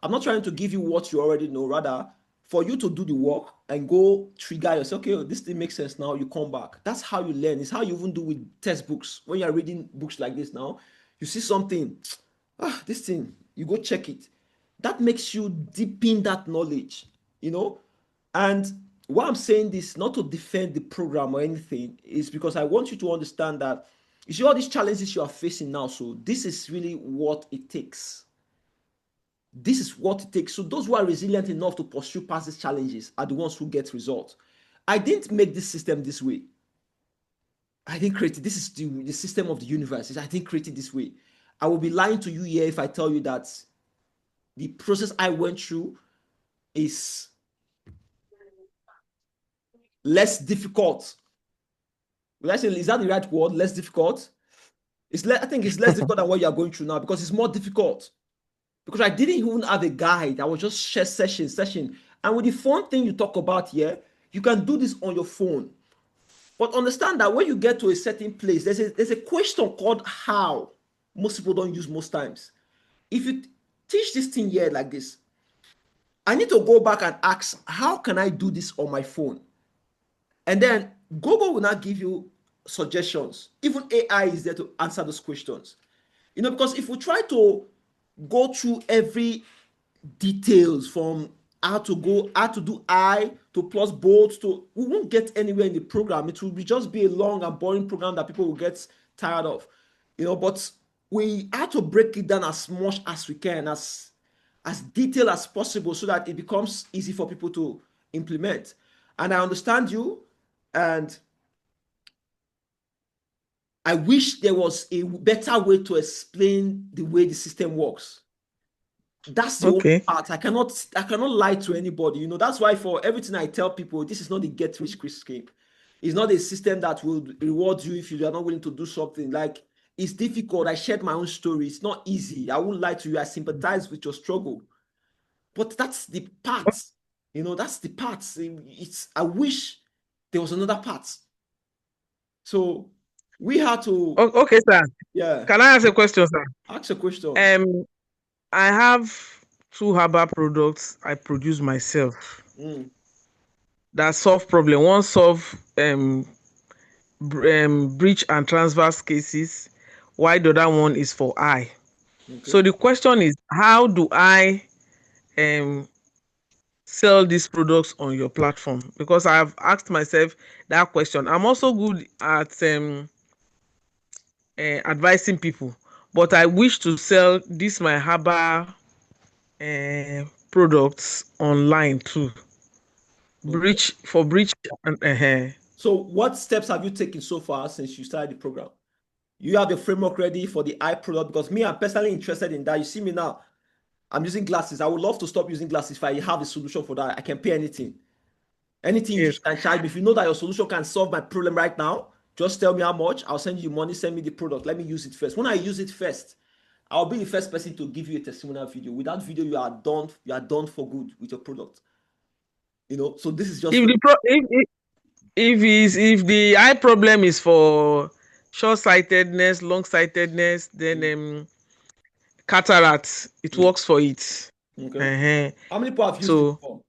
I'm not trying to give you what you already know, rather for you to do the work and go trigger yourself. Okay, this thing makes sense now, you come back. That's how you learn. It's how you even do with textbooks. When you're reading books like this now, you see something, this thing, you go check it. That makes you deepen that knowledge, And why I'm saying this, not to defend the program or anything, is because I want you to understand that you see all these challenges you are facing now. So this is really what it takes. This is what it takes. So those who are resilient enough to pursue past these challenges are the ones who get results. I didn't make this system this way. I didn't create it. This is the system of the universe. I didn't create it this way. I will be lying to you here if I tell you that the process I went through is less difficult. Will I say, is that the right word? Less difficult? I think it's less difficult than what you are going through now, because it's more difficult. Because I didn't even have a guide. I was just share session. And with the phone thing you talk about here, you can do this on your phone. But understand that when you get to a certain place, there's a question called how. Most people don't use most times. If you teach this thing here like this, I need to go back and ask, how can I do this on my phone? And then Google will not give you suggestions. Even AI is there to answer those questions. Because if we try to go through every details from how to do I to plus bold we won't get anywhere in the program. It will just be a long and boring program that people will get tired of. But we have to break it down as much as we can, as detailed as possible, so that it becomes easy for people to implement. And I understand you, and I wish there was a better way to explain the way the system works. That's the only part. I cannot lie to anybody. That's why for everything I tell people, this is not a get rich quick scheme. It's not a system that will reward you if you are not willing to do something. Like, it's difficult. I shared my own story. It's not easy. I won't lie to you. I sympathize with your struggle. But that's the part. That's the part. I wish there was another part. So we had to. Okay, sir. Yeah. Can I ask a question, sir? Ask a question. I have 2 herbal products I produce myself that solve problem. One solve breach and transverse cases, while the other one is for eye. Okay. So the question is, how do I sell these products on your platform? Because I've asked myself that question. I'm also good at advising people, but I wish to sell this my herbal products online too. Breach and So what steps have you taken so far since you started the program? You have the framework ready for the eye product? Because me, I'm personally interested in that. You see me now, I'm using glasses. I would love to stop using glasses if I have a solution for that. I can pay anything. Anything you can charge me. If you know that your solution can solve my problem right now, just tell me how much. I'll send you money, send me the product. Let me use it first. When I use it first, I'll be the first person to give you a testimonial video. With that video, you are done for good with your product. So this is just if the eye problem is for short-sightedness, long-sightedness, then cataract, it works for it. Okay. How many people have used it before?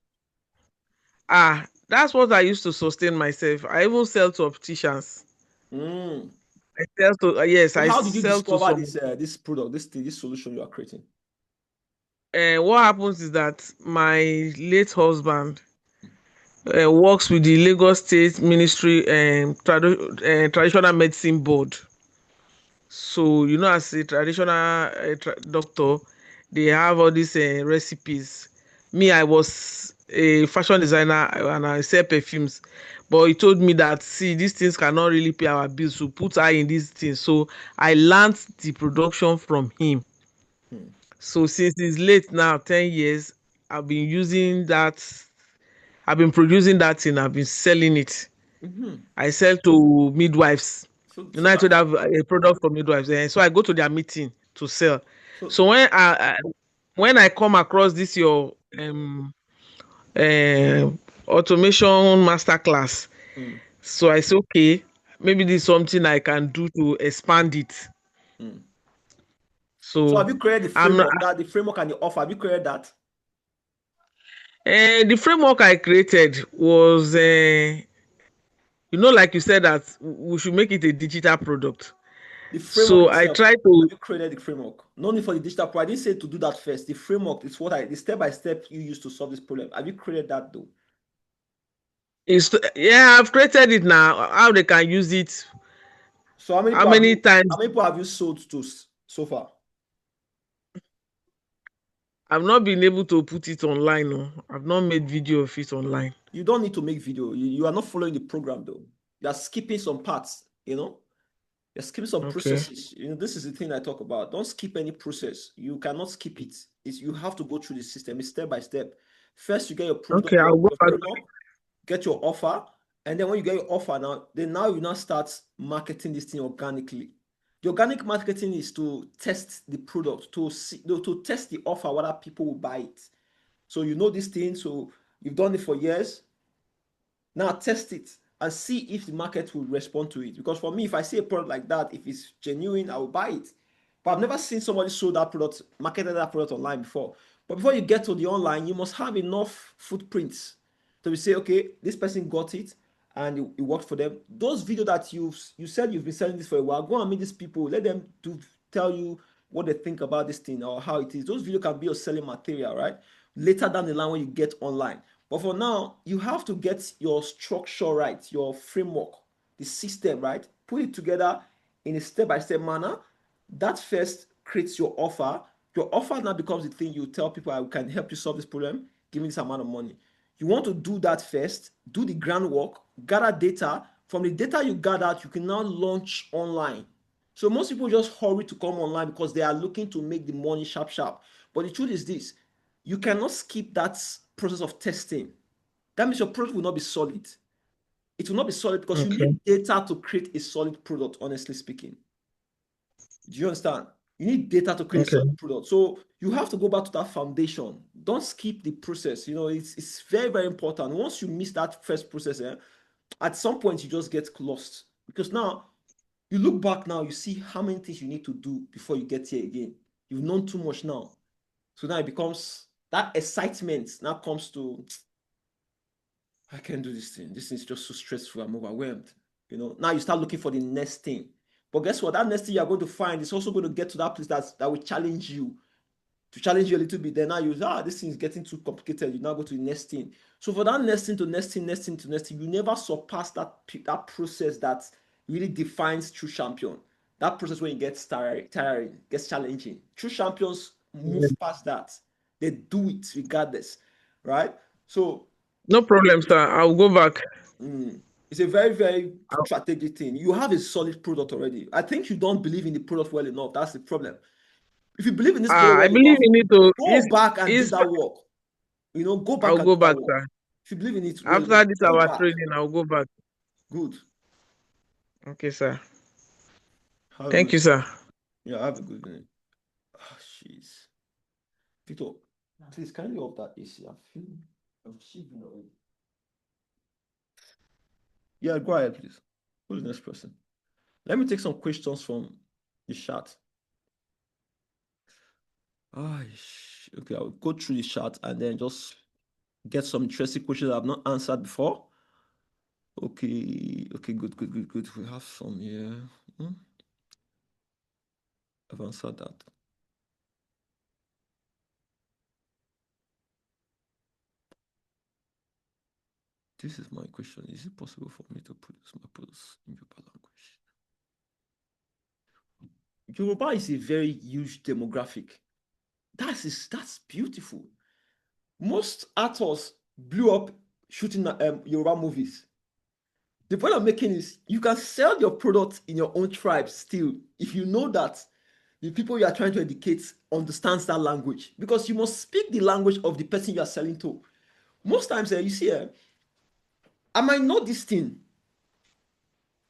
That's what I used to sustain myself. I even sell to opticians. I sell to yes. So how did you discover this product, this solution you are creating? What happens is that my late husband works with the Lagos State Ministry Traditional Medicine Board. So as a traditional doctor, they have all these recipes. Me, I was a fashion designer and I sell perfumes, but he told me that, see, these things cannot really pay our bills, so put eye in these things. So I learned the production from him. So since it's late now, 10 years, I've been using that. I've been producing that thing. I've been selling it. I sell to midwives. I told have a product for midwives, and so I go to their meeting to sell. So when I come across this your automation masterclass, so I say, okay, maybe this is something I can do to expand it. So have you created the framework? The framework and the offer, have you created that? The framework I created was, like you said, that we should make it a digital product. The framework itself, I tried to. Have you created the framework? No need for the digital product. I didn't say to do that first. The framework is the step by step you use to solve this problem. Have you created that though? I've created it now. How they can use it. So how many people have you sold to so far? I've not been able to put it online. No, I've not made video of it online. You don't need to make video. You are not following the program though. You are skipping some parts. You're skipping some processes. This is the thing I talk about. Don't skip any process. You cannot skip it. You have to go through the system. It's step by step. First, you get your product. Okay, I'll go back. Get your offer, and then when you get your offer now you now start marketing this thing organically. The organic marketing is to test the product, to test the offer, whether people will buy it. So this thing, so you've done it for years. Now test it and see if the market will respond to it. Because for me, if I see a product like that, if it's genuine, I will buy it. But I've never seen somebody sold that product, marketed that product online before. But before you get to the online, you must have enough footprints. So we say, okay, this person got it and it worked for them. Those videos that you said you've been selling this for a while, go and meet these people. Let them tell you what they think about this thing or how it is. Those videos can be your selling material, right? Later down the line when you get online. But for now, you have to get your structure right, your framework, the system right, put it together in a step-by-step manner, That first creates your offer. Your offer now becomes the thing you tell people, I can help you solve this problem, give me this amount of money. You want to do that first, do the groundwork, gather data. From the data you gathered, you can now launch online. So most people just hurry to come online because they are looking to make the money sharp, sharp. But the truth is this, you cannot skip that process of testing. That means your product will not be solid. It will not be solid because you need data to create a solid product, honestly speaking. Do you understand? You need data to create a solid product. So you have to go back to that foundation. Don't skip the process. It's very, very important. Once you miss that first process, at some point you just get lost. Because now you look back now, you see how many things you need to do before you get here again. You've known too much now. So now it becomes that excitement now comes to, I can't do this thing. This thing is just so stressful. I'm overwhelmed. Now you start looking for the next thing. But guess what? That next thing you're going to find is also going to get to that place that will challenge you, to challenge you a little bit. Then now this thing is getting too complicated. You now go to the next thing. So for that next thing to next thing, next thing to next thing, you never surpass that process that really defines true champion. That process when it gets tiring, gets challenging. True champions move past that. They do it regardless, right? So no problem, sir. I'll go back. It's a very, very strategic thing. You have a solid product already. I think you don't believe in the product well enough. That's the problem. If you believe in this product well I believe enough, in it. go back and do that work. Go back I'll and go do that back, work. sir. If you believe in it well After enough, this go our back. training, I'll go back. Good. Okay, sir. Thank you, sir. Yeah, have a good day. Oh, jeez. Victor, please kindly off that AC. I'm shivering already. Yeah, go ahead, please. Who's the next person? Let me take some questions from the chat. Okay, I'll go through the chat and then just get some interesting questions I've not answered before. Okay, good. We have some here. I've answered that. This is my question. Is it possible for me to produce my products in Yoruba language? Yoruba is a very huge demographic. That's beautiful. Most actors blew up shooting Yoruba movies. The point I'm making is you can sell your product in your own tribe still if you know that the people you are trying to educate understands that language, because you must speak the language of the person you are selling to. Most times, you see, I might know this thing.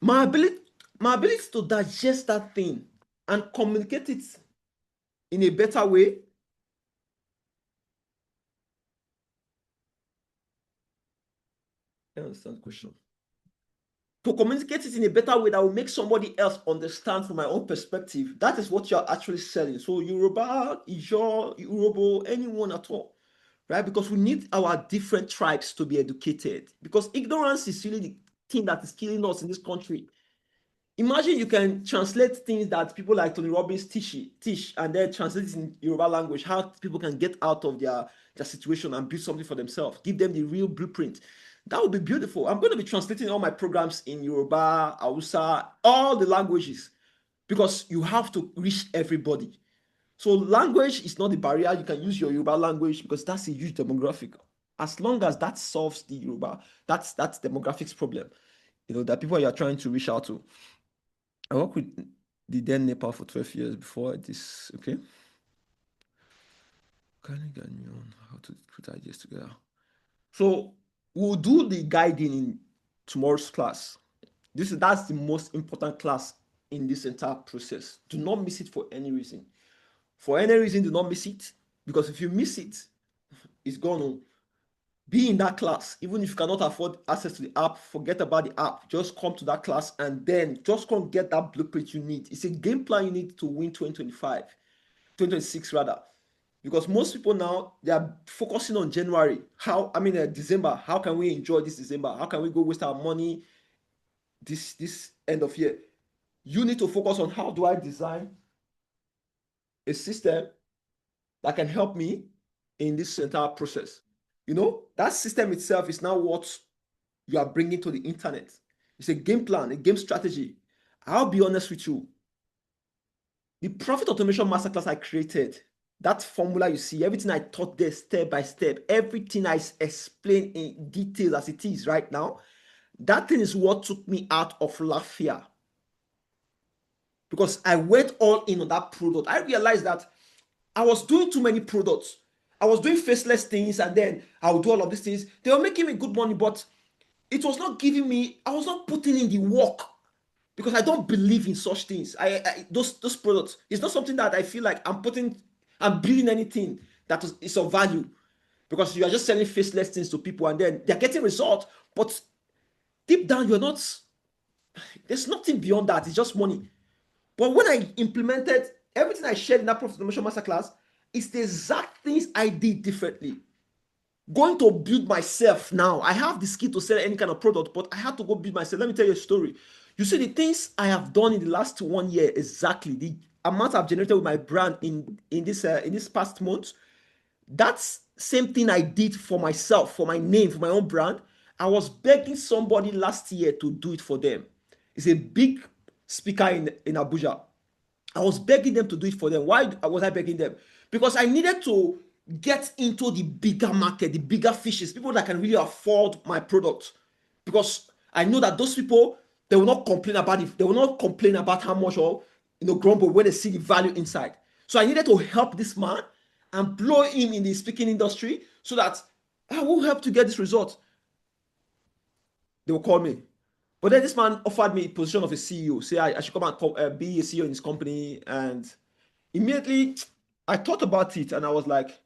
My ability to digest that thing and communicate it in a better way. I understand the question. To communicate it in a better way that will make somebody else understand from my own perspective. That is what you're actually selling. So Yoruba, Ijaw, Yoruba, anyone at all, right? Because we need our different tribes to be educated. Because ignorance is really the thing that is killing us in this country. Imagine you can translate things that people like Tony Robbins teach and then translate it in Yoruba language, how people can get out of their situation and build something for themselves, give them the real blueprint. That would be beautiful. I'm going to be translating all my programs in Yoruba, Hausa, all the languages, because you have to reach everybody. So language is not the barrier. You can use your Yoruba language because that's a huge demographic. As long as that solves the Yoruba, that's demographics problem, that people you're trying to reach out to. I worked with the then Nepal for 12 years before this, okay? Can you get me on how to put ideas together? So we'll do the guiding in tomorrow's class. That's the most important class in this entire process. Do not miss it for any reason. For any reason, do not miss it, because if you miss it, it's going to be in that class. Even if you cannot afford access to the app, forget about the app. Just come to that class and then just come get that blueprint you need. It's a game plan you need to win 2026 rather. Because most people now, they are focusing on January. December. How can we enjoy this December? How can we go waste our money this end of year? You need to focus on, how do I design a system that can help me in this entire process? That system itself is now what you are bringing to the internet. It's a game plan, a game strategy. I'll be honest with you. The profit automation masterclass I created, that formula you see, everything I taught there step by step, everything I explain in detail as it is right now, that thing is what took me out of Lafia. Because I went all in on that product. I realized that I was doing too many products. I was doing faceless things, and then I would do all of these things. They were making me good money, but it was not giving me, I was not putting in the work because I don't believe in such things. Those products, it's not something that I feel like I'm building anything that is of value, because you are just selling faceless things to people and then they're getting results, but deep down you're not, there's nothing beyond that. It's just money. But when I implemented everything I shared in that Profit Automation Masterclass, it's the exact things I did differently. Going to build myself now. I have the skill to sell any kind of product, but I had to go build myself. Let me tell you a story. You see, the things I have done in the last 1 year, exactly the amount I've generated with my brand in this past month, that's same thing I did for myself, for my name, for my own brand. I was begging somebody last year to do it for them. It's a big speaker in Abuja. I was begging them to do it for them. Why was I begging them? Because I needed to get into the bigger market, the bigger fishes, people that can really afford my product. Because I know that those people, they will not complain about it. They will not complain about how much, or grumble when they see the value inside. So I needed to help this man and blow him in the speaking industry so that I will help to get this result. They will call me. But then this man offered me a position of a CEO. Say I should come and be a CEO in his company. And immediately I thought about it and I was like,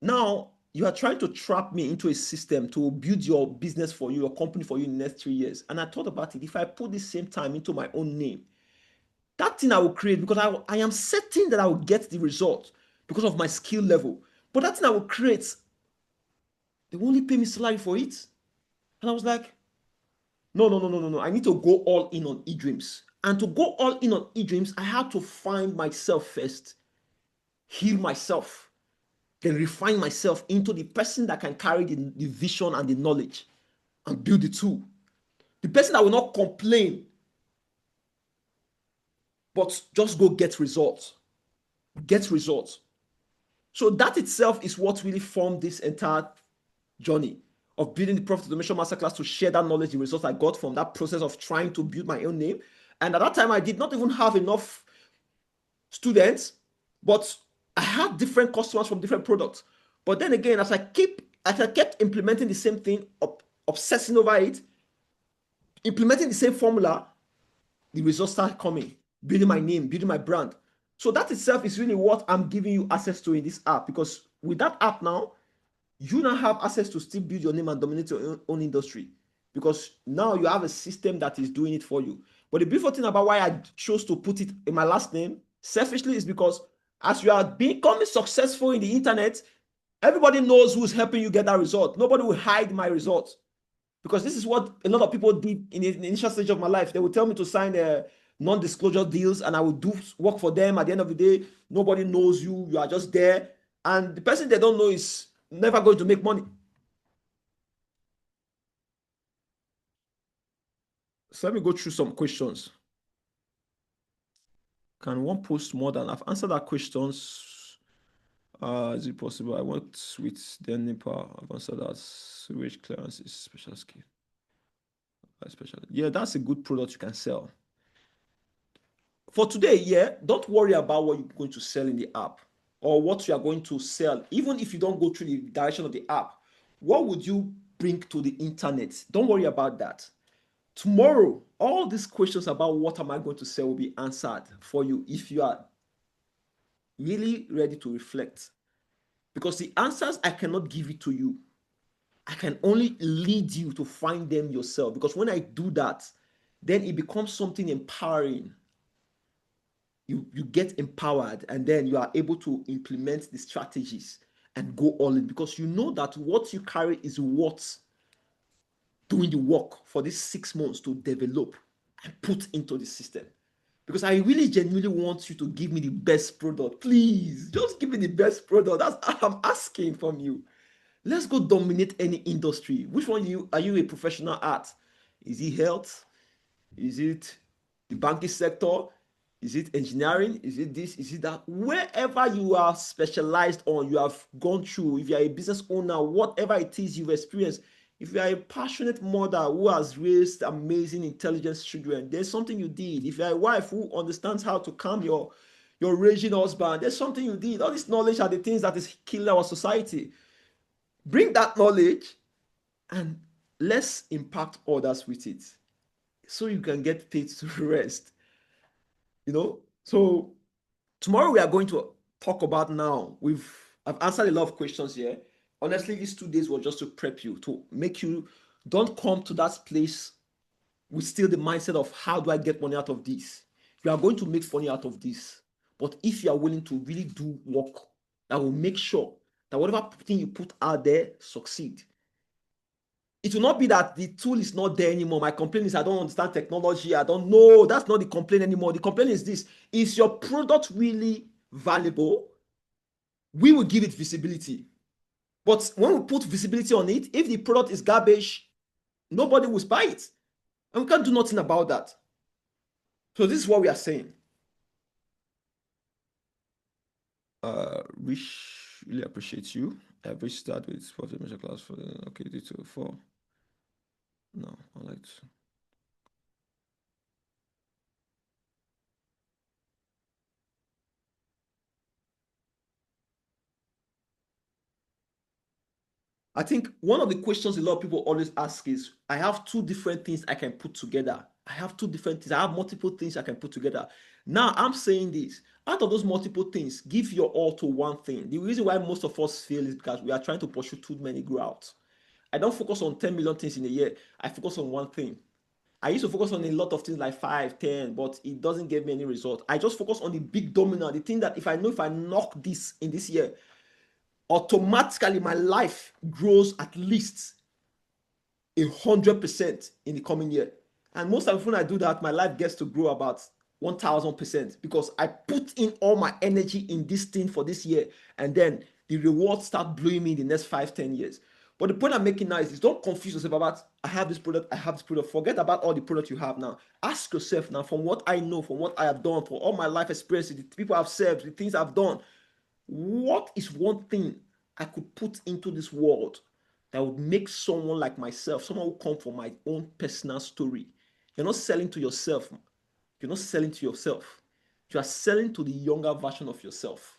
now you are trying to trap me into a system to build your business for you, your company for you in the next 3 years. And I thought about it. If I put the same time into my own name, that thing I will create, because I am certain that I will get the result because of my skill level. But that thing I will create, they will only pay me salary for it. And I was like, no. I need to go all in on eDreams. And to go all in on eDreams, I had to find myself first, heal myself, then refine myself into the person that can carry the vision and the knowledge and build the tool. The person that will not complain, but just go get results. Get results. So that itself is what really formed this entire journey of building the Profit Automation Masterclass, to share that knowledge, the results I got from that process of trying to build my own name. And at that time, I did not even have enough students, but I had different customers from different products. But then again, as I kept implementing the same thing, obsessing over it, implementing the same formula, the results started coming, building my name, building my brand. So that itself is really what I'm giving you access to in this app, because with that app now, you now have access to still build your name and dominate your own industry, because now you have a system that is doing it for you. But the beautiful thing about why I chose to put it in my last name, selfishly, is because as you are becoming successful in the internet, everybody knows who's helping you get that result. Nobody will hide my results, because this is what a lot of people did in the initial stage of my life. They would tell me to sign non-disclosure deals, and I would do work for them. At the end of the day, nobody knows you. You are just there. And the person they don't know is never going to make money. So let me go through some questions. Can one post more than? I've answered that questions. Is it possible? I worked with Denipa. I've answered that. Sewage clearance is special skill. Yeah, that's a good product you can sell. For today, yeah, don't worry about what you're going to sell in the app or what you are going to sell. Even if you don't go through the direction of the app, what would you bring to the internet? Don't worry about that. Tomorrow, all these questions about what am I going to sell will be answered for you if you are really ready to reflect. Because the answers, I cannot give it to you. I can only lead you to find them yourself. Because when I do that, then it becomes something empowering. You get empowered, and then you are able to implement the strategies and go all in, because you know that what you carry is what's doing the work for these 6 months to develop and put into the system. Because I really genuinely want you to give me the best product. Please, just give me the best product. That's what I'm asking from you. Let's go dominate any industry. Which one are you a professional at? Is it health? Is it the banking sector? Is it engineering? Is it this? Is it that? Wherever you are specialized on, you have gone through, if you are a business owner, whatever it is you've experienced, if you are a passionate mother who has raised amazing, intelligent children, there's something you did. If you are a wife who understands how to calm your raging husband, there's something you did. All this knowledge are the things that is killing our society. Bring that knowledge and let's impact others with it so you can get paid to rest. So tomorrow we are going to talk about now. I've answered a lot of questions here. Honestly, these 2 days were just to prep you, to make you don't come to that place with still the mindset of how do I get money out of this. You are going to make money out of this. But if you are willing to really do work that will make sure that whatever thing you put out there succeed. It will not be that the tool is not there anymore. My complaint is I don't understand technology. I don't know. That's not the complaint anymore. The complaint is this. Is your product really valuable? We will give it visibility. But when we put visibility on it, if the product is garbage, nobody will buy it. And we can't do nothing about that. So this is what we are saying. Rich, really appreciate you. I've reached that with profit measure class for the okay, detail 4. No, I like to. I think one of the questions a lot of people always ask is, I have 2 different things I can put together. I have 2 different things. I have multiple things I can put together. Now I'm saying this, out of those multiple things, give your all to one thing. The reason why most of us fail is because we are trying to pursue too many routes. I don't focus on 10 million things in a year. I focus on one thing. I used to focus on a lot of things like 5, 10, but it doesn't give me any result. I just focus on the big domino, the thing that if I knock this in this year, automatically my life grows at least 100% in the coming year. And most of the when I do that, my life gets to grow about 1000% because I put in all my energy in this thing for this year, and then the rewards start blowing me in the next 5, 10 years. But the point I'm making now is don't confuse yourself about I have this product, I have this product. Forget about all the products you have now. Ask yourself now, from what I know, from what I have done, for all my life experiences, the people I've served, the things I've done, what is one thing I could put into this world that would make someone like myself, someone who come from my own personal story? You're not selling to yourself. You're not selling to yourself. You are selling to the younger version of yourself.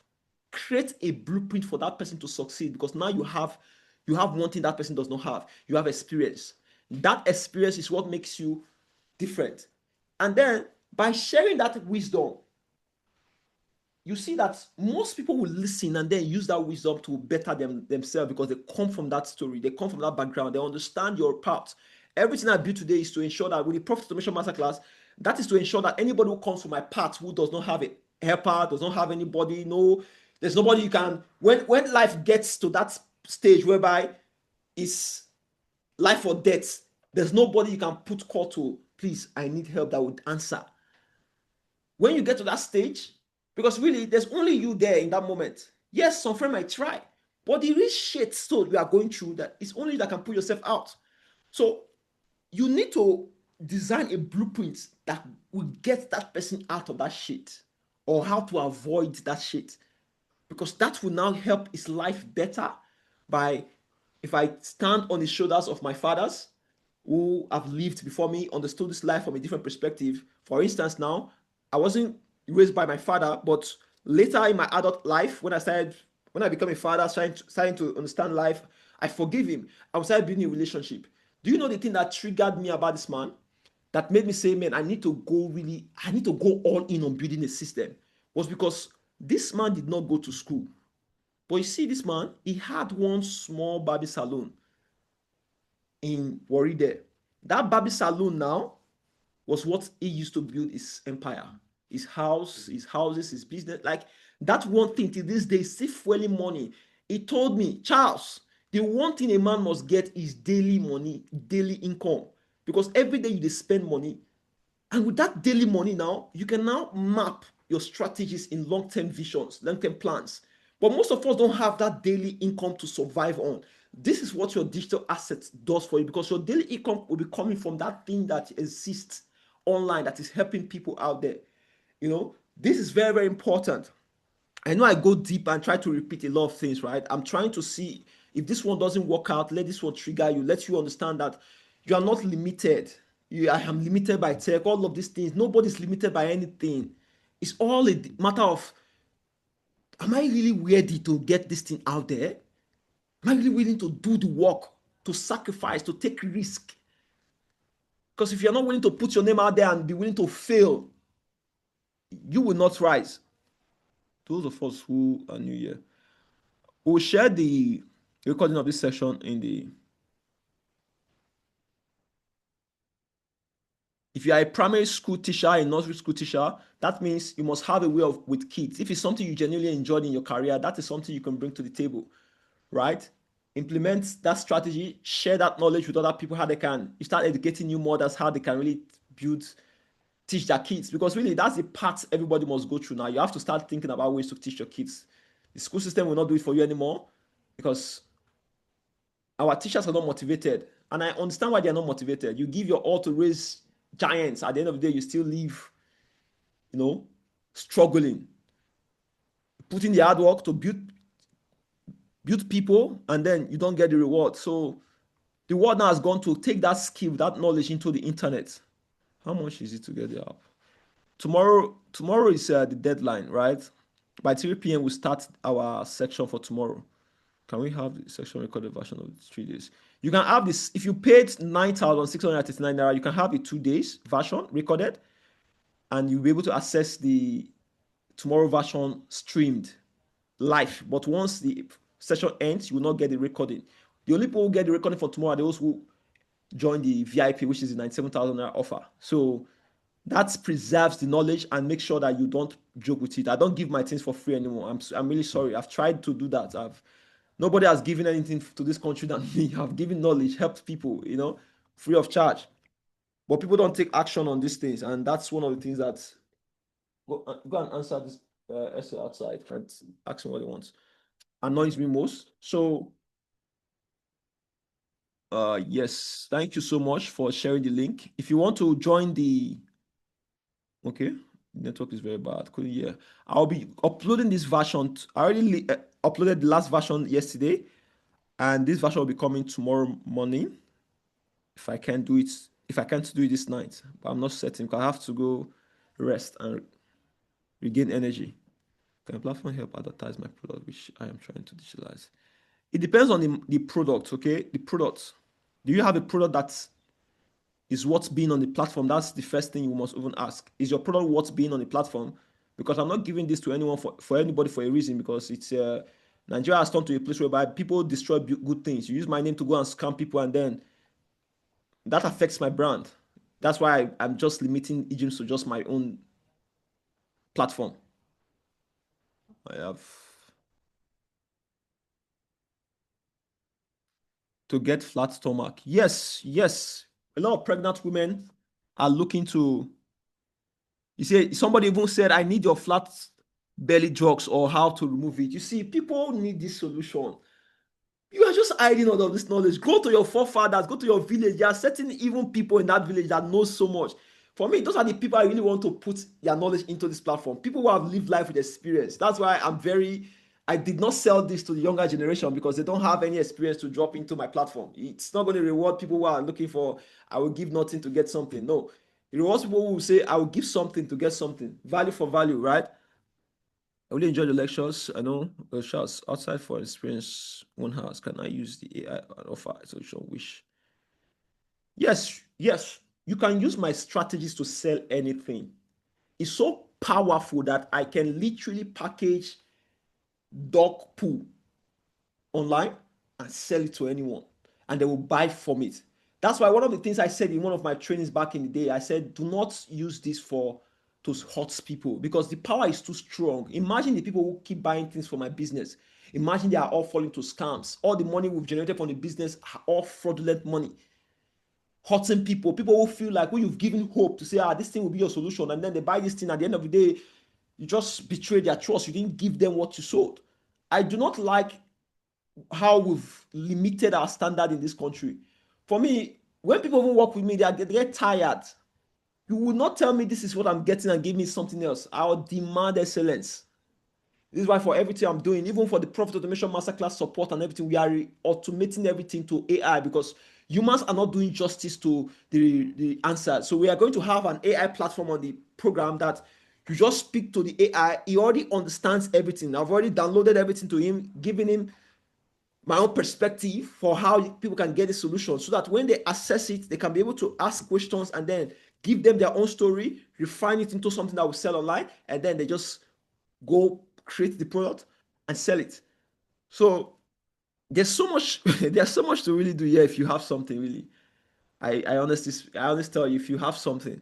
Create a blueprint for that person to succeed, because now you have one thing that person does not have. You have experience. That experience is what makes you different. And then by sharing that wisdom, you see that most people will listen and then use that wisdom to better themselves because they come from that story. They come from that background. They understand your part. Everything I build today is to ensure that with the Profit Automation Masterclass, that is to ensure that anybody who comes from my path who does not have a helper, does not have anybody, there's nobody you can, when life gets to that stage whereby it's life or death, there's nobody you can put call to, please, I need help, that would answer. When you get to that stage, because really, there's only you there in that moment. Yes, some friend might try, but the real shit still we are going through, that it's only you that can put yourself out. So you need to design a blueprint that will get that person out of that shit, or how to avoid that shit, because that will now help his life better. By if I stand on the shoulders of my fathers who have lived before me, understood this life from a different perspective. For instance, now I wasn't raised by my father, but later in my adult life, when I became a father, starting to understand life, I forgive him. I started building a relationship. Do you know the thing that triggered me about this man, that made me say, man, I need to go all in on building a system, was because this man did not go to school. But you see, this man, he had one small barber salon in Warri there. That barber salon now was what he used to build his empire, his houses, his business. Like that one thing till this day, still fueling money. He told me, Charles, the one thing a man must get is daily money, daily income. Because every day you spend money. And with that daily money now, you can now map your strategies in long-term visions, long-term plans. But most of us don't have that daily income to survive on. This is what your digital asset does for you, because your daily income will be coming from that thing that exists online that is helping people out there. This is very, very important. I know I go deep and try to repeat a lot of things, right? I'm trying to see if this one doesn't work out, let this one trigger you, let you understand that you are not limited. I am limited by tech, all of these things. Nobody's limited by anything. It's all a matter of, am I really ready to get this thing out there? Am I really willing to do the work, to sacrifice, to take risk? Because if you're not willing to put your name out there and be willing to fail, you will not rise. Those of us who are new here, we'll share the recording of this session in the. If you are a primary school teacher, a nursery school teacher, that means you must have a way of with kids. If it's something you genuinely enjoyed in your career, that is something you can bring to the table, right? Implement that strategy, share that knowledge with other people, how they can. You start educating new mothers, how they can really teach their kids, because really that's the part everybody must go through now. You have to start thinking about ways to teach your kids. The school system will not do it for you anymore because our teachers are not motivated, and I understand why they are not motivated. You give your all to raise giants. At the end of the day, you still live, struggling, putting the hard work to build people, and then you don't get the reward. So the world now has gone to take that skill, that knowledge into the internet. How much is it to get the app? Tomorrow is the deadline, right? By 3 p.m. we start our section for tomorrow. Can we have the section recorded version of 3 days? You can have this if you paid 9,639 naira. You can have the 2 days version recorded, and you'll be able to access the tomorrow version streamed live. But once the session ends, you will not get the recording. The only people who get the recording for tomorrow are those who join the VIP, which is the 97,000 naira offer. So that preserves the knowledge and make sure that you don't joke with it. I don't give my things for free anymore. I'm really sorry. I've tried to do that. Nobody has given anything to this country than me. I've given knowledge, helped people, free of charge. But people don't take action on these things, and that's one of the things that go and answer this essay outside and ask him what he wants. Annoys me most. So yes, thank you so much for sharing the link. If you want to join the network is very bad. Couldn't hear. I'll be uploading this version. I already uploaded the last version yesterday, and this version will be coming tomorrow morning. If I can't do it this night, but I'm not certain because I have to go rest and regain energy. Can a platform help advertise my product, which I am trying to digitalize? It depends on the product, okay? The product. Do you have a product that is what's being on the platform? That's the first thing you must even ask. Is your product what's being on the platform? Because I'm not giving this to anyone for anybody for a reason, because it's Nigeria has turned to a place whereby people destroy good things. You use my name to go and scam people, and then that affects my brand. That's why I'm just limiting Egypt to just my own platform. I have to get flat stomach. Yes. A lot of pregnant women are looking to. You see, somebody even said, I need your flat belly drugs or how to remove it. You see, people need this solution. You are just hiding all of this knowledge. Go to your forefathers, go to your village. There are certain even people in that village that know so much. For me, those are the people I really want to put their knowledge into this platform. People who have lived life with experience. That's why I did not sell this to the younger generation, because they don't have any experience to drop into my platform. It's not going to reward people who are looking for, I will give nothing to get something. No. It rewards people who will say, I will give something to get something. Value for value, right? I really enjoy the lectures. I know Charles, outside for experience one has, can I use the AI and offer a solution? Which yes, you can use my strategies to sell anything. It's so powerful that I can literally package dog poo online and sell it to anyone, and they will buy from it. That's why one of the things I said in one of my trainings back in the day, I said, do not use this to hurt people, because the power is too strong. Imagine the people who keep buying things for my business. Imagine they are all falling to scams. All the money we've generated from the business are all fraudulent money. Hurting people who feel like, when you've given hope to say, this thing will be your solution, and then they buy this thing. At the end of the day, you just betrayed their trust. You didn't give them what you sold. I do not like how we've limited our standard in this country. For me, when people even work with me, they get tired. You will not tell me this is what I'm getting and give me something else. I'll demand excellence. This is why for everything I'm doing, even for the Profit Automation Masterclass support and everything, we are automating everything to AI because humans are not doing justice to the answer. So we are going to have an AI platform on the program that you just speak to the AI. He already understands everything. I've already downloaded everything to him, giving him my own perspective for how people can get a solution so that when they assess it, they can be able to ask questions and then give them their own story, refine it into something that will sell online, and then they just go create the product and sell it. So there's so much there's so much to really do here if you have something really. I honestly tell you, if you have something,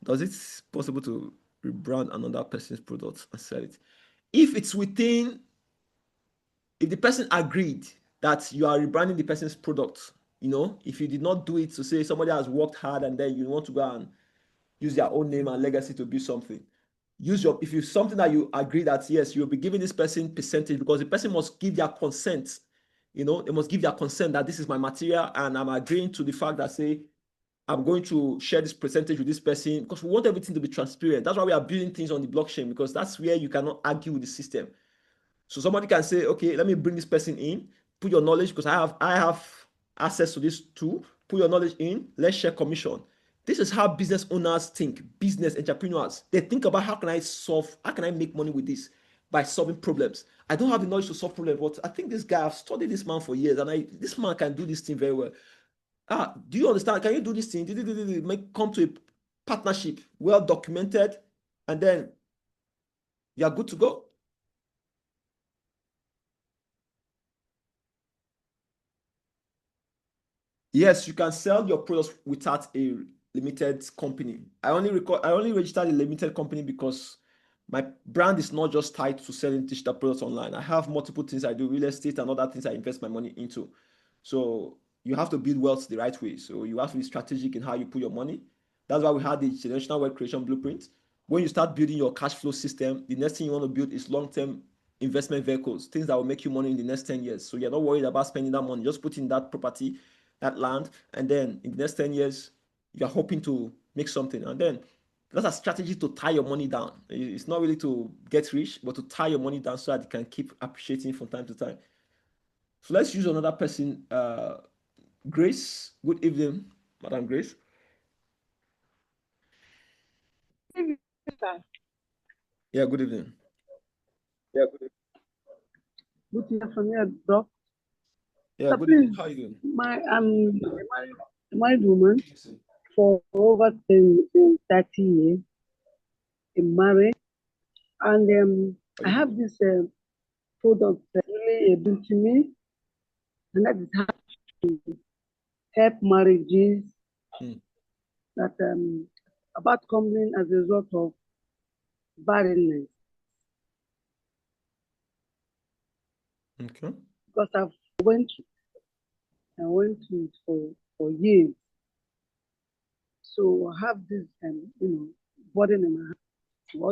does it possible to rebrand another person's product and sell it? If it's within, if the person agreed that you are rebranding the person's product, if you did not do it to say somebody has worked hard and then you want to go and use their own name and legacy to build something, if it's something that you agree that yes, you'll be giving this person percentage because the person must give their consent. They must give their consent that this is my material and I'm agreeing to the fact that say I'm going to share this percentage with this person because we want everything to be transparent. That's why we are building things on the blockchain because that's where you cannot argue with the system. So somebody can say, okay, let me bring this person in, put your knowledge because I have access to this tool, put your knowledge in, let's share commission. This is how business owners think, business entrepreneurs. They think about how can I make money with this by solving problems. I don't have the knowledge to solve problems, but I think this guy, I've studied this man for years, and this man can do this thing very well. Do you understand? Can you do this thing? Come to a partnership, well documented, and then you're good to go. Yes, you can sell your products without a limited company. I only registered a limited company because my brand is not just tied to selling digital products online. I have multiple things I do, real estate and other things I invest my money into. So you have to build wealth the right way. So you have to be strategic in how you put your money. That's why we had the generational wealth creation blueprint. When you start building your cash flow system, the next thing you want to build is long-term investment vehicles, things that will make you money in the next 10 years. So you're not worried about spending that money, just put in that property, that land, and then in the next 10 years, you're hoping to make something. And then that's a strategy to tie your money down. It's not really to get rich, but to tie your money down so that it can keep appreciating from time to time. So let's use another person. Grace, good evening, Madam Grace. Yeah, good evening. Good to hear from you, Doc. Yeah, So good please, evening. How are you doing? I'm a married woman for over 30 years, in marriage, and I have this product that really appeal to me, and that is how to help marriages that about coming as a result of barrenness. Okay. Because I went through it for years. So I have this burden in my heart,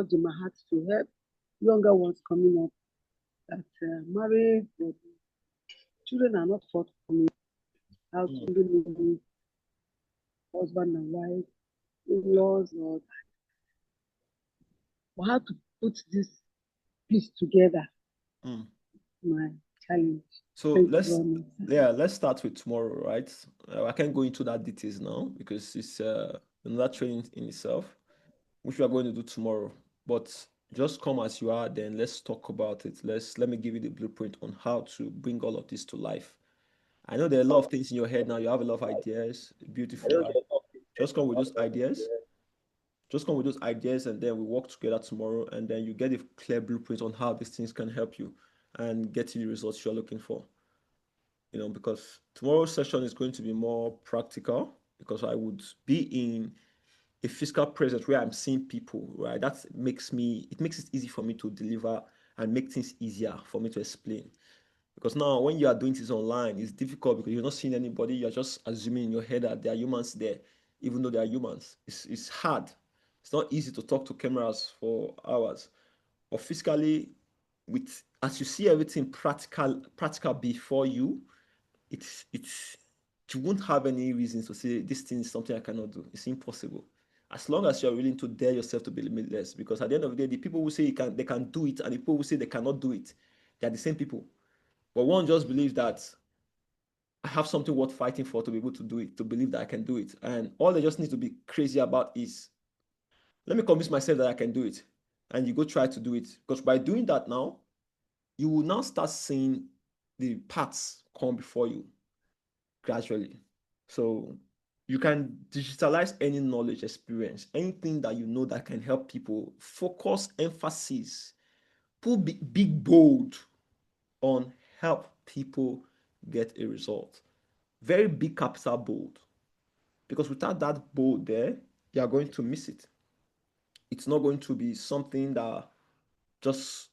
urge in my heart to help younger ones coming up that married, but children are not forthcoming. How to live, husband and wife, in-laws, or how to put this piece together. My challenge. So let's start with tomorrow, right? I can't go into that details now because it's another training in itself, which we are going to do tomorrow. But just come as you are, then let's talk about it. Let me give you the blueprint on how to bring all of this to life. I know there are a lot of things in your head now. You have a lot of ideas, beautiful. Just come with those ideas. Just come with those ideas, and then we work together tomorrow, and then you get a clear blueprint on how these things can help you and get you the results you're looking for. Because tomorrow's session is going to be more practical because I would be in a physical presence where I'm seeing people, right? It makes it easy for me to deliver and make things easier for me to explain. Because now when you are doing this online, it's difficult because you're not seeing anybody, you're just assuming in your head that there are humans there, even though they are humans. It's hard. It's not easy to talk to cameras for hours. Or physically, as you see everything practical before you, you won't have any reasons to say this thing is something I cannot do. It's impossible. as long as you're willing to dare yourself to be limitless. Because at the end of the day, the people who say they can do it, and the people who say they cannot do it, they're the same people. But one just believes that I have something worth fighting for to be able to do it, to believe that I can do it. And all they just need to be crazy about is, let me convince myself that I can do it. And you go try to do it. Because by doing that now, you will now start seeing the paths come before you gradually. So you can digitalize any knowledge, experience, anything that you know that can help people. Focus, emphasis, put big bold on help people get a result. Very big capital bold. Because without that bold there, you are going to miss it. It's not going to be something that just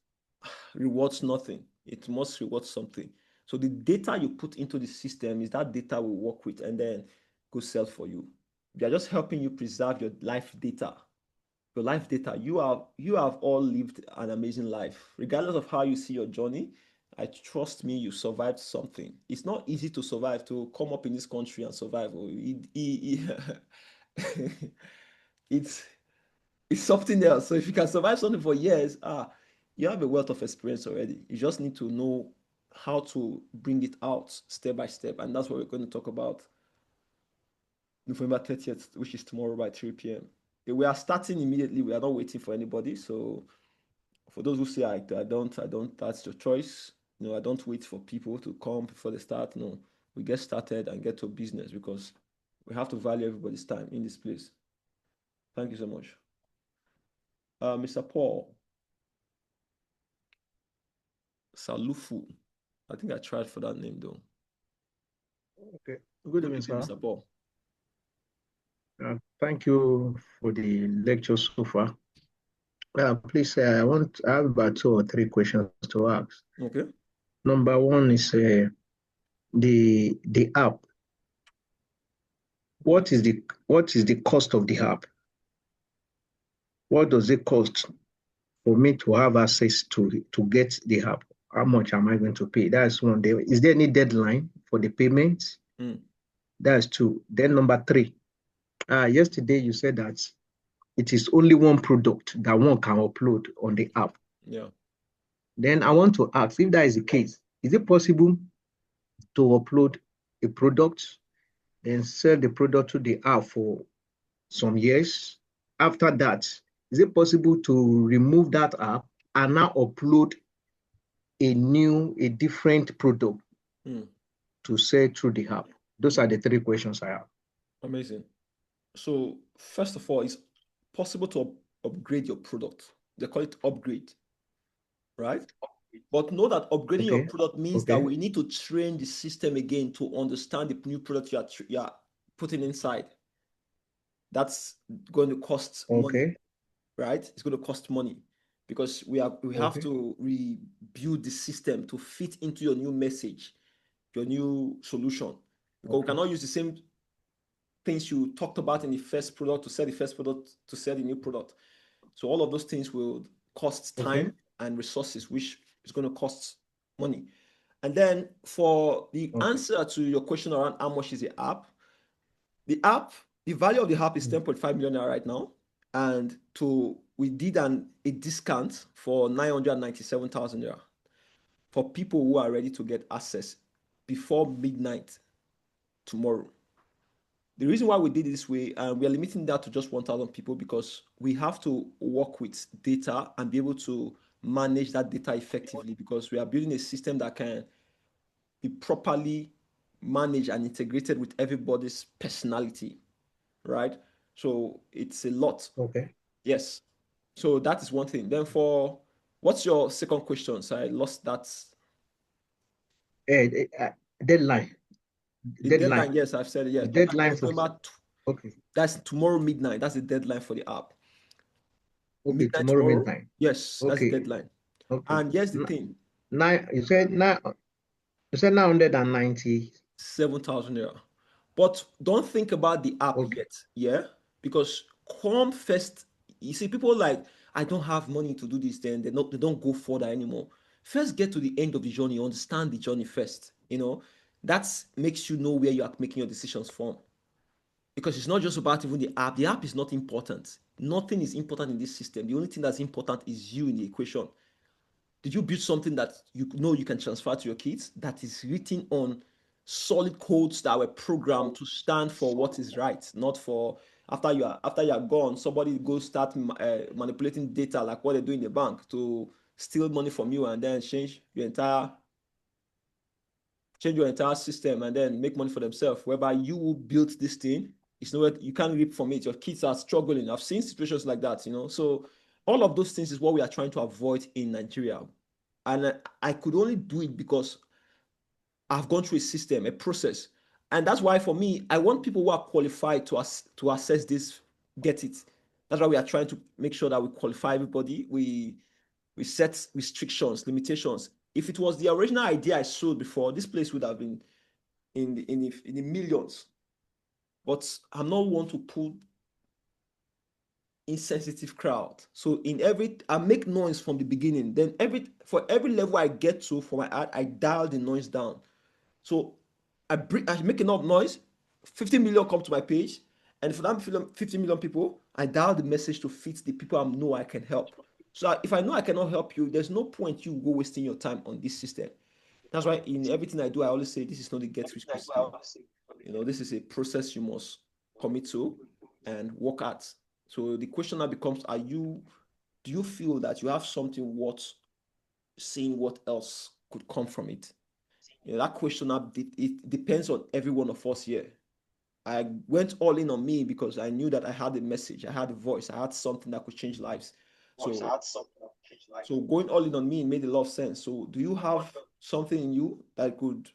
rewards nothing. It must reward something. So the data you put into the system is that data will work with and then go sell for you. We are just helping you preserve your life data. Your life data. You have all lived an amazing life. Regardless of how you see your journey, I trust me, you survived something. It's not easy to survive, to come up in this country and survive. It's it's something else. So if you can survive something for years, you have a wealth of experience already. You just need to know how to bring it out step by step. And that's what we're going to talk about November 30th, which is tomorrow by 3 p.m. We are starting immediately. We are not waiting for anybody. So for those who say I don't, that's your choice. I don't wait for people to come before they start. No, we get started and get to business because we have to value everybody's time in this place. Thank you so much. Mr. Paul Salufu. I think I tried for that name though. Okay. Good evening, sir. Mr. Paul. Thank you for the lecture so far. Please, I have about 2 or 3 questions to ask. Okay. Number one is the app. What is the cost of the app? What does it cost for me to have access to get the app? How much am I going to pay? That's one. Is there any deadline for the payment? That's 2. Then number 3. Yesterday you said that it is only one product that one can upload on the app. Yeah. Then I want to ask, if that is the case, is it possible to upload a product, then sell the product to the app for some years? After that, is it possible to remove that app and now upload a different product to sell through the app? Those are the 3 questions I have. Amazing. So first of all, it's possible to upgrade your product. They call it upgrade, right? But know that upgrading your product means that we need to train the system again to understand the new product you are putting inside. That's going to cost money, right? It's going to cost money because we have to rebuild the system to fit into your new message, your new solution. Because we cannot use the same things you talked about in the first product to sell the first product to sell the new product. So all of those things will cost time and resources, which is going to cost money. And then for the answer to your question around how much is the app, the value of the app is 10.5 million right now. And we did a discount for 997,000 naira for people who are ready to get access before midnight tomorrow. The reason why we did it this way, we are limiting that to just 1,000 people because we have to work with data and be able to manage that data effectively because we are building a system that can be properly managed and integrated with everybody's personality, right? So it's a lot. Yes. So that is one thing. Then what's your second question? So I lost that. Deadline. The deadline, yes, I've said it. Yeah. The deadline That's tomorrow midnight. That's the deadline for the app. Midnight tomorrow midnight. Yes, that's the deadline. And here's the thing. You said 990. 7,000 naira. But don't think about the app yet, yeah? Because come first, you see, people like, I don't have money to do this, then they don't go further anymore. First, get to the end of the journey, understand the journey first. That makes you know where you are making your decisions from. because it's not just about even the app. The app is not important. Nothing is important in this system. The only thing that's important is you in the equation. Did you build something that you know you can transfer to your kids that is written on solid codes that were programmed to stand for what is right, not for after you are gone, somebody goes start manipulating data like what they do in the bank to steal money from you and then change your entire system and then make money for themselves, whereby you built this thing. It's nowhere you can't reap from it. Your kids are struggling. I've seen situations like that, So all of those things is what we are trying to avoid in Nigeria. And I could only do it because I've gone through a system, a process. And that's why for me, I want people who are qualified to assess this, get it. That's why we are trying to make sure that we qualify everybody. We set restrictions, limitations. If it was the original idea I sold before, this place would have been in the millions. But I'm not one to pull insensitive crowd. So I make noise from the beginning. Then for every level I get to for my ad, I dial the noise down. So I make enough noise, 50 million come to my page, and for that 50 million people, I dial the message to fit the people I know I can help. So if I know I cannot help you, there's no point you go wasting your time on this system. That's why in everything I do, I always say this is not a get rich quick scheme. This is a process you must commit to and work at. So the question now becomes: do you feel that you have something worth seeing what else could come from it? That question it depends on every one of us here. I went all in on me because I knew that I had a message, I had a voice, I had something that could change lives. So going all in on me made a lot of sense. So do you have something in you that could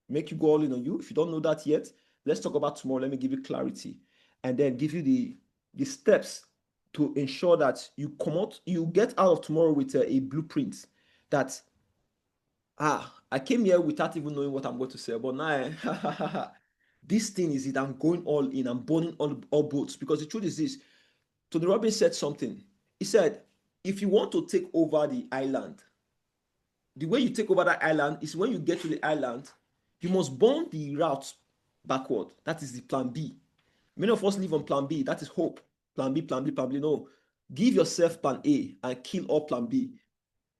make you go all in on you? If you don't know that yet, let's talk about tomorrow. Let me give you clarity and then give you the steps to ensure that you get out of tomorrow with a blueprint that I came here without even knowing what I'm going to say, but now this thing is it. I'm going all in. I'm burning all boats, because the truth is this. Tony Robbins said something. He said, if you want to take over the island, the way you take over that island is when you get to the island, you must burn the route backward. That is the plan B. Many of us live on plan B. That is hope. Plan B, plan B, plan B. No. Give yourself plan A and kill all plan B.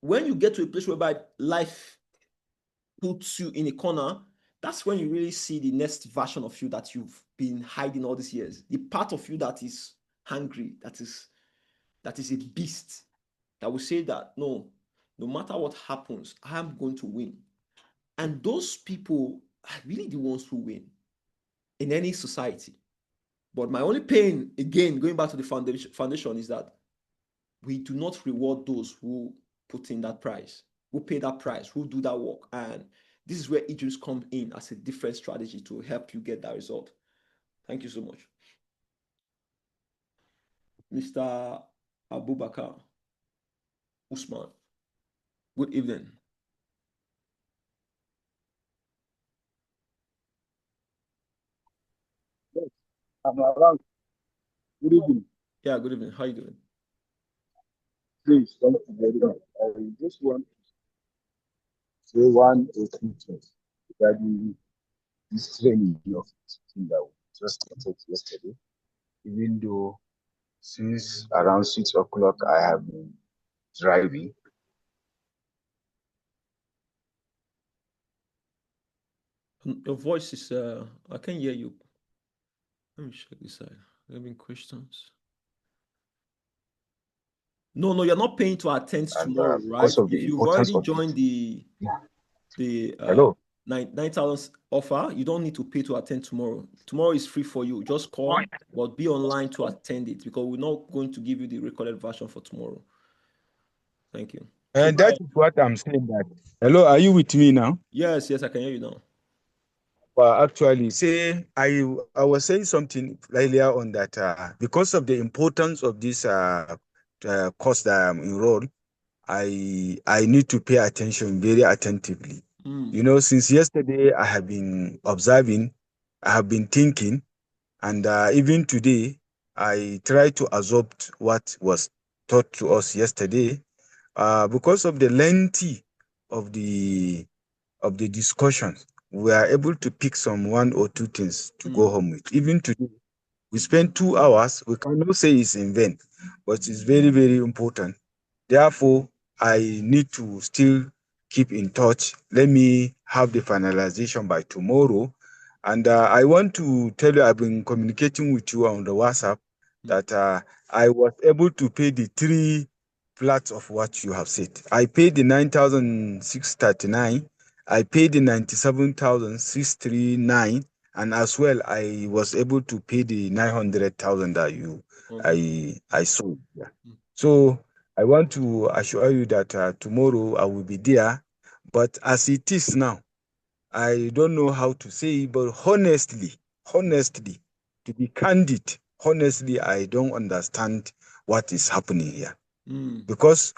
When you get to a place whereby life puts you in a corner, that's when you really see the next version of you that you've been hiding all these years. The part of you that is hungry, that is a beast, that will say that no matter what happens, I'm going to win. And those people are really the ones who win in any society. But my only pain, again, going back to the foundation, is that we do not reward those who put in that price, who pay that price, who do that work. And this is where Idris comes in as a different strategy to help you get that result. Thank you so much. Mr. Abubakar Usman, good evening. Yes, I'm around. Good evening. Yeah, good evening. How are you doing? Please, thank you very much. I just want to say one or two things regarding this training of thing that we just started yesterday. Even though since around 6 o'clock I have been driving. Your voice is I can't hear you. Let me check this side. Any questions? No, you're not paying to attend tomorrow, right? If you've already joined the Hello. 9,000 offer, you don't need to pay to attend tomorrow. Tomorrow is free for you. Just call, but be online to attend it, because we're not going to give you the recorded version for tomorrow. Thank you. And that is what I'm saying. That hello, are you with me now? Yes, I can hear you now. Well, actually, say I was saying something earlier on that because of the importance of this course that I'm enrolled, I need to pay attention very attentively. Since yesterday I have been observing, I have been thinking, and even today I try to absorb what was taught to us yesterday. Because of the length of the discussions, we are able to pick some one or two things to go home with. Even today, We spend 2 hours. We cannot say it's in vain, but it's very, very important. Therefore, I need to still keep in touch. Let me have the finalization by tomorrow. And I want to tell you, I've been communicating with you on the WhatsApp that I was able to pay the 3 flats of what you have said. I paid the 9,639. I paid the 97,639, and as well I was able to pay the 900,000 that I sold. Yeah. So I want to assure you that tomorrow I will be there. But as it is now, I don't know how to say, but honestly, to be candid, honestly, I don't understand what is happening here. Because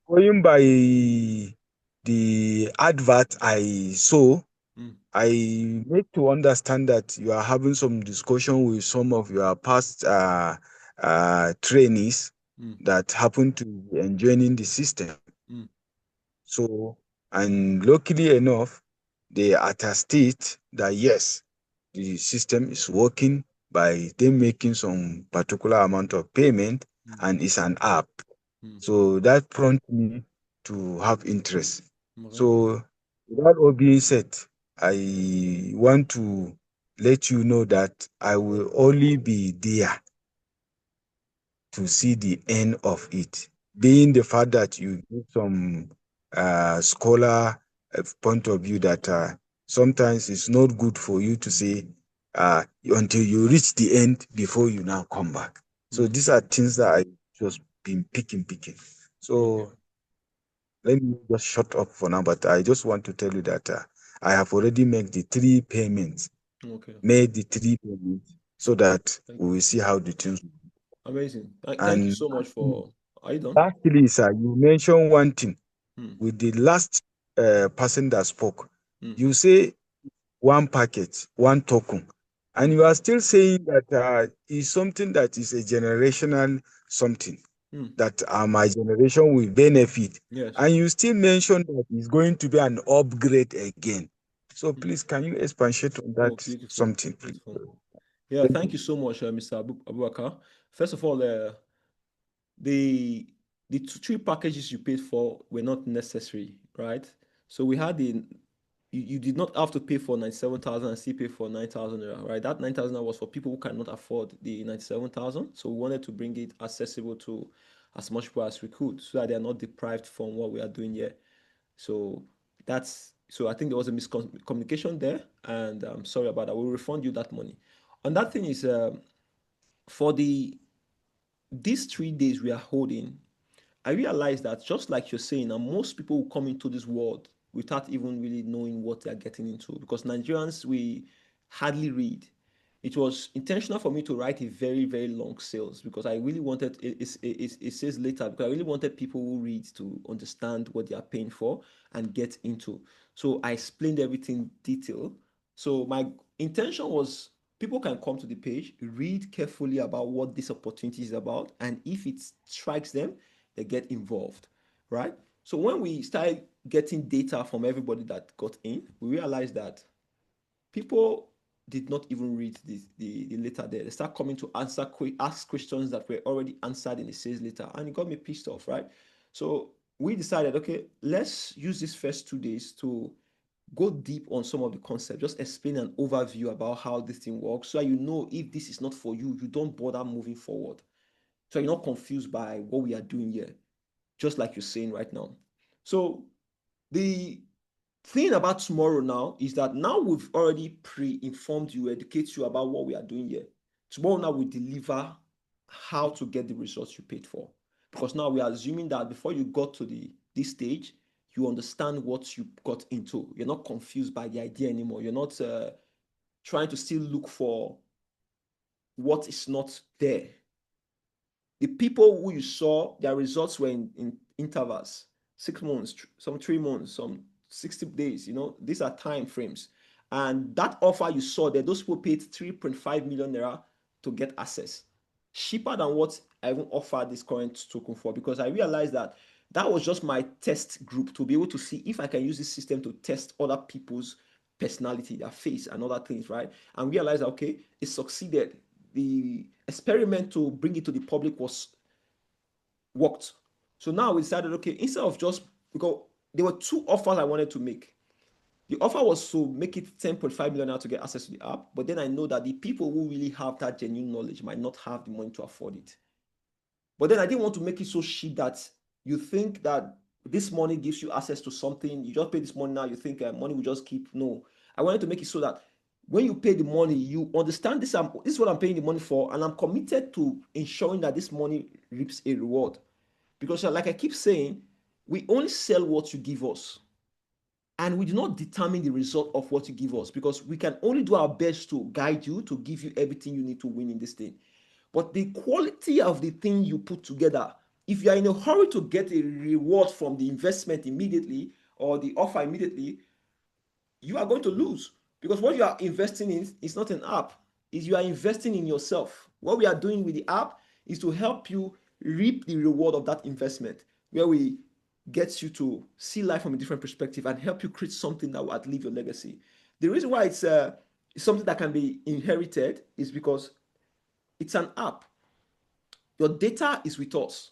going by the advert I saw, I make to understand that you are having some discussion with some of your past trainees that happen to be enjoying the system. So, and luckily enough, they attested that yes, the system is working by them making some particular amount of payment, and it's an app. So that prompted me to have interest. So, with that all being said, I want to let you know that I will only be there to see the end of it. Being the fact that you give some scholar point of view that sometimes it's not good for you to say until you reach the end before you now come back. So these are things that I just been picking. So let me just shut up for now, but I just want to tell you that I have already made the 3 payments. Made the 3 payments so that we will see how the things. Amazing. Thank you so much for. Are you done? Lastly, sir, you mentioned one thing with the last person that spoke. You say 1 packet, 1 token, and you are still saying that is something that is a generational something that my generation will benefit. Yes. And you still mention that it's going to be an upgrade again. So please, can you expatiate on that something, please? Yeah, thank you so much, Mr. Abubakar. First of all, the 3 packages you paid for were not necessary, right? So we had you did not have to pay for 97,000 and still pay for 9,000, right? That 9,000 was for people who cannot afford the 97,000. So we wanted to bring it accessible to as much people as we could, so that they are not deprived from what we are doing here. So I think there was a miscommunication there, and I'm sorry about that. We'll refund you that money. And that thing is, for these 3 days we are holding, I realized that just like you're saying, and most people will come into this world without even really knowing what they're getting into, because Nigerians, we hardly read. It was intentional for me to write a very, very long sales, because I really wanted it says later, because I really wanted people who read to understand what they are paying for and get into. So I explained everything detail. So my intention was people can come to the page, read carefully about what this opportunity is about, and if it strikes them, they get involved, right? So when we started getting data from everybody that got in, we realized that people did not even read the letter there. They start coming to ask questions that were already answered in the sales letter, and it got me pissed off, right? So we decided, okay, let's use these first 2 days to go deep on some of the concepts, just explain an overview about how this thing works, so you know if this is not for you, you don't bother moving forward. So you're not confused by what we are doing here, just like you're saying right now. So the thing about tomorrow now is that now we've already pre-informed you, educate you about what we are doing here. Tomorrow now we deliver how to get the results you paid for. Because now we are assuming that before you got to this stage, you understand what you got into. You're not confused by the idea anymore. You're not trying to still look for what is not there. The people who you saw, their results were in intervals, 6 months, some 3 months, some 60 days. These are time frames. And that offer you saw there, those people paid 3.5 million naira to get access. Cheaper than what I even offered this current token for, because I realized that was just my test group to be able to see if I can use this system to test other people's personality, their face, and other things, right? And realize that, okay, it succeeded. the experiment to bring it to the public worked. So now we decided, okay, instead of just, because there were two offers I wanted to make. The offer was to make it 10.5 million to get access to the app, but then I know that the people who really have that genuine knowledge might not have the money to afford it. But then I didn't want to make it so cheap that you think that this money gives you access to something. You just pay this money now, you think money will just keep. No, I wanted to make it so that when you pay the money, you understand this is what I'm paying the money for, and I'm committed to ensuring that this money reaps a reward. Because like I keep saying, we only sell what you give us. And we do not determine the result of what you give us, because we can only do our best to guide you, to give you everything you need to win in this thing. But the quality of the thing you put together, if you are in a hurry to get a reward from the investment immediately or the offer immediately, you are going to lose, because what you are investing in is not an app, is you are investing in yourself. What we are doing with the app is to help you reap the reward of that investment, where we get you to see life from a different perspective and help you create something that will outlive your legacy. The reason why it's something that can be inherited is because it's an app. Your data is with us.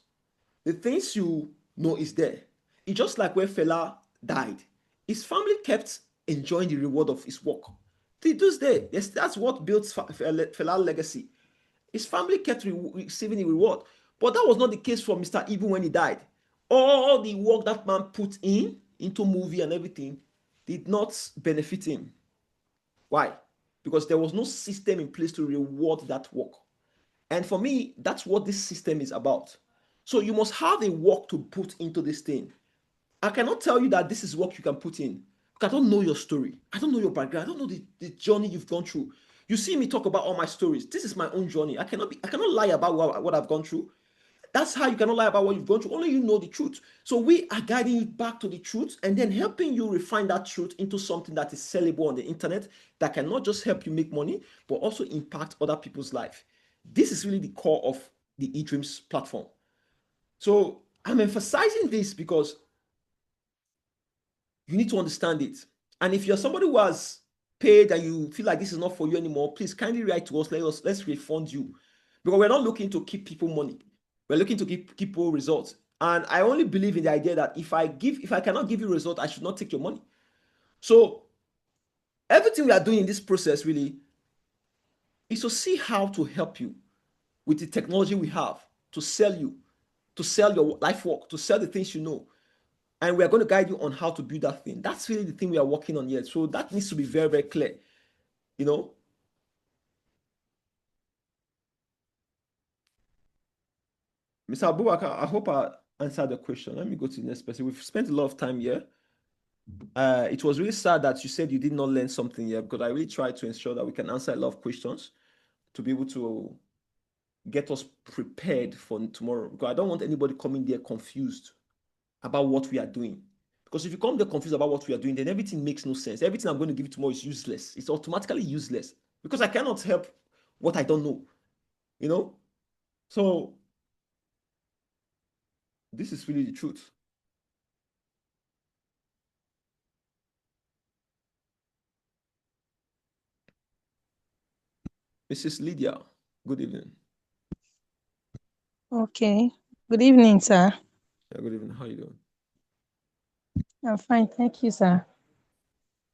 The things you know is there. It's just like when Fela died. His family kept enjoying the reward of his work. To this day, yes, that's what builds Fela's legacy. His family kept receiving the reward. But that was not the case for Mr. Ibu when he died. All the work that man put into movie and everything did not benefit him. Why? Because there was no system in place to reward that work. And for me, that's what this system is about. So you must have a work to put into this thing. I cannot tell you that this is work you can put in, because I don't know your story. I don't know your background. I don't know the journey you've gone through. You see me talk about all my stories. This is my own journey. I cannot lie about what I've gone through. That's how you cannot lie about what you've gone through. Only you know the truth. So we are guiding you back to the truth and then helping you refine that truth into something that is sellable on the internet, that can not just help you make money, but also impact other people's life. This is really the core of the eDreams platform. So I'm emphasizing this because you need to understand it. And if you're somebody who has paid and you feel like this is not for you anymore, please kindly write to us. Let's refund you. Because we're not looking to keep people money. We're looking to keep people results. And I only believe in the idea that if I cannot give you results, I should not take your money. So everything we are doing in this process really is to see how to help you with the technology we have to sell your life work, to sell the things you know. And we are going to guide you on how to build that thing. That's really the thing we are working on here. So that needs to be very, very clear. You know, Mr. Abubakar, I hope I answered the question. Let me go to the next person. We've spent a lot of time here. It was really sad that you said you did not learn something here, because I really tried to ensure that we can answer a lot of questions to be able to get us prepared for tomorrow. Because I don't want anybody coming there confused about what we are doing. Because if you come there confused about what we are doing, then everything makes no sense. Everything I'm going to give you tomorrow is useless. It's automatically useless, because I cannot help what I don't know. You know? So this is really the truth. Mrs. Lydia, good evening. Okay. Good evening, sir. Yeah, good evening. How are you doing? I'm fine. Thank you, sir.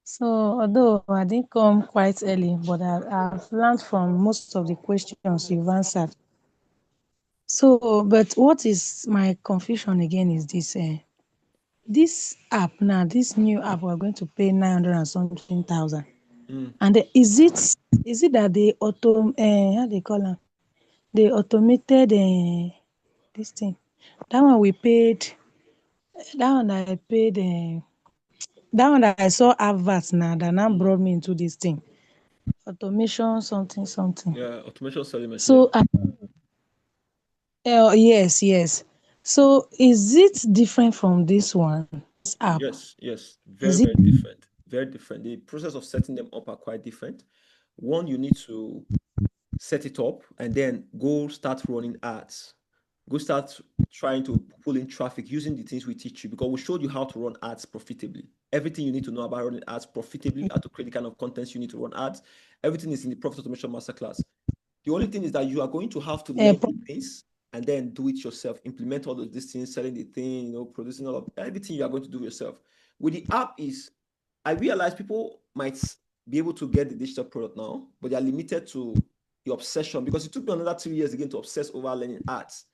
So, although I didn't come quite early, but I've learned from most of the questions you've answered. So, but what is my confusion again is this: this app now, this new app, we're going to pay 900 and something thousand. And is it that they how they call them? They automated this thing. That one we paid. That one I paid. That one that I saw adverts now that now brought me into this thing. Automation something something. Yeah, automation selling machine. So yes. So is it different from this one? This app? Yes. Very different. Very different. The process of setting them up are quite different. One, you need to set it up and then go start running ads. Go start trying to pull in traffic using the things we teach you, because we showed you how to run ads profitably. Everything you need to know about running ads profitably, how to create the kind of contents you need to run ads. Everything is in the Profit Automation Masterclass. The only thing is that you are going to have to learn the things and then do it yourself, implement all of these things, selling the thing, producing all of everything you are going to do yourself. With the app I realize people might be able to get the digital product now, but they are limited to the obsession, because it took me another 2 years again to obsess over learning ads.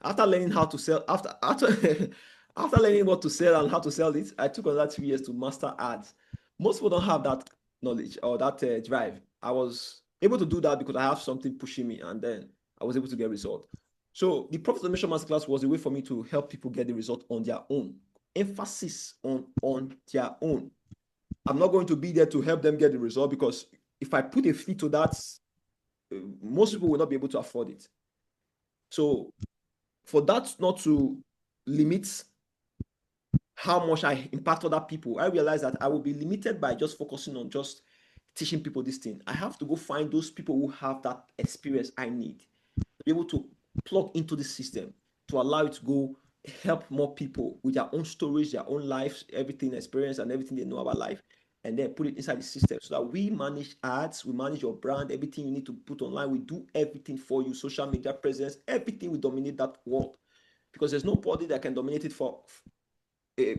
After learning how to sell, after learning what to sell and how to sell it, I took another 2 years to master ads. Most people don't have that knowledge or that drive. I was able to do that because I have something pushing me, and then I was able to get result. So the Profit Automation Masterclass was a way for me to help people get the result on their own. Emphasis on their own. I'm not going to be there to help them get the result, because if I put a fee to that, most people will not be able to afford it. So for that not to limit how much I impact other people, I realized that I will be limited by just focusing on just teaching people this thing. I have to go find those people who have that experience I need to be able to plug into the system to allow it to go help more people with their own stories, their own lives, everything experience and everything they know about life, and then put it inside the system so that we manage ads, we manage your brand, everything you need to put online, we do everything for you, social media presence, everything, we dominate that world, because there's nobody that can dominate it for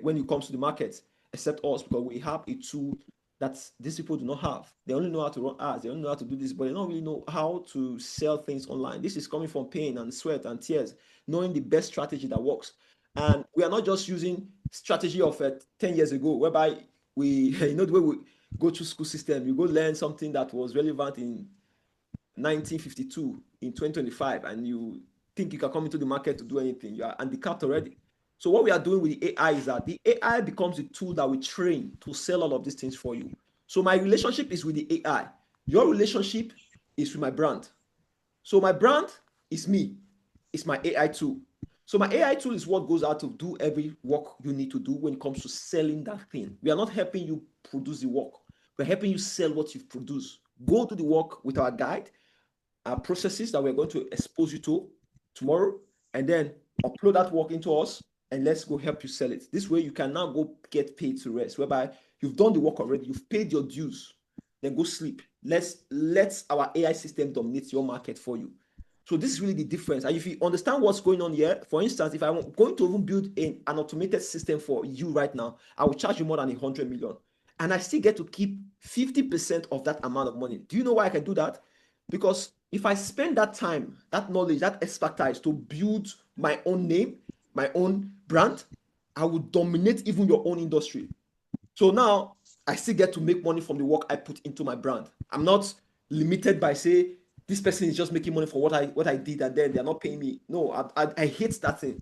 when it comes to the market except us, because we have a tool that these people do not have. They only know how to run ads, they only know how to do this, but they don't really know how to sell things online. This is coming from pain and sweat and tears, knowing the best strategy that works. And we are not just using strategy of 10 years ago, whereby we, the way we go through school system, you go learn something that was relevant in 1952 in 2025, and you think you can come into the market to do anything. You are handicapped already. So what we are doing with the AI is that the AI becomes the tool that we train to sell all of these things for you. So my relationship is with the AI. Your relationship is with my brand. So my brand is me. It's my AI tool. So my AI tool is what goes out to do every work you need to do when it comes to selling that thing. We are not helping you produce the work. We're helping you sell what you've produced. Go do the work with our guide, our processes that we're going to expose you to tomorrow, and then upload that work into us, and let's go help you sell it. This way you can now go get paid to rest, whereby you've done the work already, you've paid your dues, then go sleep. Let our AI system dominate your market for you. So this is really the difference. And if you understand what's going on here, for instance, if I'm going to even build an automated system for you right now, I will charge you more than 100 million. And I still get to keep 50% of that amount of money. Do you know why I can do that? Because if I spend that time, that knowledge, that expertise to build my own name, my own brand, I will dominate even your own industry. So now I still get to make money from the work I put into my brand. I'm not limited by, say, this person is just making money for what I did and then they're not paying me. No, I hate that thing.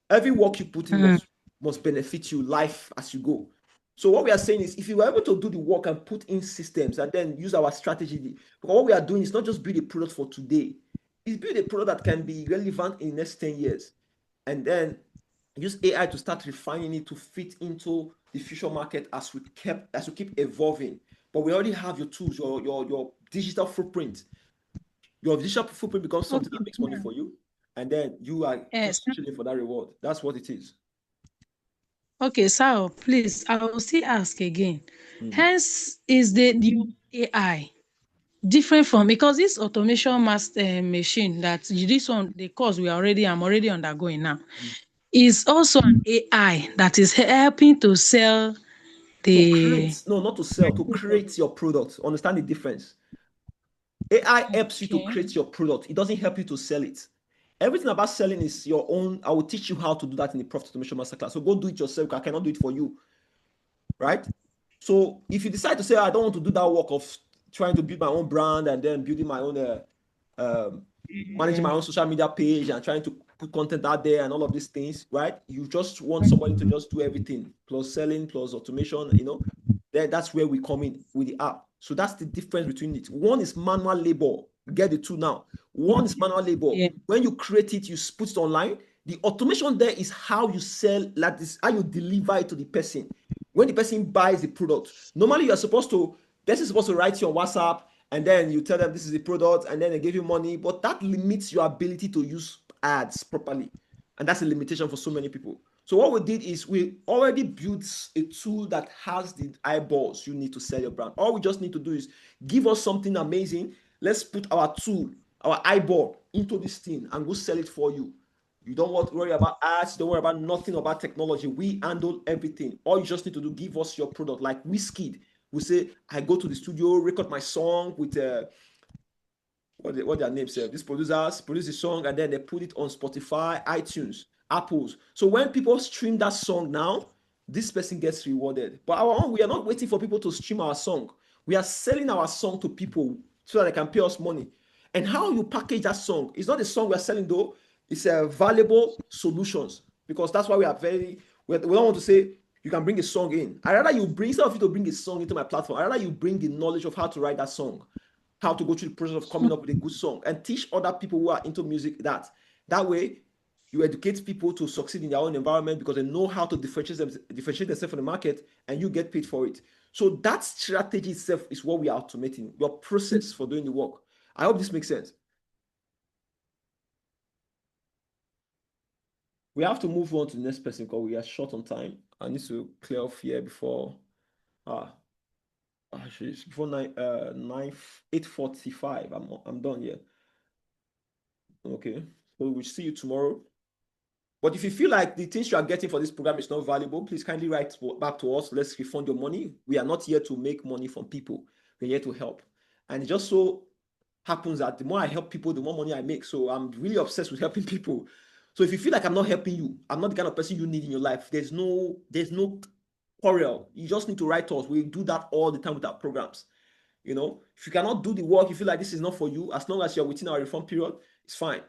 Every work you put in must benefit you life as you go. So what we are saying is, if you are able to do the work and put in systems and then use our strategy, because what we are doing is not just build a product for today, it's build a product that can be relevant in the next 10 years. And then use AI to start refining it to fit into the future market as we keep evolving. But we already have your tools, your digital footprint. Your digital footprint becomes something that makes money for you, and then you are just chilling for that reward. That's what it is. Okay, so please, I will still ask again. Hence, is the new AI different from, because this automation machine that this one, the course I'm already undergoing now, is also an AI that is helping to sell not to sell, to create your product. Understand the difference. AI helps you to create your product. It doesn't help you to sell it. Everything about selling is your own. I will teach you how to do that in the Profit Automation Masterclass. So go do it yourself. I cannot do it for you. Right? So if you decide to say, I don't want to do that work of trying to build my own brand and then building my own, managing my own social media page and trying to put content out there and all of these things, right? You just want somebody to just do everything, plus selling, plus automation, then that's where we come in with the app. So that's the difference between it. One is manual labor. Get the two now. One is manual labor. Yeah. When you create it, you put it online. The automation there is how you sell, like this, how you deliver it to the person. When the person buys the product, normally you're supposed to write you on WhatsApp, and then you tell them this is the product, and then they give you money. But that limits your ability to use ads properly. And that's a limitation for so many people. So what we did is we already built a tool that has the eyeballs you need to sell your brand. All we just need to do is give us something amazing. Let's put our tool our eyeball into this thing and go sell it for you. You don't want to worry about ads. Don't worry about nothing about technology. We handle everything. All you just need to do, give us your product. Like Wizkid, we say, I go to the studio, record my song with what their names say. These producers produce the song and then they put it on Spotify, iTunes, Apple's. So when people stream that song now, this person gets rewarded. But our own, we are not waiting for people to stream our song. We are selling our song to people so that they can pay us money. And how you package that song, it's not the song we're selling though, it's valuable solutions, because that's why we are we don't want to say you can bring a song in. I rather you bring, instead of you to bring a song into my platform, I rather you bring the knowledge of how to write that song, how to go through the process of coming up with a good song, and teach other people who are into music that. That way, you educate people to succeed in their own environment because they know how to differentiate themselves from the market, and you get paid for it. So that strategy itself is what we are automating, your process for doing the work. I hope this makes sense. We have to move on to the next person because we are short on time. I need to clear off here before before 8:45. I'm done here. Okay. So we'll see you tomorrow. But if you feel like the things you are getting for this program is not valuable, please kindly write back to us. Let's refund your money. We are not here to make money from people. We're here to help. And it just so happens that the more I help people, the more money I make. So I'm really obsessed with helping people. So if you feel like I'm not helping you, I'm not the kind of person you need in your life, there's no quarrel. You just need to write us. We do that all the time with our programs. You know, if you cannot do the work, you feel like this is not for you, as long as you're within our refund period, it's fine.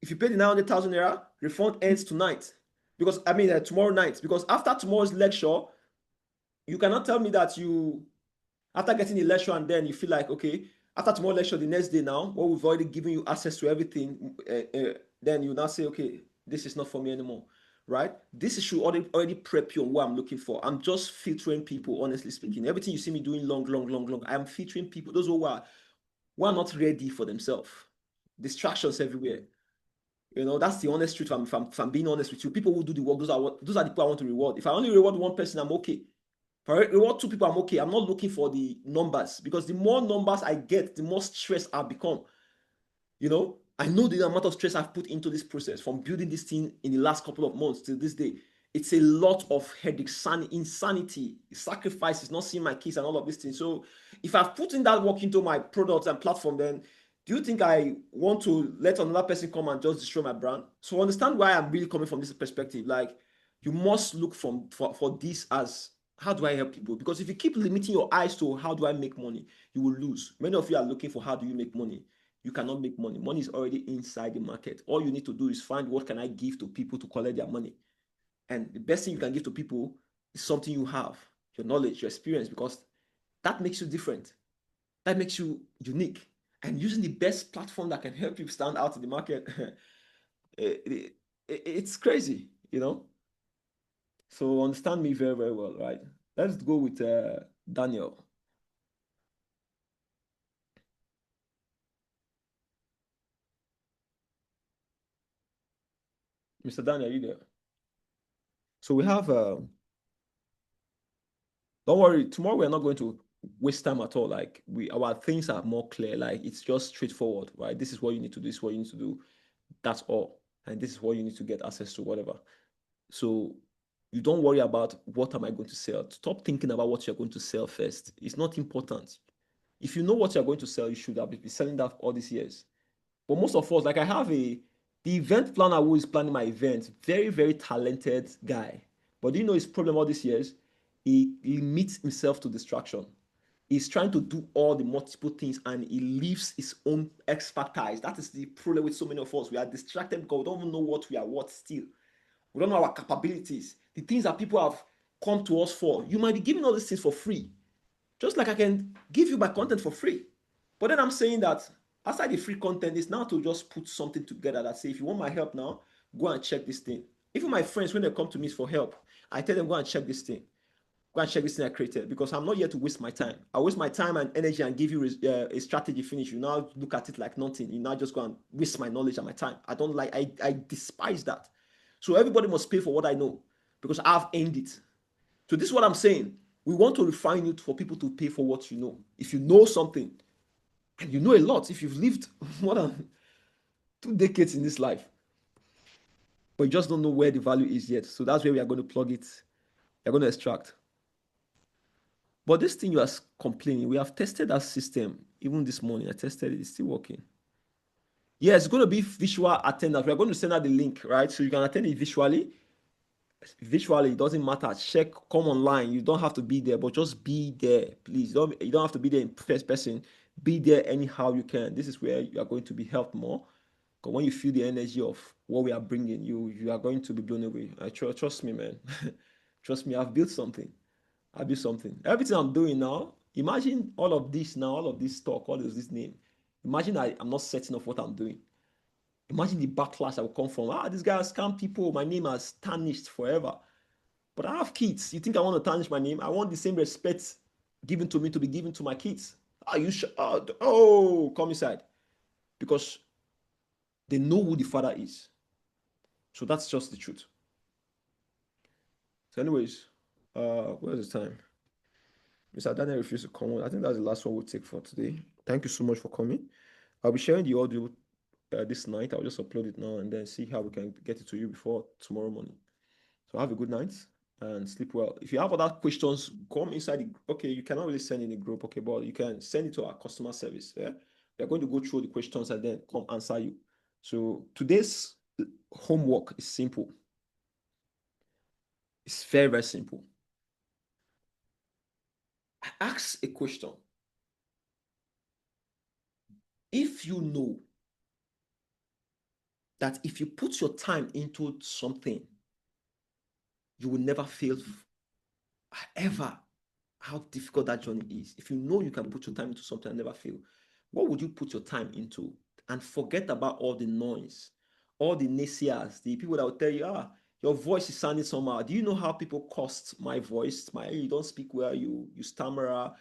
If you pay the 900,000 naira, refund ends tonight. Because tomorrow night. Because after tomorrow's lecture, you cannot tell me that after getting the lecture and then you feel like, okay, after tomorrow lecture, the next day now, what we've already given you access to everything, then you now say, okay, this is not for me anymore, right? This should already prep you on what I'm looking for. I'm just filtering people, honestly speaking. Everything you see me doing long, I'm filtering people, those who are not ready for themselves. Distractions everywhere. You know, that's the honest truth. If I'm being honest with you, people who do the work, those are the people I want to reward. If I only reward one person, I'm okay. If I reward two people, I'm okay. I'm not looking for the numbers, because the more numbers I get, the more stressed I become. You know, I know the amount of stress I've put into this process from building this thing in the last couple of months to this day. It's a lot of headache, insanity, sacrifices, not seeing my kids and all of these things. So if I've put in that work into my products and platform, then do you think I want to let another person come and just destroy my brand? So understand why I'm really coming from this perspective. Like, you must look for this as, how do I help people? Because if you keep limiting your eyes to how do I make money, you will lose. Many of you are looking for how do you make money. You cannot make money. Money is already inside the market. All you need to do is find what can I give to people to collect their money. And the best thing you can give to people is something you have, your knowledge, your experience, because that makes you different. That makes you unique. And using the best platform that can help you stand out in the market, it's crazy, you know? So understand me very, very well, right? Let's go with Daniel. Mr. Daniel, are you there? So we have, don't worry, tomorrow we're not going to waste time at all. Like, our things are more clear. Like, it's just straightforward, right? This is what you need to do. This is what you need to do. That's all. And this is what you need to get access to, whatever. So you don't worry about what am I going to sell. Stop thinking about what you're going to sell first. It's not important. If you know what you're going to sell, you should have been selling that all these years. But most of us, like, I have the event planner who is planning my event, very, very talented guy. But do you know his problem all these years? He limits himself to distraction. He's trying to do all the multiple things and he leaves his own expertise. That is the problem with so many of us. We are distracted because we don't even know what we are worth still. We don't know our capabilities, the things that people have come to us for. You might be giving all these things for free, just like I can give you my content for free. But then I'm saying that aside the free content, is now to just put something together that say, if you want my help now, go and check this thing. Even my friends, when they come to me for help, I tell them, go and check this thing. Go and check this thing I created, because I'm not here to waste my time. I waste my time and energy and give you a strategy finish. You now look at it like nothing. You now just go and waste my knowledge and my time. I don't like, I despise that. So everybody must pay for what I know, because I've earned it. So this is what I'm saying. We want to refine it for people to pay for what you know. If you know something, And you know a lot if you've lived more than 2 decades in this life. But you just don't know where the value is yet. So that's where we are going to plug it. We're going to extract. But this thing you are complaining, we have tested that system. Even this morning, I tested it. It's still working. Yeah, it's going to be visual attendance. We're going to send out the link, right? So you can attend it visually. Visually, it doesn't matter. Check, come online. You don't have to be there, but just be there, please. You don't have to be there in first person. Be there anyhow you can. This is where you are going to be helped more. Because when you feel the energy of what we are bringing, you are going to be blown away. Trust me, man. Trust me, I've built something. I built something. Everything I'm doing now, imagine all of this now, all of this talk, all of this name. Imagine I'm not setting off what I'm doing. Imagine the backlash that will come from, this guy has scammed people. My name has tarnished forever. But I have kids. You think I want to tarnish my name? I want the same respect given to me to be given to my kids. Are you sure? Come inside. Because they know who the father is. So that's just the truth. So anyways, where's the time? Mr. Daniel refused to come on. I think that's the last one we'll take for today. Thank you so much for coming. I'll be sharing the audio this night. I'll just upload it now and then see how we can get it to you before tomorrow morning. So have a good night and sleep well. If you have other questions, come inside. Okay, you cannot really send in a group, okay, but you can send it to our customer service. Yeah, we are going to go through the questions and then come answer you. So today's homework is simple. It's very, very simple. Ask a question. If you know that if you put your time into something, you will never fail, ever, how difficult that journey is. If you know you can put your time into something and never fail, what would you put your time into? And forget about all the noise, all the naysayers, the people that will tell you, your voice is sounding somehow. Do you know how people cost my voice? You don't speak well, you stammer,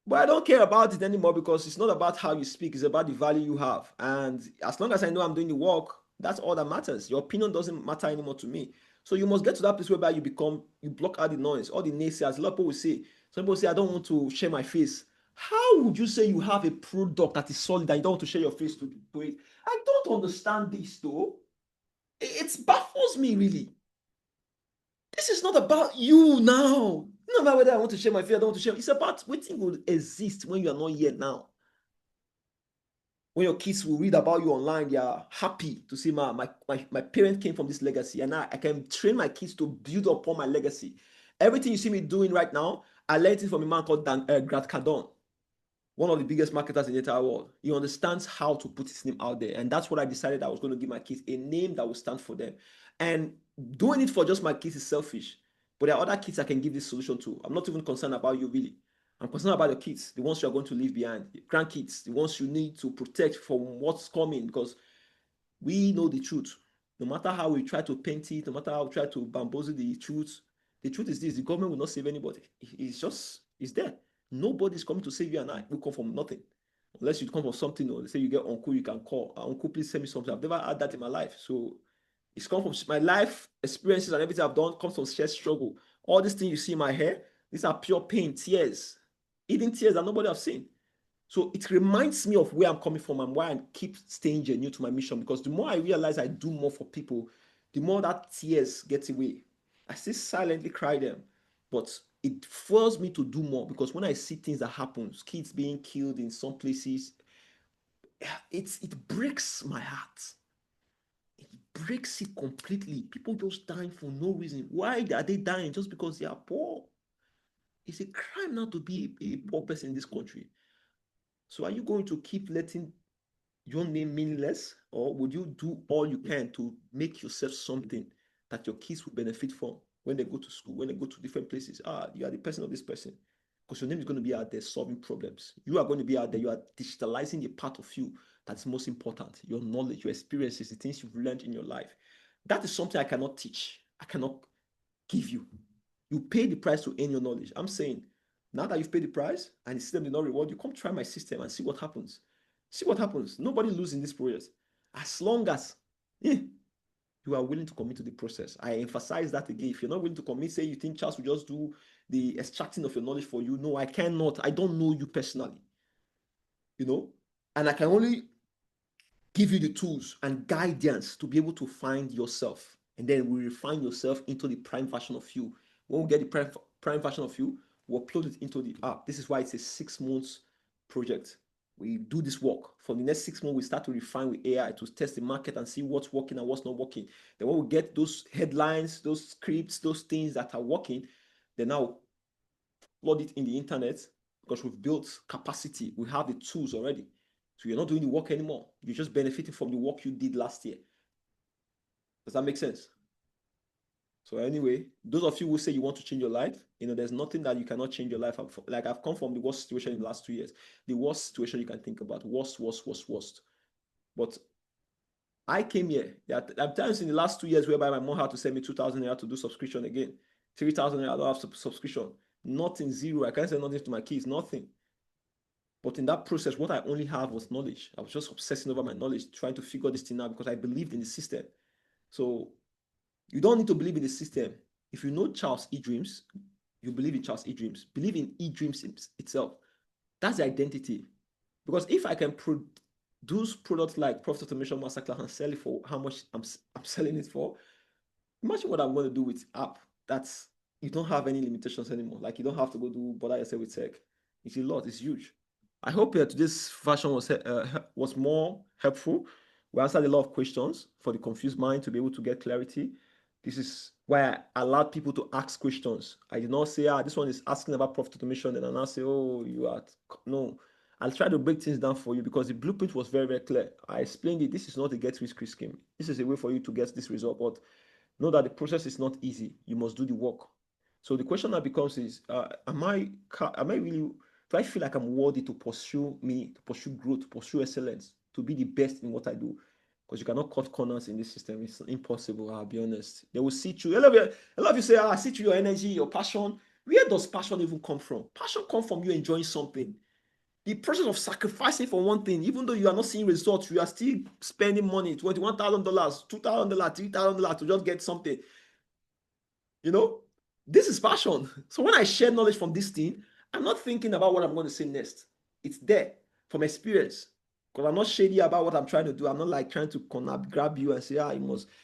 But I don't care about it anymore because it's not about how you speak, it's about the value you have. And as long as I know I'm doing the work, that's all that matters. Your opinion doesn't matter anymore to me. So you must get to that place whereby you block out the noise, all the naysayers. A lot of people will say, some people say, I don't want to share my face. How would you say you have a product that is solid and you don't want to share your face to it? I don't understand this though. It baffles me really. This is not about you now. No matter whether I want to share my face, I don't want to share. It's about what will exist when you are not here now. When your kids will read about you online, they are happy to see my parent came from this legacy, and I can train my kids to build upon my legacy. Everything you see me doing right now, I learned it from a man called Grant Cardone, one of the biggest marketers in the entire world. He understands how to put his name out there, and that's what I decided I was going to give my kids, a name that will stand for them. And doing it for just my kids is selfish, but there are other kids I can give this solution to. I'm not even concerned about you really. I'm concerned about your kids, the ones you are going to leave behind, grandkids, the ones you need to protect from what's coming, because we know the truth. No matter how we try to paint it, no matter how we try to bamboozle the truth is this: the government will not save anybody. It's there. Nobody's coming to save you and I. We come from nothing. Unless you come from something, or they say you get uncle, you can call. Uncle, please send me something. I've never had that in my life. So it's come from my life experiences, and everything I've done comes from shared struggle. All these things you see in my hair, these are pure pain, tears, even tears that nobody have seen. So it reminds me of where I'm coming from and why I keep staying genuine to my mission, because the more I realize I do more for people, the more that tears get away. I still silently cry them, but it forces me to do more, because when I see things that happen, kids being killed in some places, it breaks my heart. It breaks it completely. People just dying for no reason. Why are they dying? Just because they are poor? It's a crime not to be a poor person in this country. So are you going to keep letting your name meaningless, or would you do all you can to make yourself something that your kids will benefit from when they go to school, when they go to different places? You are the person of this person, because your name is going to be out there solving problems. You are going to be out there. You are digitalizing the part of you that's most important: your knowledge, your experiences, the things you've learned in your life. That is something I cannot teach. I cannot give you. You pay the price to earn your knowledge. I'm saying, now that you've paid the price and the system did not reward you, come try my system and see what happens. See what happens. Nobody loses in this process. As long as you are willing to commit to the process. I emphasize that again. If you're not willing to commit, say you think Charles will just do the extracting of your knowledge for you. No, I cannot. I don't know you personally. and I can only give you the tools and guidance to be able to find yourself. And then we refine yourself into the prime version of you. When we get the prime version of you, we upload it into the app. This is why it's a 6 months project. We do this work. For the next 6 months, we start to refine with AI to test the market and see what's working and what's not working. Then when we get those headlines, those scripts, those things that are working, then now upload it in the internet because we've built capacity. We have the tools already. So you're not doing the work anymore. You're just benefiting from the work you did last year. Does that make sense? So anyway, those of you who say you want to change your life, there's nothing that you cannot change your life. Like I've come from the worst situation in the last 2 years. The worst situation you can think about. Worst. But I came here. There are times in the last 2 years whereby my mom had to send me 2,000 naira to do subscription again. 3,000 naira, I don't have subscription. Nothing, zero. I can't send nothing to my kids, nothing. But in that process, what I only have was knowledge. I was just obsessing over my knowledge, trying to figure this thing out because I believed in the system. So you don't need to believe in the system. If you know Charles E. Dreams, you believe in Charles E. Dreams. Believe in E. Dreams itself. That's the identity. Because if I can produce products like Profit Automation Masterclass and sell it for how much I'm selling it for, imagine what I'm going to do with app. That's, you don't have any limitations anymore. Like you don't have to go bother yourself with tech. It's a lot. It's huge. I hope today's version was more helpful. We answered a lot of questions for the confused mind to be able to get clarity. This is why I allowed people to ask questions. I did not say, this one is asking about profit automation, and I now say, you are. No, I'll try to break things down for you because the blueprint was very, very clear. I explained it. This is not a get rich quick scheme. This is a way for you to get this result, but know that the process is not easy. You must do the work. So the question that becomes is, am I really, do I feel like I'm worthy to pursue growth, to pursue excellence, to be the best in what I do? Because you cannot cut corners in this system. It's impossible, I'll be honest. They will see through. A lot of you say, I see through your energy, your passion. Where does passion even come from? Passion comes from you enjoying something. The process of sacrificing for one thing, even though you are not seeing results, you are still spending money, $21,000, $2,000, $3,000 to just get something. This is passion. So when I share knowledge from this thing, I'm not thinking about what I'm going to say next. It's there from experience. Because I'm not shady about what I'm trying to do. I'm not like trying to grab you and say,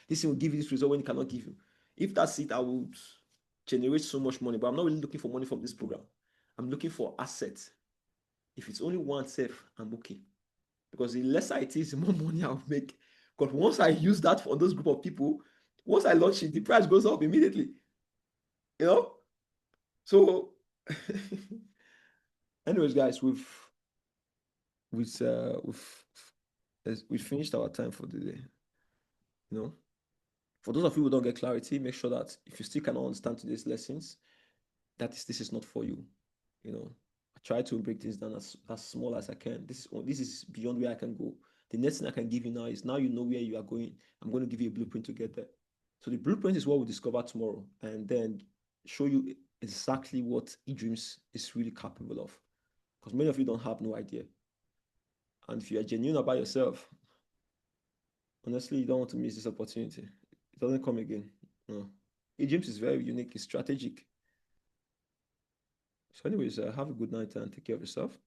this thing will give you this result when it cannot give you. If that's it, I would generate so much money. But I'm not really looking for money from this program. I'm looking for assets. If it's only one safe, I'm okay. Because the lesser it is, the more money I'll make. Because once I use that for those group of people, once I launch it, the price goes up immediately. So anyways, guys, we've finished our time for the day. For those of you who don't get clarity, make sure that if you still cannot understand today's lessons, this is not for you. I try to break this down as small as I can. This is beyond where I can go. The next thing I can give you now is, now you know where you are going. I'm going to give you a blueprint to get there. So the blueprint is what we'll discover tomorrow, and then show you exactly what eDreams is really capable of. Because many of you don't have no idea. And if you are genuine about yourself, honestly, you don't want to miss this opportunity. It doesn't come again. No. eDreams is very unique. It's strategic. So anyways, have a good night and take care of yourself.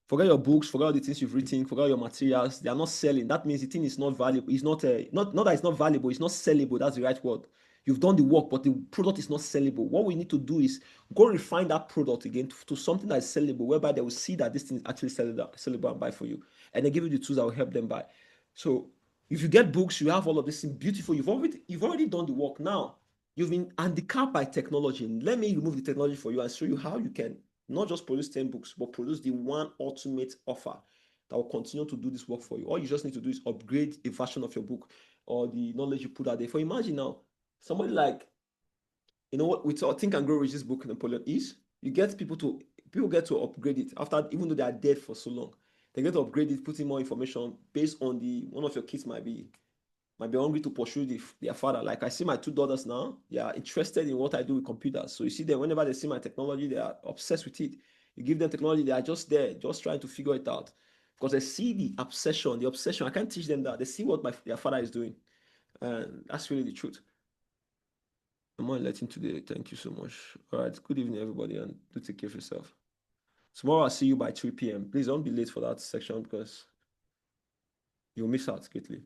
Forget your books, forget all the things you've written, forget your materials. They are not selling. That means the thing is not valuable. It's not that it's not valuable, it's not sellable. That's the right word. You've done the work, but the product is not sellable. What we need to do is go refine that product again to something that is sellable, whereby they will see that this thing is actually sellable and buy for you. And they give you the tools that will help them buy. So if you get books, you have all of this thing beautiful. You've already done the work. Now you've been handicapped by technology. Let me remove the technology for you and show you how you can not just produce 10 books, but produce the one ultimate offer that will continue to do this work for you. All you just need to do is upgrade a version of your book or the knowledge you put out there. For imagine now, somebody like, what with Think and Grow Rich, this book Napoleon is, you get people get to upgrade it after, even though they are dead for so long. They get to upgrade it, put in more information based on one of your kids might be hungry to pursue their father. Like I see my 2 daughters now, they are interested in what I do with computers. So you see them, whenever they see my technology, they are obsessed with it. You give them technology, they are just there, just trying to figure it out. Because they see the obsession. I can't teach them that. They see what their father is doing. And that's really the truth. I'm not letting today. Thank you so much. All right. Good evening, everybody, and do take care of yourself. Tomorrow I'll see you by 3 p.m. Please don't be late for that section because you'll miss out greatly.